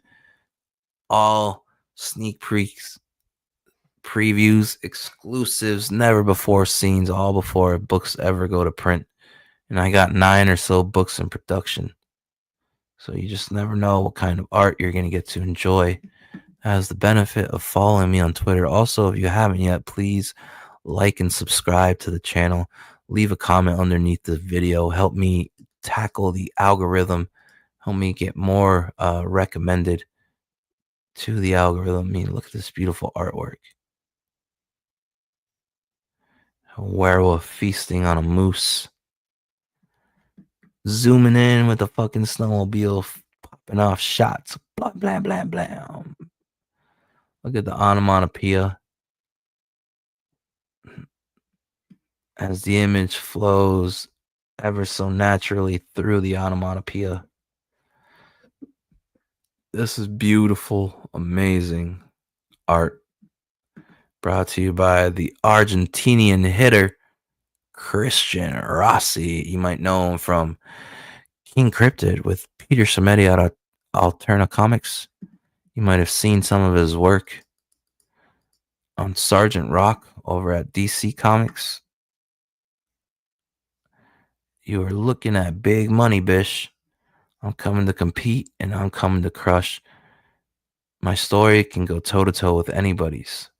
All sneak peeks, previews, exclusives, never before scenes, all before books ever go to print. And I got 9 or so books in production. So you just never know what kind of art you're going to get to enjoy. Has the benefit of following me on Twitter. Also, if you haven't yet, please like and subscribe to the channel. Leave a comment underneath the video. Help me tackle the algorithm. Help me get more recommended to the algorithm. I mean, look at this beautiful artwork. A werewolf feasting on a moose. Zooming in with the fucking snowmobile, popping off shots. Blah, blah, blah, blah. Look at the onomatopoeia as the image flows ever so naturally through the onomatopoeia. This is beautiful, amazing art brought to you by the Argentinian hitter Christian Rossi. You might know him from King Cryptid with Peter Simeti at Alterna Comics. You might have seen some of his work on Sergeant Rock over at DC Comics. You are looking at big money, bish. I'm coming to compete and I'm coming to crush. My story can go toe-to-toe with anybody's.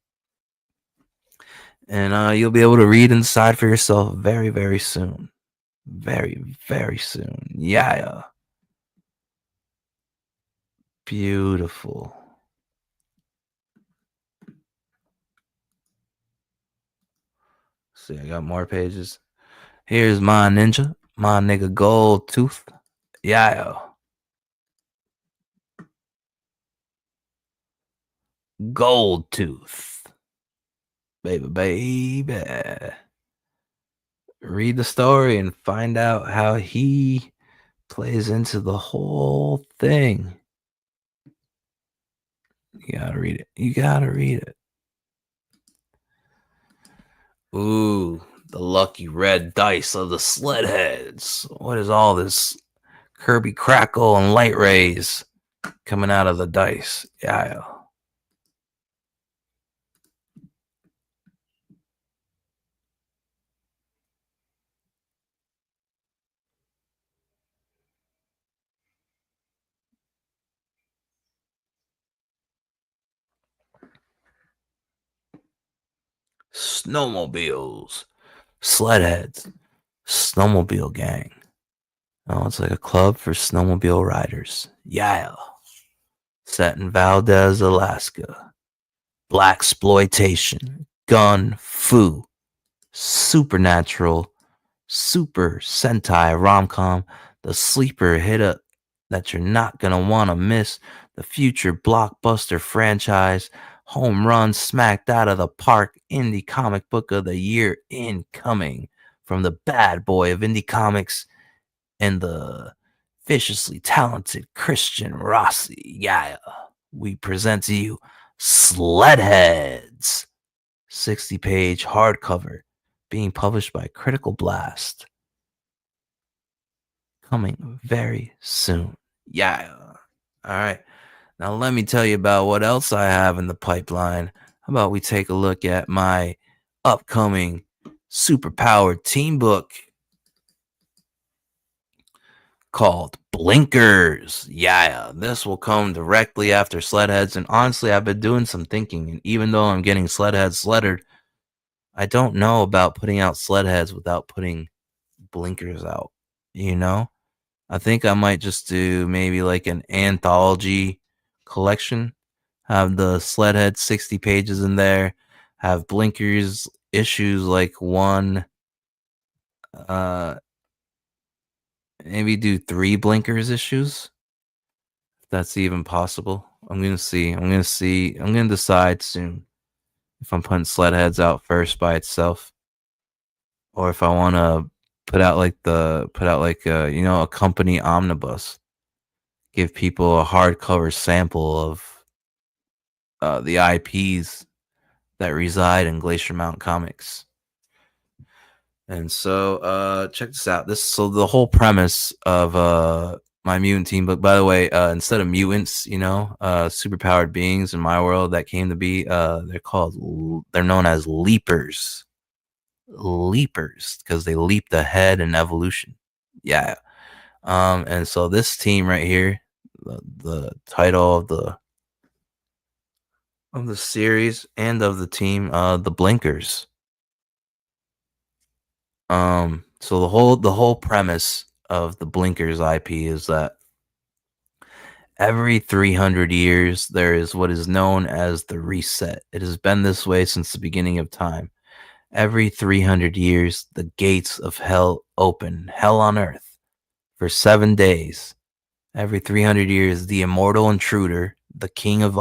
And you'll be able to read inside for yourself very, very soon. Very, very soon. Yeah. Beautiful. See, I got more pages. Here's my ninja, my nigga Gold Tooth. Yeah. Gold Tooth. Baby. Read the story and find out how he plays into the whole thing. You gotta read it. Ooh, the lucky red dice of the Sledheads. What is all this Kirby crackle and light rays coming out of the dice? Yeah. Snowmobiles, Sledheads, Snowmobile Gang. Oh, it's like a club for snowmobile riders. Yeah. Set in Valdez, Alaska. Black exploitation, gun, fu, supernatural, super Sentai rom-com, the sleeper hit up that you're not gonna want to miss, the future blockbuster franchise, home run smacked out of the park, indie comic book of the year incoming from the bad boy of indie comics and the viciously talented Christian Rossi. Yeah, we present to you Sledheads, 60-page hardcover, being published by Critical Blast. Coming very soon. Yeah. All right. Now let me tell you about what else I have in the pipeline. How about we take a look at my upcoming superpowered team book called Blinkers. Yeah, this will come directly after Sledheads. And honestly, I've been doing some thinking. And even though I'm getting Sledheads lettered, I don't know about putting out Sledheads without putting Blinkers out. you know? I think I might just do maybe like an anthology collection. Have the Sledhead 60 pages in there. Have Blinkers issues like one. Maybe do 3 Blinkers issues. If that's even possible. I'm gonna see. I'm gonna decide soon if I'm putting Sledheads out first by itself, or if I want to put out like a company omnibus. Give people a hardcover sample of the IPs that reside in Glacier Mountain Comics. And so check this out. So the whole premise of my mutant team book, by the way, instead of mutants, superpowered beings in my world that came to be, they're known as leapers. Leapers, because they leaped ahead in evolution. Yeah. And so this team right here, the title of the series and of the team, the Blinkers. So the whole premise of the Blinkers IP is that every 300 years there is what is known as the reset. It has been this way since the beginning of time. Every 300 years the gates of hell open, hell on earth, for 7 days. Every 300 years the immortal intruder, the king of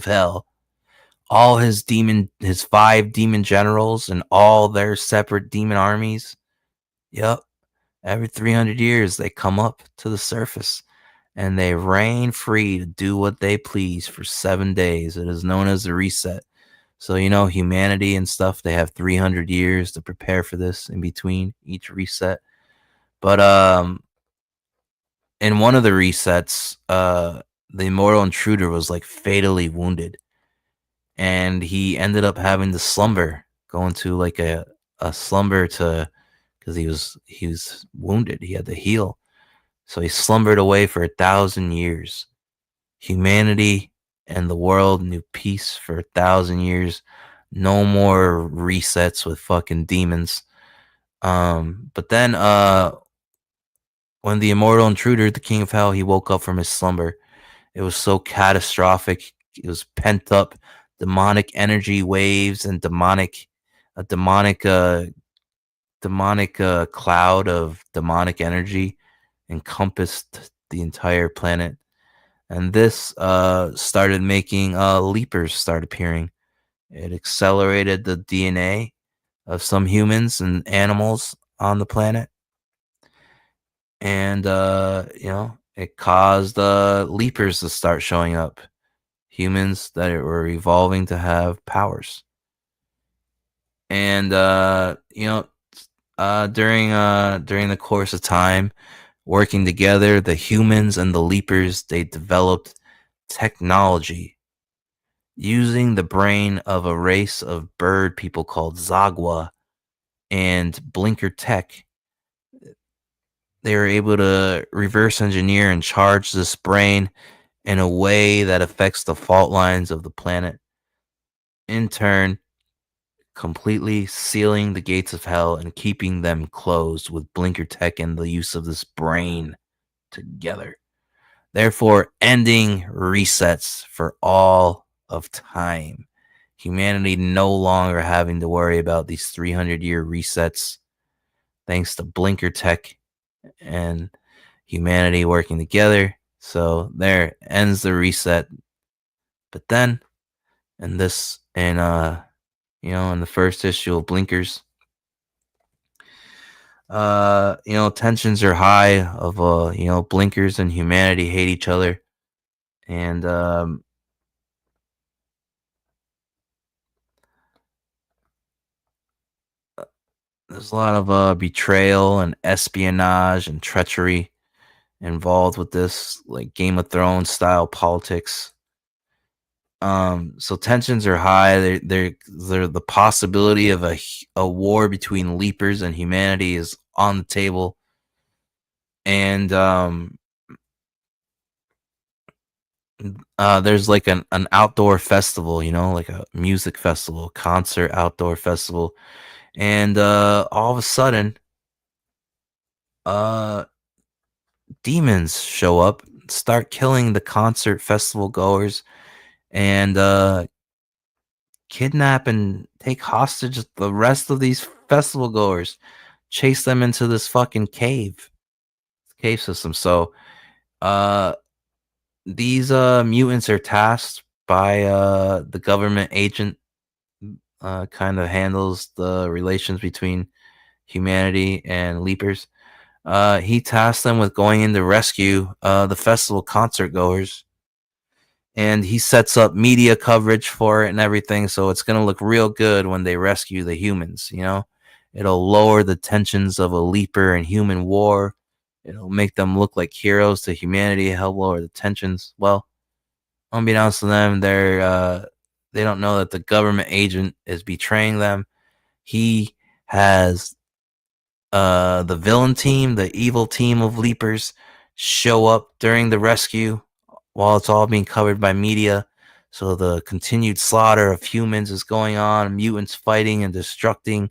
hell, all his 5 demon generals and all their separate demon armies. Yep. Every 300 years, they come up to the surface and they reign free to do what they please for 7 days. It is known as the reset. So, humanity and stuff, they have 300 years to prepare for this in between each reset. But in one of the resets, the immortal intruder was like fatally wounded. And he ended up having to slumber, go into like a slumber because he was wounded. He had to heal. So he slumbered away for 1,000 years. Humanity and the world knew peace for 1,000 years. No more resets with fucking demons. But then when the immortal intruder, the king of hell, he woke up from his slumber, it was so catastrophic. It was pent up demonic energy waves and demonic cloud of demonic energy encompassed the entire planet. And this started making leapers start appearing. It accelerated the DNA of some humans and animals on the planet. And, it caused leapers to start showing up. Humans that were evolving to have powers. And, during the course of time, working together, the humans and the leapers, they developed technology using the brain of a race of bird people called Zagwa and Blinker Tech. They were able to reverse engineer and charge this brain in a way that affects the fault lines of the planet. In turn, completely sealing the gates of hell and keeping them closed with Blinker Tech and the use of this brain together. Therefore, ending resets for all of time. Humanity no longer having to worry about these 300-year resets, thanks to Blinker Tech and humanity working together. So there ends the reset. But then, in the first issue of Blinkers, tensions are high of Blinkers and humanity hate each other, and there's a lot of betrayal and espionage and treachery involved with this, like Game of Thrones style politics. So tensions are high. They're the possibility of a war between leapers and humanity is on the table, and there's like an outdoor festival, like a music festival, concert outdoor festival, and all of a sudden, demons show up, start killing the concert festival goers, and kidnap and take hostage the rest of these festival goers, chase them into this fucking cave system. So these mutants are tasked by the government agent, kind of handles the relations between humanity and leapers. He tasked them with going in to rescue the festival concert goers, and he sets up media coverage for it and everything, so it's gonna look real good when they rescue the humans. You know, it'll lower the tensions of a leaper and human war. It'll make them look like heroes to humanity, help lower the tensions. Well, unbeknownst to them, they don't know that the government agent is betraying them. He has the villain team, the evil team of leapers, show up during the rescue while it's all being covered by media. So the continued slaughter of humans is going on, mutants fighting and destructing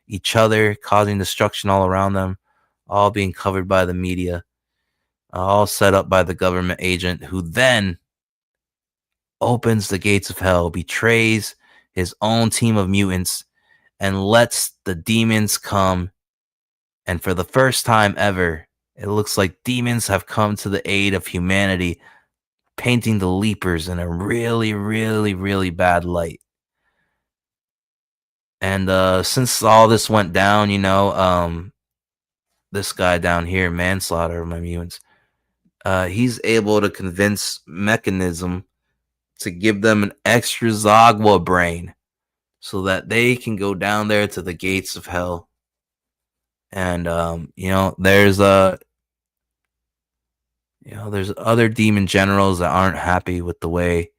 each other, causing destruction all around them, all being covered by the media, all set up by the government agent, who then opens the gates of hell, betrays his own team of mutants, and lets the demons come. And for the first time ever, it looks like demons have come to the aid of humanity, painting the leapers in a really, really, really bad light. And since all this went down, this guy down here, Manslaughter of my mutants, he's able to convince Mechanism to give them an extra Zagwa brain so that they can go down there to the gates of hell. And there's other demon generals that aren't happy with the way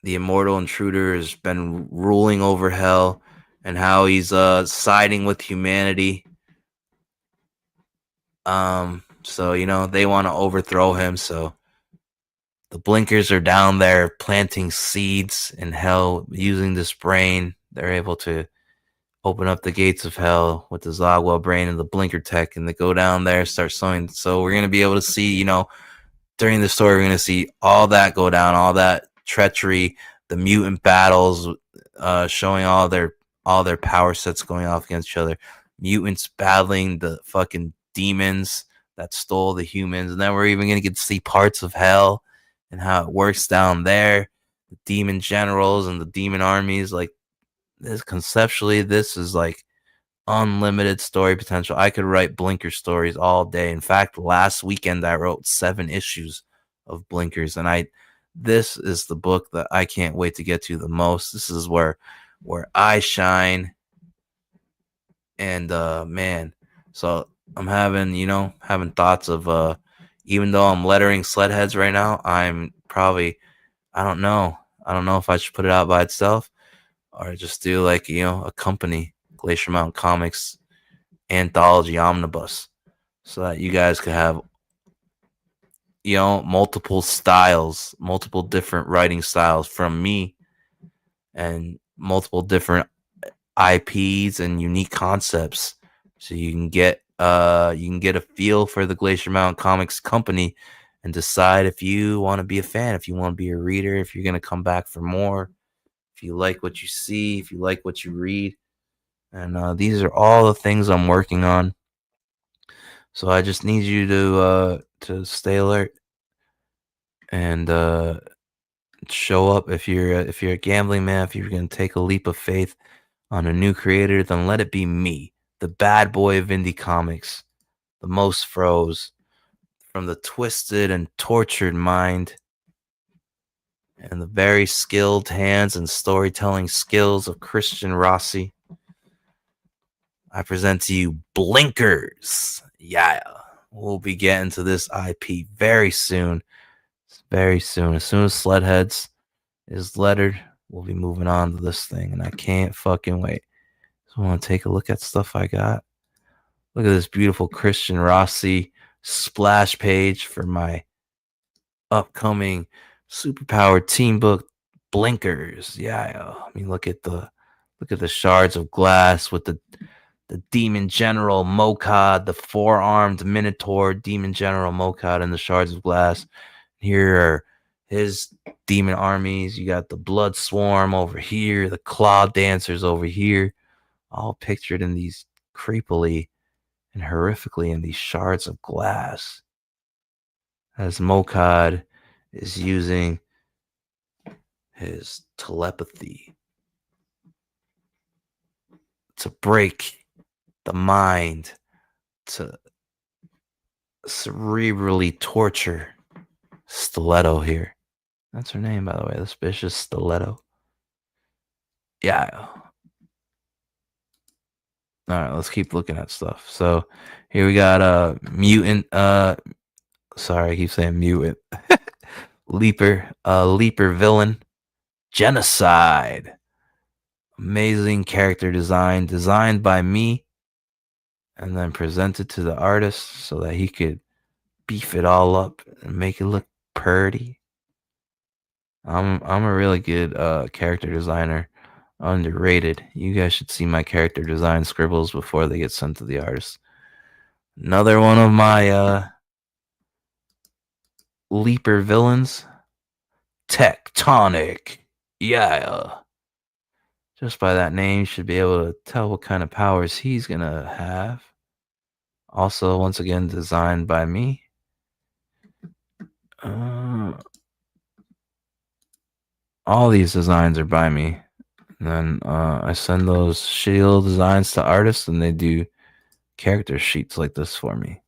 the Immortal Intruder has been ruling over hell and how he's siding with humanity. So they want to overthrow him. So the Blinkers are down there planting seeds in hell using this brain. They're able to open up the gates of hell with the Zagwa brain and the Blinker tech, and they go down there, start sowing. So we're going to be able to see, during the story, we're going to see all that go down, all that treachery, the mutant battles, showing all their power sets going off against each other, mutants battling the fucking demons that stole the humans. And then we're even going to get to see parts of hell and how it works down there, the demon generals and the demon armies. Like, this conceptually, this is like unlimited story potential. I could write Blinker stories all day. In fact, last weekend I wrote 7 issues of Blinkers, and this is the book that I can't wait to get to the most. This is where I shine. And man, so I'm having thoughts of even though I'm lettering Sledheads right now, I'm probably, I don't know if I should put it out by itself or just do like, a company, Glacier Mountain Comics anthology omnibus, so that you guys could have, multiple styles, multiple different writing styles from me, and multiple different IPs and unique concepts, so you can get a feel for the Glacier Mountain Comics company and decide if you want to be a fan, if you want to be a reader, if you're going to come back for more, if you like what you see, if you like what you read. And these are all the things I'm working on. So I just need you to stay alert and show up. If you're a gambling man, if you're going to take a leap of faith on a new creator, then let it be me, the bad boy of indie comics, the most froze, from the twisted and tortured mind and the very skilled hands and storytelling skills of Christian Rossi. I present to you Blinkers. Yeah, we'll be getting to this IP very soon. Very soon. As soon as Sledheads is lettered, we'll be moving on to this thing, and I can't fucking wait. So I want to take a look at stuff I got. Look at this beautiful Christian Rossi splash page for my upcoming superpowered team book, Blinkers. Yeah, I mean, look at the shards of glass with the the Demon General Mokad, the four-armed Minotaur Demon General Mokad, and the Shards of Glass. Here are his demon armies. You got the Blood Swarm over here, the Claw Dancers over here, all pictured in these creepily and horrifically in these shards of glass. As Mokad is using his telepathy to break the mind, to cerebrally torture Stiletto here. That's her name, by the way. This bitch is Stiletto. Yeah. All right, let's keep looking at stuff. So here we got mutant. Sorry, I keep saying mutant. Leaper villain. Genocide. Amazing character design, designed by me, and then presented to the artist so that he could beef it all up and make it look pretty. I'm a really good character designer. Underrated. You guys should see my character design scribbles before they get sent to the artist. Another one of my Leaper villains. Tectonic. Yeah. Just by that name, you should be able to tell what kind of powers he's gonna have. Also, once again, designed by me. All these designs are by me. And then I send those shitty little designs to artists, and they do character sheets like this for me.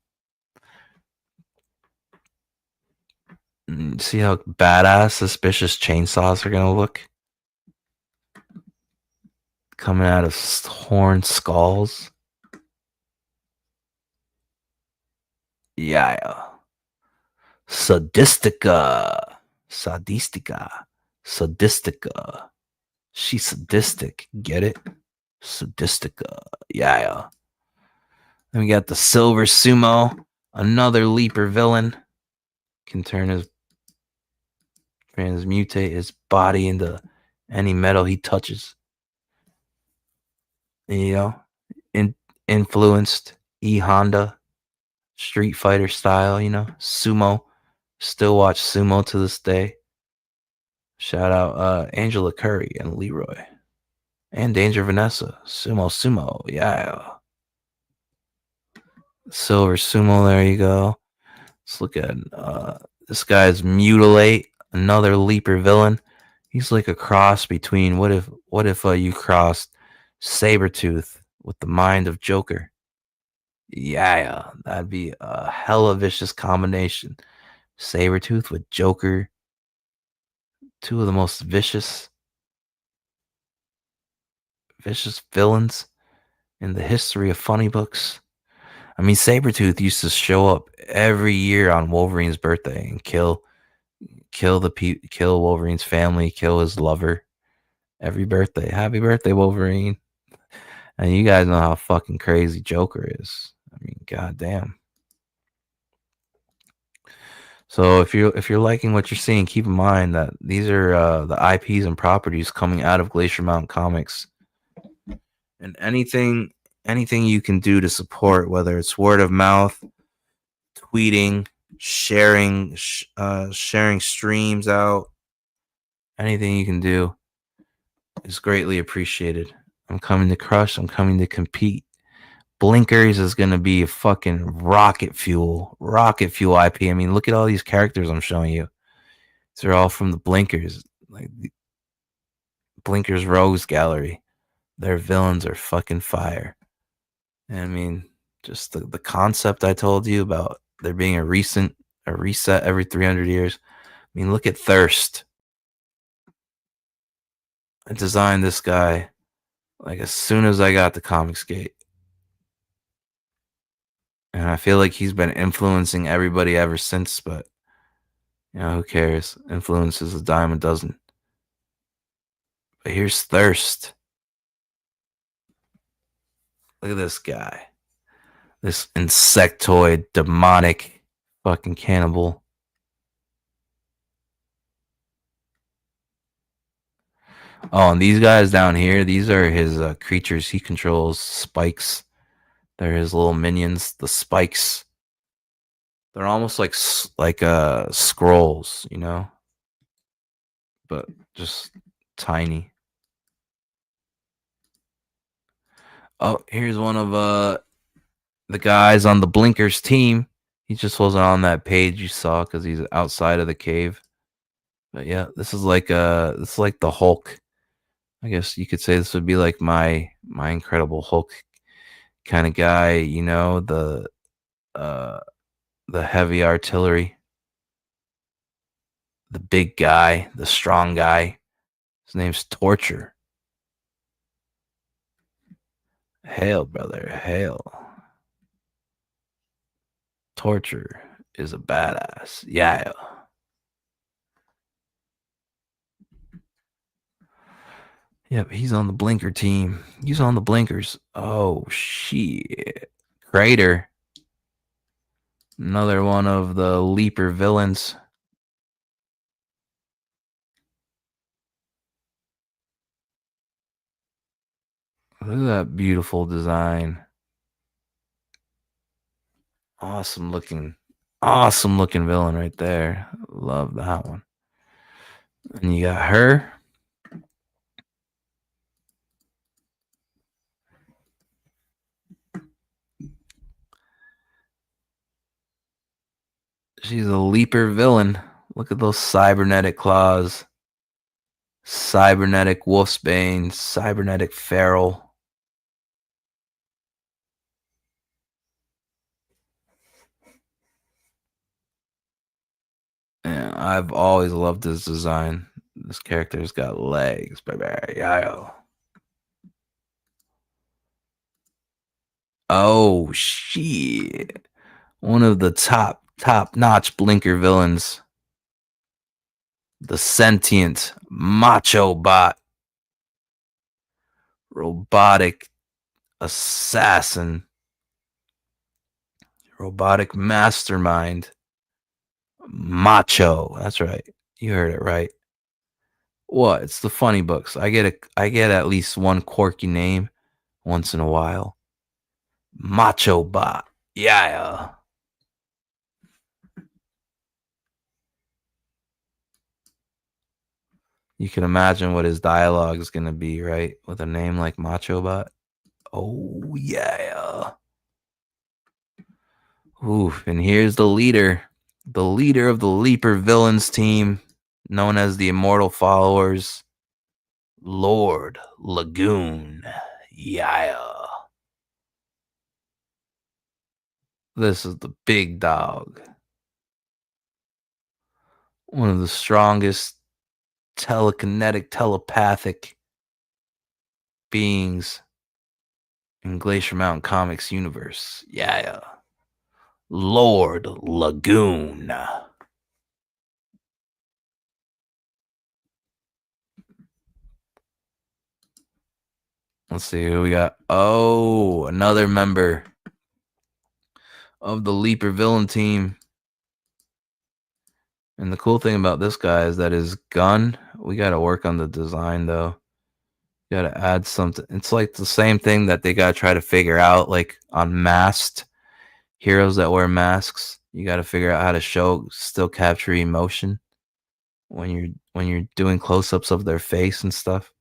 See how badass suspicious chainsaws are gonna look? Coming out of horned skulls. Yeah. Sadistica. She's sadistic. Get it? Sadistica. Yeah. Then we got the Silver Sumo. Another Leaper villain. Can transmutate his body into any metal he touches. You know, influenced E-Honda, Street Fighter style, you know, sumo. Still watch sumo to this day. Shout out Angela Curry and Leroy. And Danger Vanessa. Sumo. Yeah. Silver Sumo, there you go. Let's look at this guy's Mutilate, another Leaper villain. He's like a cross between what if you crossed Sabretooth with the mind of Joker. Yeah, that'd be a hella vicious combination. Sabretooth with Joker. Two of the most vicious villains in the history of funny books. I mean, Sabretooth used to show up every year on Wolverine's birthday and kill Wolverine's family, kill his lover. Every birthday. Happy birthday, Wolverine. And you guys know how fucking crazy Joker is. I mean, goddamn. So if you're liking what you're seeing, keep in mind that these are the IPs and properties coming out of Glacier Mountain Comics. And anything you can do to support, whether it's word of mouth, tweeting, sharing streams out, anything you can do is greatly appreciated. I'm coming to crush. I'm coming to compete. Blinkers is going to be a fucking rocket fuel IP. I mean, look at all these characters I'm showing you. These are all from the Blinkers, like the Blinkers Rogues Gallery. Their villains are fucking fire. And I mean, just the concept I told you about there being a reset every 300 years. I mean, look at Thirst. I designed this guy like as soon as I got to Comicsgate. And I feel like he's been influencing everybody ever since, but you know, who cares? Influence is a dime a dozen. But here's Thirst. Look at this guy. This insectoid, demonic fucking cannibal. Oh, and these guys down here, these are his creatures he controls. Spikes, They're his little minions, the spikes. They're almost like scrolls, you know, but just tiny. Oh, here's one of the guys on the Blinkers team. He just wasn't on that page you saw because he's outside of the cave. But yeah, this is like the Hulk. I guess you could say this would be like my Incredible Hulk kind of guy, you know, the heavy artillery, the big guy, the strong guy. His name's Torture. Hail, brother, hail. Torture is a badass. Yeah. Yep, he's on the Blinker team. He's on the Blinkers. Oh, shit. Crater. Another one of the Leaper villains. Look at that beautiful design. Awesome looking villain right there. Love that one. And you got her. She's a Leaper villain. Look at those cybernetic claws. Cybernetic Wolfsbane. Cybernetic Feral. Yeah, I've always loved this design. This character's got legs, baby. Yeah. Oh, shit. One of the top-notch Blinker villains. The sentient Macho Bot. Robotic assassin. Robotic mastermind. Macho. That's right. You heard it right. What? It's the funny books. I get at least one quirky name once in a while. Macho Bot. Yeah. You can imagine what his dialogue is going to be, right? With a name like Macho Bot. Oh, yeah. Oof. And here's the leader. The leader of the Leaper villains team, known as the Immortal Followers. Lord Lagoon. Yeah. This is the big dog. One of the strongest telekinetic, telepathic beings in Glacier Mountain Comics universe. Yeah. Lord Lagoon. Let's see who we got. Oh, another member of the Leaper villain team. And the cool thing about this guy is that his gun, we got to work on the design though. Got to add something. It's like the same thing that they got to try to figure out, like on masked heroes that wear masks. You got to figure out how to still capture emotion when you're doing close-ups of their face and stuff.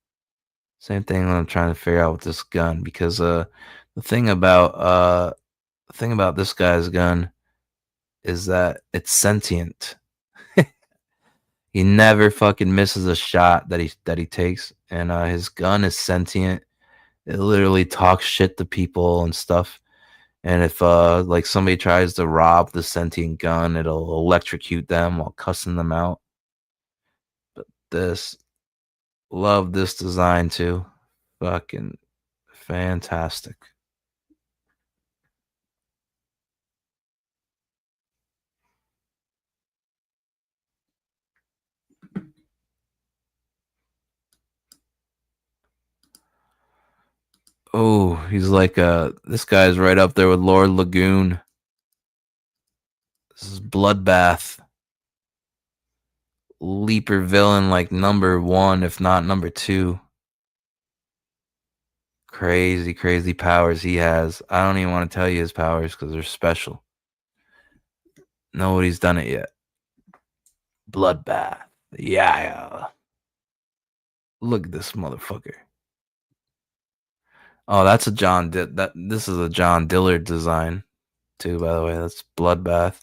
Same thing I'm trying to figure out with this gun, because the thing about this guy's gun is that it's sentient. He never fucking misses a shot that he takes, and his gun is sentient. It literally talks shit to people and stuff. And if like somebody tries to rob the sentient gun, it'll electrocute them while cussing them out. But love this design too. Fucking fantastic. Oh, he's like this guy's right up there with Lord Lagoon. This is Bloodbath. Leaper villain like number 1, if not number 2. Crazy, crazy powers he has. I don't even want to tell you his powers because they're special. Nobody's done it yet. Bloodbath. Yeah. Look at this motherfucker. Oh, that's a this is a John Dillard design too, by the way. That's Bloodbath.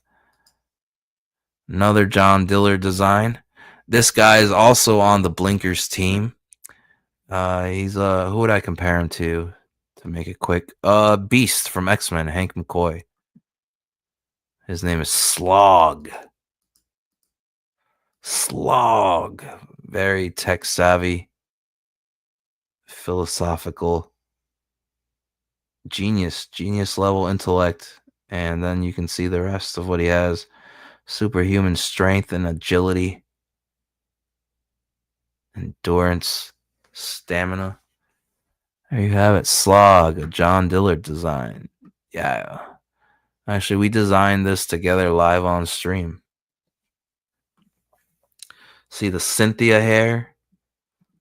Another John Dillard design. This guy is also on the Blinkers team. He's who would I compare him to make it quick? Beast from X-Men, Hank McCoy. His name is Slog. Slog. Very tech savvy, philosophical, genius level intellect. And then you can see the rest of what he has. Superhuman strength and agility, endurance, stamina. There you have it. Slog, a John Dillard design. Yeah. Actually, we designed this together live on stream. See the Cynthia hair?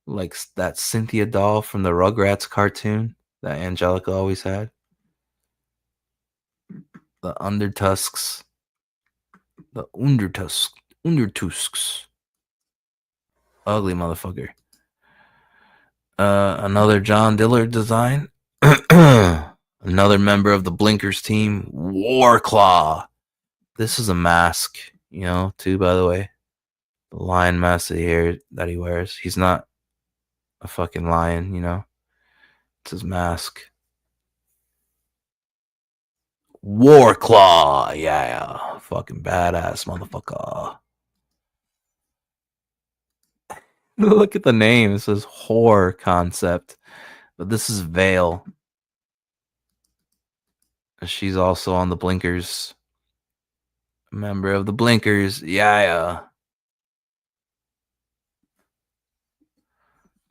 Like that Cynthia doll from the Rugrats cartoon that Angelica always had. The undertusks. The undertusks. Ugly motherfucker. Another John Dillard design. Another member of the Blinkers team, Warclaw. This is a mask, too, by the way. The lion mask that he wears. He's not a fucking lion, It's his mask. Warclaw. Yeah. Fucking badass motherfucker. Look at the name. It says horror concept. But this is Vale. She's also on the Blinkers. A member of the Blinkers. Yeah.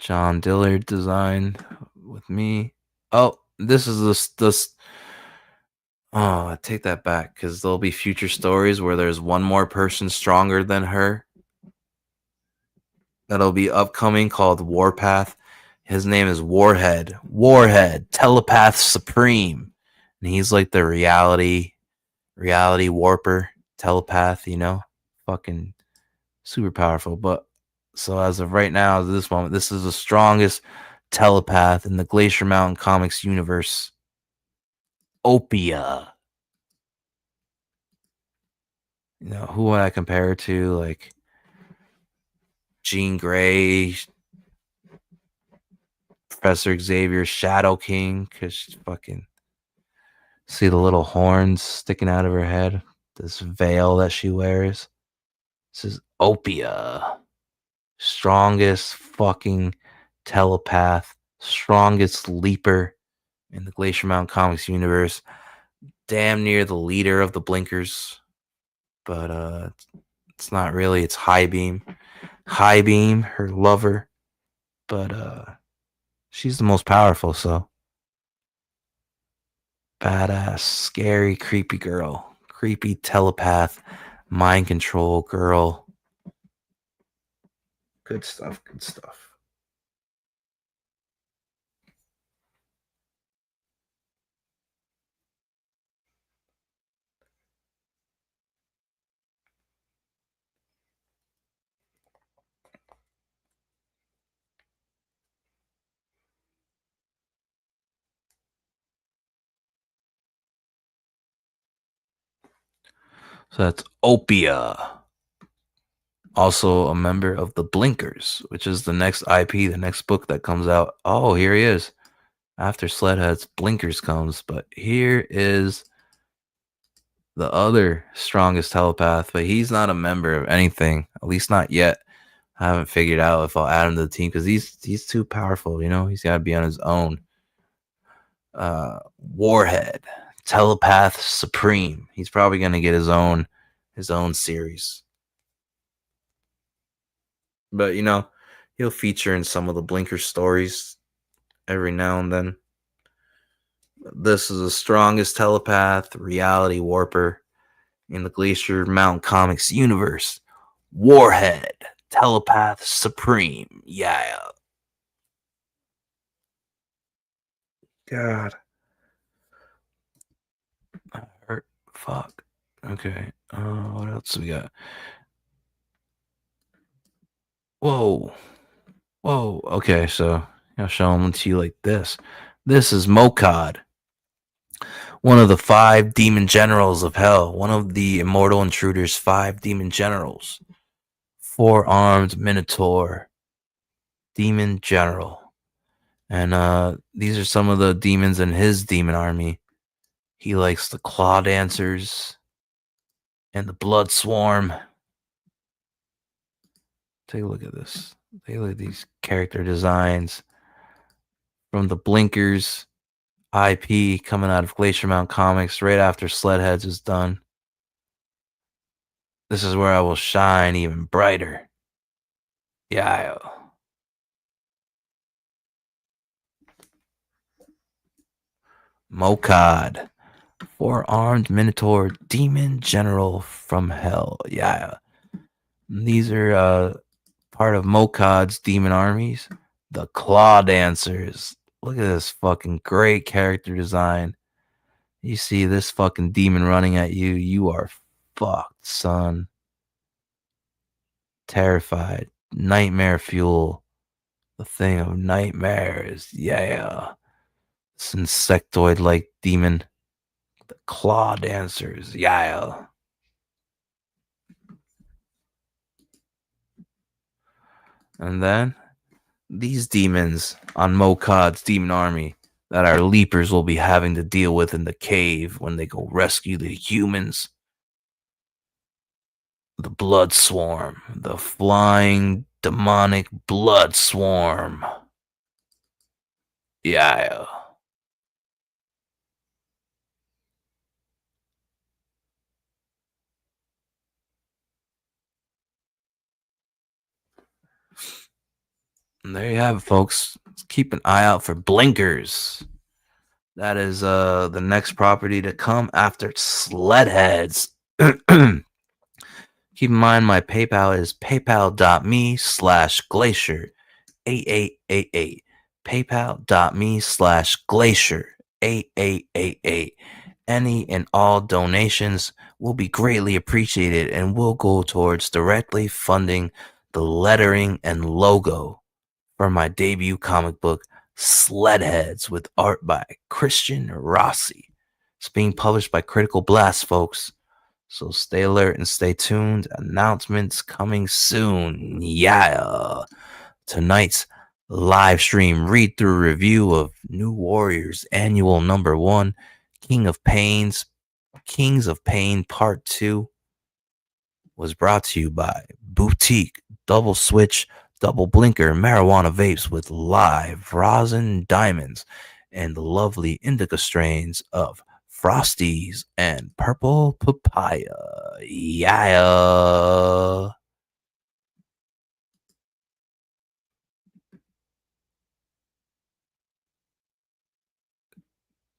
John Dillard design with me. Oh, this is this. Oh, I take that back because there'll be future stories where there's one more person stronger than her. That'll be upcoming called Warpath. His name is Warhead. Warhead, Telepath Supreme. And he's like the reality warper, telepath, fucking super powerful. But so as of right now, at this moment, this is the strongest telepath in the Glacier Mountain Comics universe. Opia. Who would I compare her to? Like Jean Grey, Professor Xavier, Shadow King, because she's fucking see the little horns sticking out of her head. This veil that she wears. This is Opia. Strongest fucking telepath. Strongest leaper in the Glacier Mountain Comics universe. Damn near the leader of the Blinkers. But it's not really. It's High Beam. High Beam, her lover. But she's the most powerful, so. Badass, scary, creepy girl. Creepy telepath, mind control girl. Good stuff. So that's Opia. Also a member of the Blinkers, which is the next IP, the next book that comes out. Oh, here he is. After Sledhead's Blinkers comes. But here is the other strongest telepath. But he's not a member of anything. At least not yet. I haven't figured out if I'll add him to the team because he's too powerful, He's got to be on his own. Warhead. Telepath Supreme. He's probably going to get his own series. But, he'll feature in some of the Blinker stories every now and then. This is the strongest telepath, reality warper in the Glacier Mountain Comics universe. Warhead, Telepath Supreme. Yeah. God. Hurt. Fuck. Okay. What else we got? Whoa. Whoa. Okay, so I'll show them to you like this. This is Mokad, one of the 5 demon generals of hell, one of the Immortal Intruders' 5 demon generals. 4-armed Minotaur demon general. And these are some of the demons in his demon army. He likes the Claw Dancers and the Blood Swarm. Take a look at this. Take a look at these character designs from the Blinkers IP coming out of Glacier Mountain Comics right after Sledheads is done. This is where I will shine even brighter. Yeah. Mokad, 4-armed Minotaur demon general from hell. Yeah. These are part of Mokad's demon armies. The Claw Dancers. Look at this fucking great character design. You see this fucking demon running at you, you are fucked, son. Terrified. Nightmare fuel. The thing of nightmares. Yeah. This insectoid-like demon. The Claw Dancers. Yeah. And then these demons on Mokad's demon army that our leapers will be having to deal with in the cave when they go rescue the humans. The Blood Swarm. The flying demonic Blood Swarm. Yeah. And there you have it, folks. Keep an eye out for Blinkers. That is the next property to come after Sledheads. Keep in mind my PayPal is paypal.me/glacier8888. paypal.me/glacier8888. Any and all donations will be greatly appreciated and will go towards directly funding the lettering and logo for my debut comic book, Sledheads, with art by Christian Rossi. It's being published by Critical Blast, folks. So stay alert and stay tuned. Announcements coming soon. Yeah. Tonight's live stream read-through review of New Warriors Annual Number 1, Kings of Pain Part 2, was brought to you by Boutique, Double Switch, Double Blinker, Marijuana Vapes with live rosin diamonds, and the lovely indica strains of Frosties and Purple Papaya. Yeah.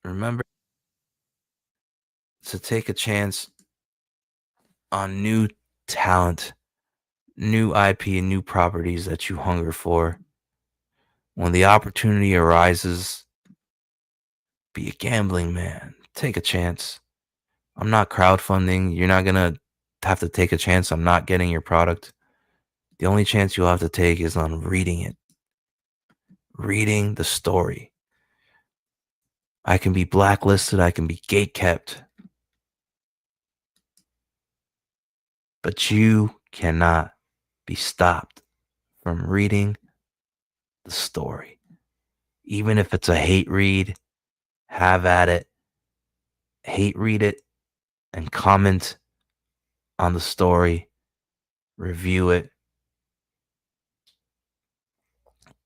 Remember to take a chance on new talent, new IP, and new properties that you hunger for. When the opportunity arises, be a gambling man. Take a chance. I'm not crowdfunding. You're not going to have to take a chance on not getting your product. The only chance you'll have to take is on reading it. Reading the story. I can be blacklisted. I can be gatekept. But you cannot be stopped from reading the story. Even if it's a hate read, have at it. Hate read it and comment on the story. Review it.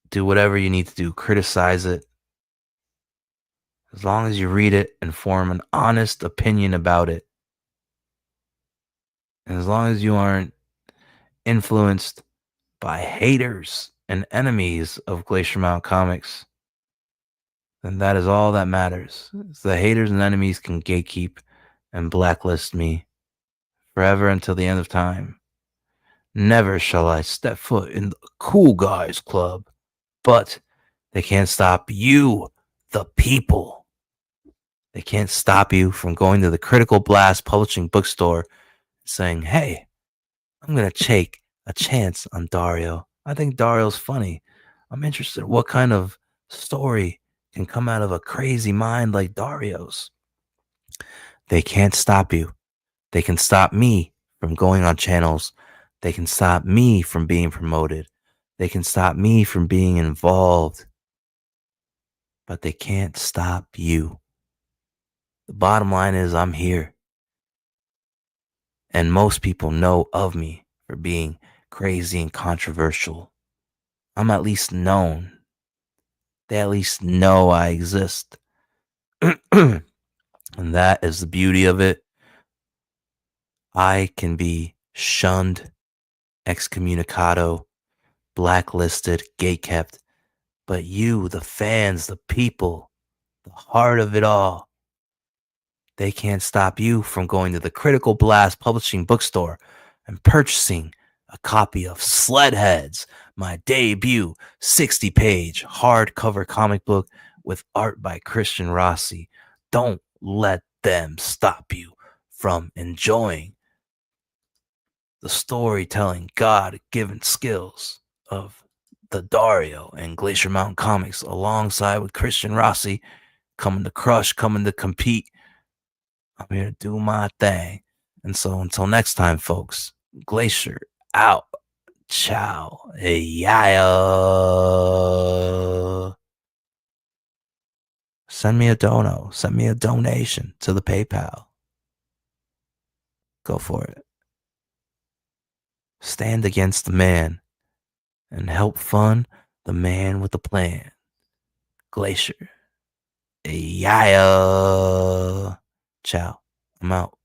Do whatever you need to do. Criticize it. As long as you read it and form an honest opinion about it. And as long as you aren't influenced by haters and enemies of Glacier Mountain Comics, then that is all that matters. The haters and enemies can gatekeep and blacklist me forever until the end of time. Never shall I step foot in the Cool Guys Club, but they can't stop you, the people. They can't stop you from going to the Critical Blast Publishing bookstore and saying, hey, I'm going to take a chance on Dario. I think Dario's funny. I'm interested in what kind of story can come out of a crazy mind like Dario's. They can't stop you. They can stop me from going on channels. They can stop me from being promoted. They can stop me from being involved. But they can't stop you. The bottom line is I'm here. And most people know of me for being crazy and controversial. I'm at least known. They at least know I exist. And that is the beauty of it. I can be shunned, excommunicado, blacklisted, gatekept. But you, the fans, the people, the heart of it all, they can't stop you from going to the Critical Blast Publishing bookstore and purchasing a copy of Sledheads, my debut 60-page hardcover comic book with art by Christian Rossi. Don't let them stop you from enjoying the storytelling, God-given skills of the Dario and Glacier Mountain Comics, alongside with Christian Rossi, coming to crush, coming to compete. I'm here to do my thing. And so until next time, folks, Glacier out. Ciao. Yeah. Send me a dono. Send me a donation to the PayPal. Go for it. Stand against the man and help fund the man with the plan. Glacier. Yeah. Ciao. I'm out.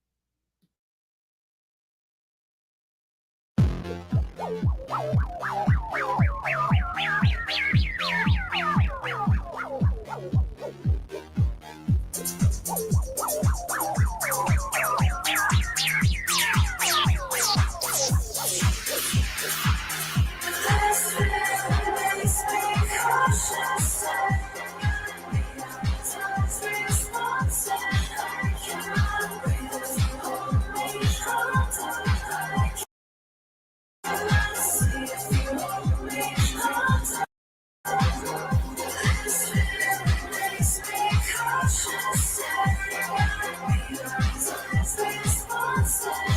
This is cautious.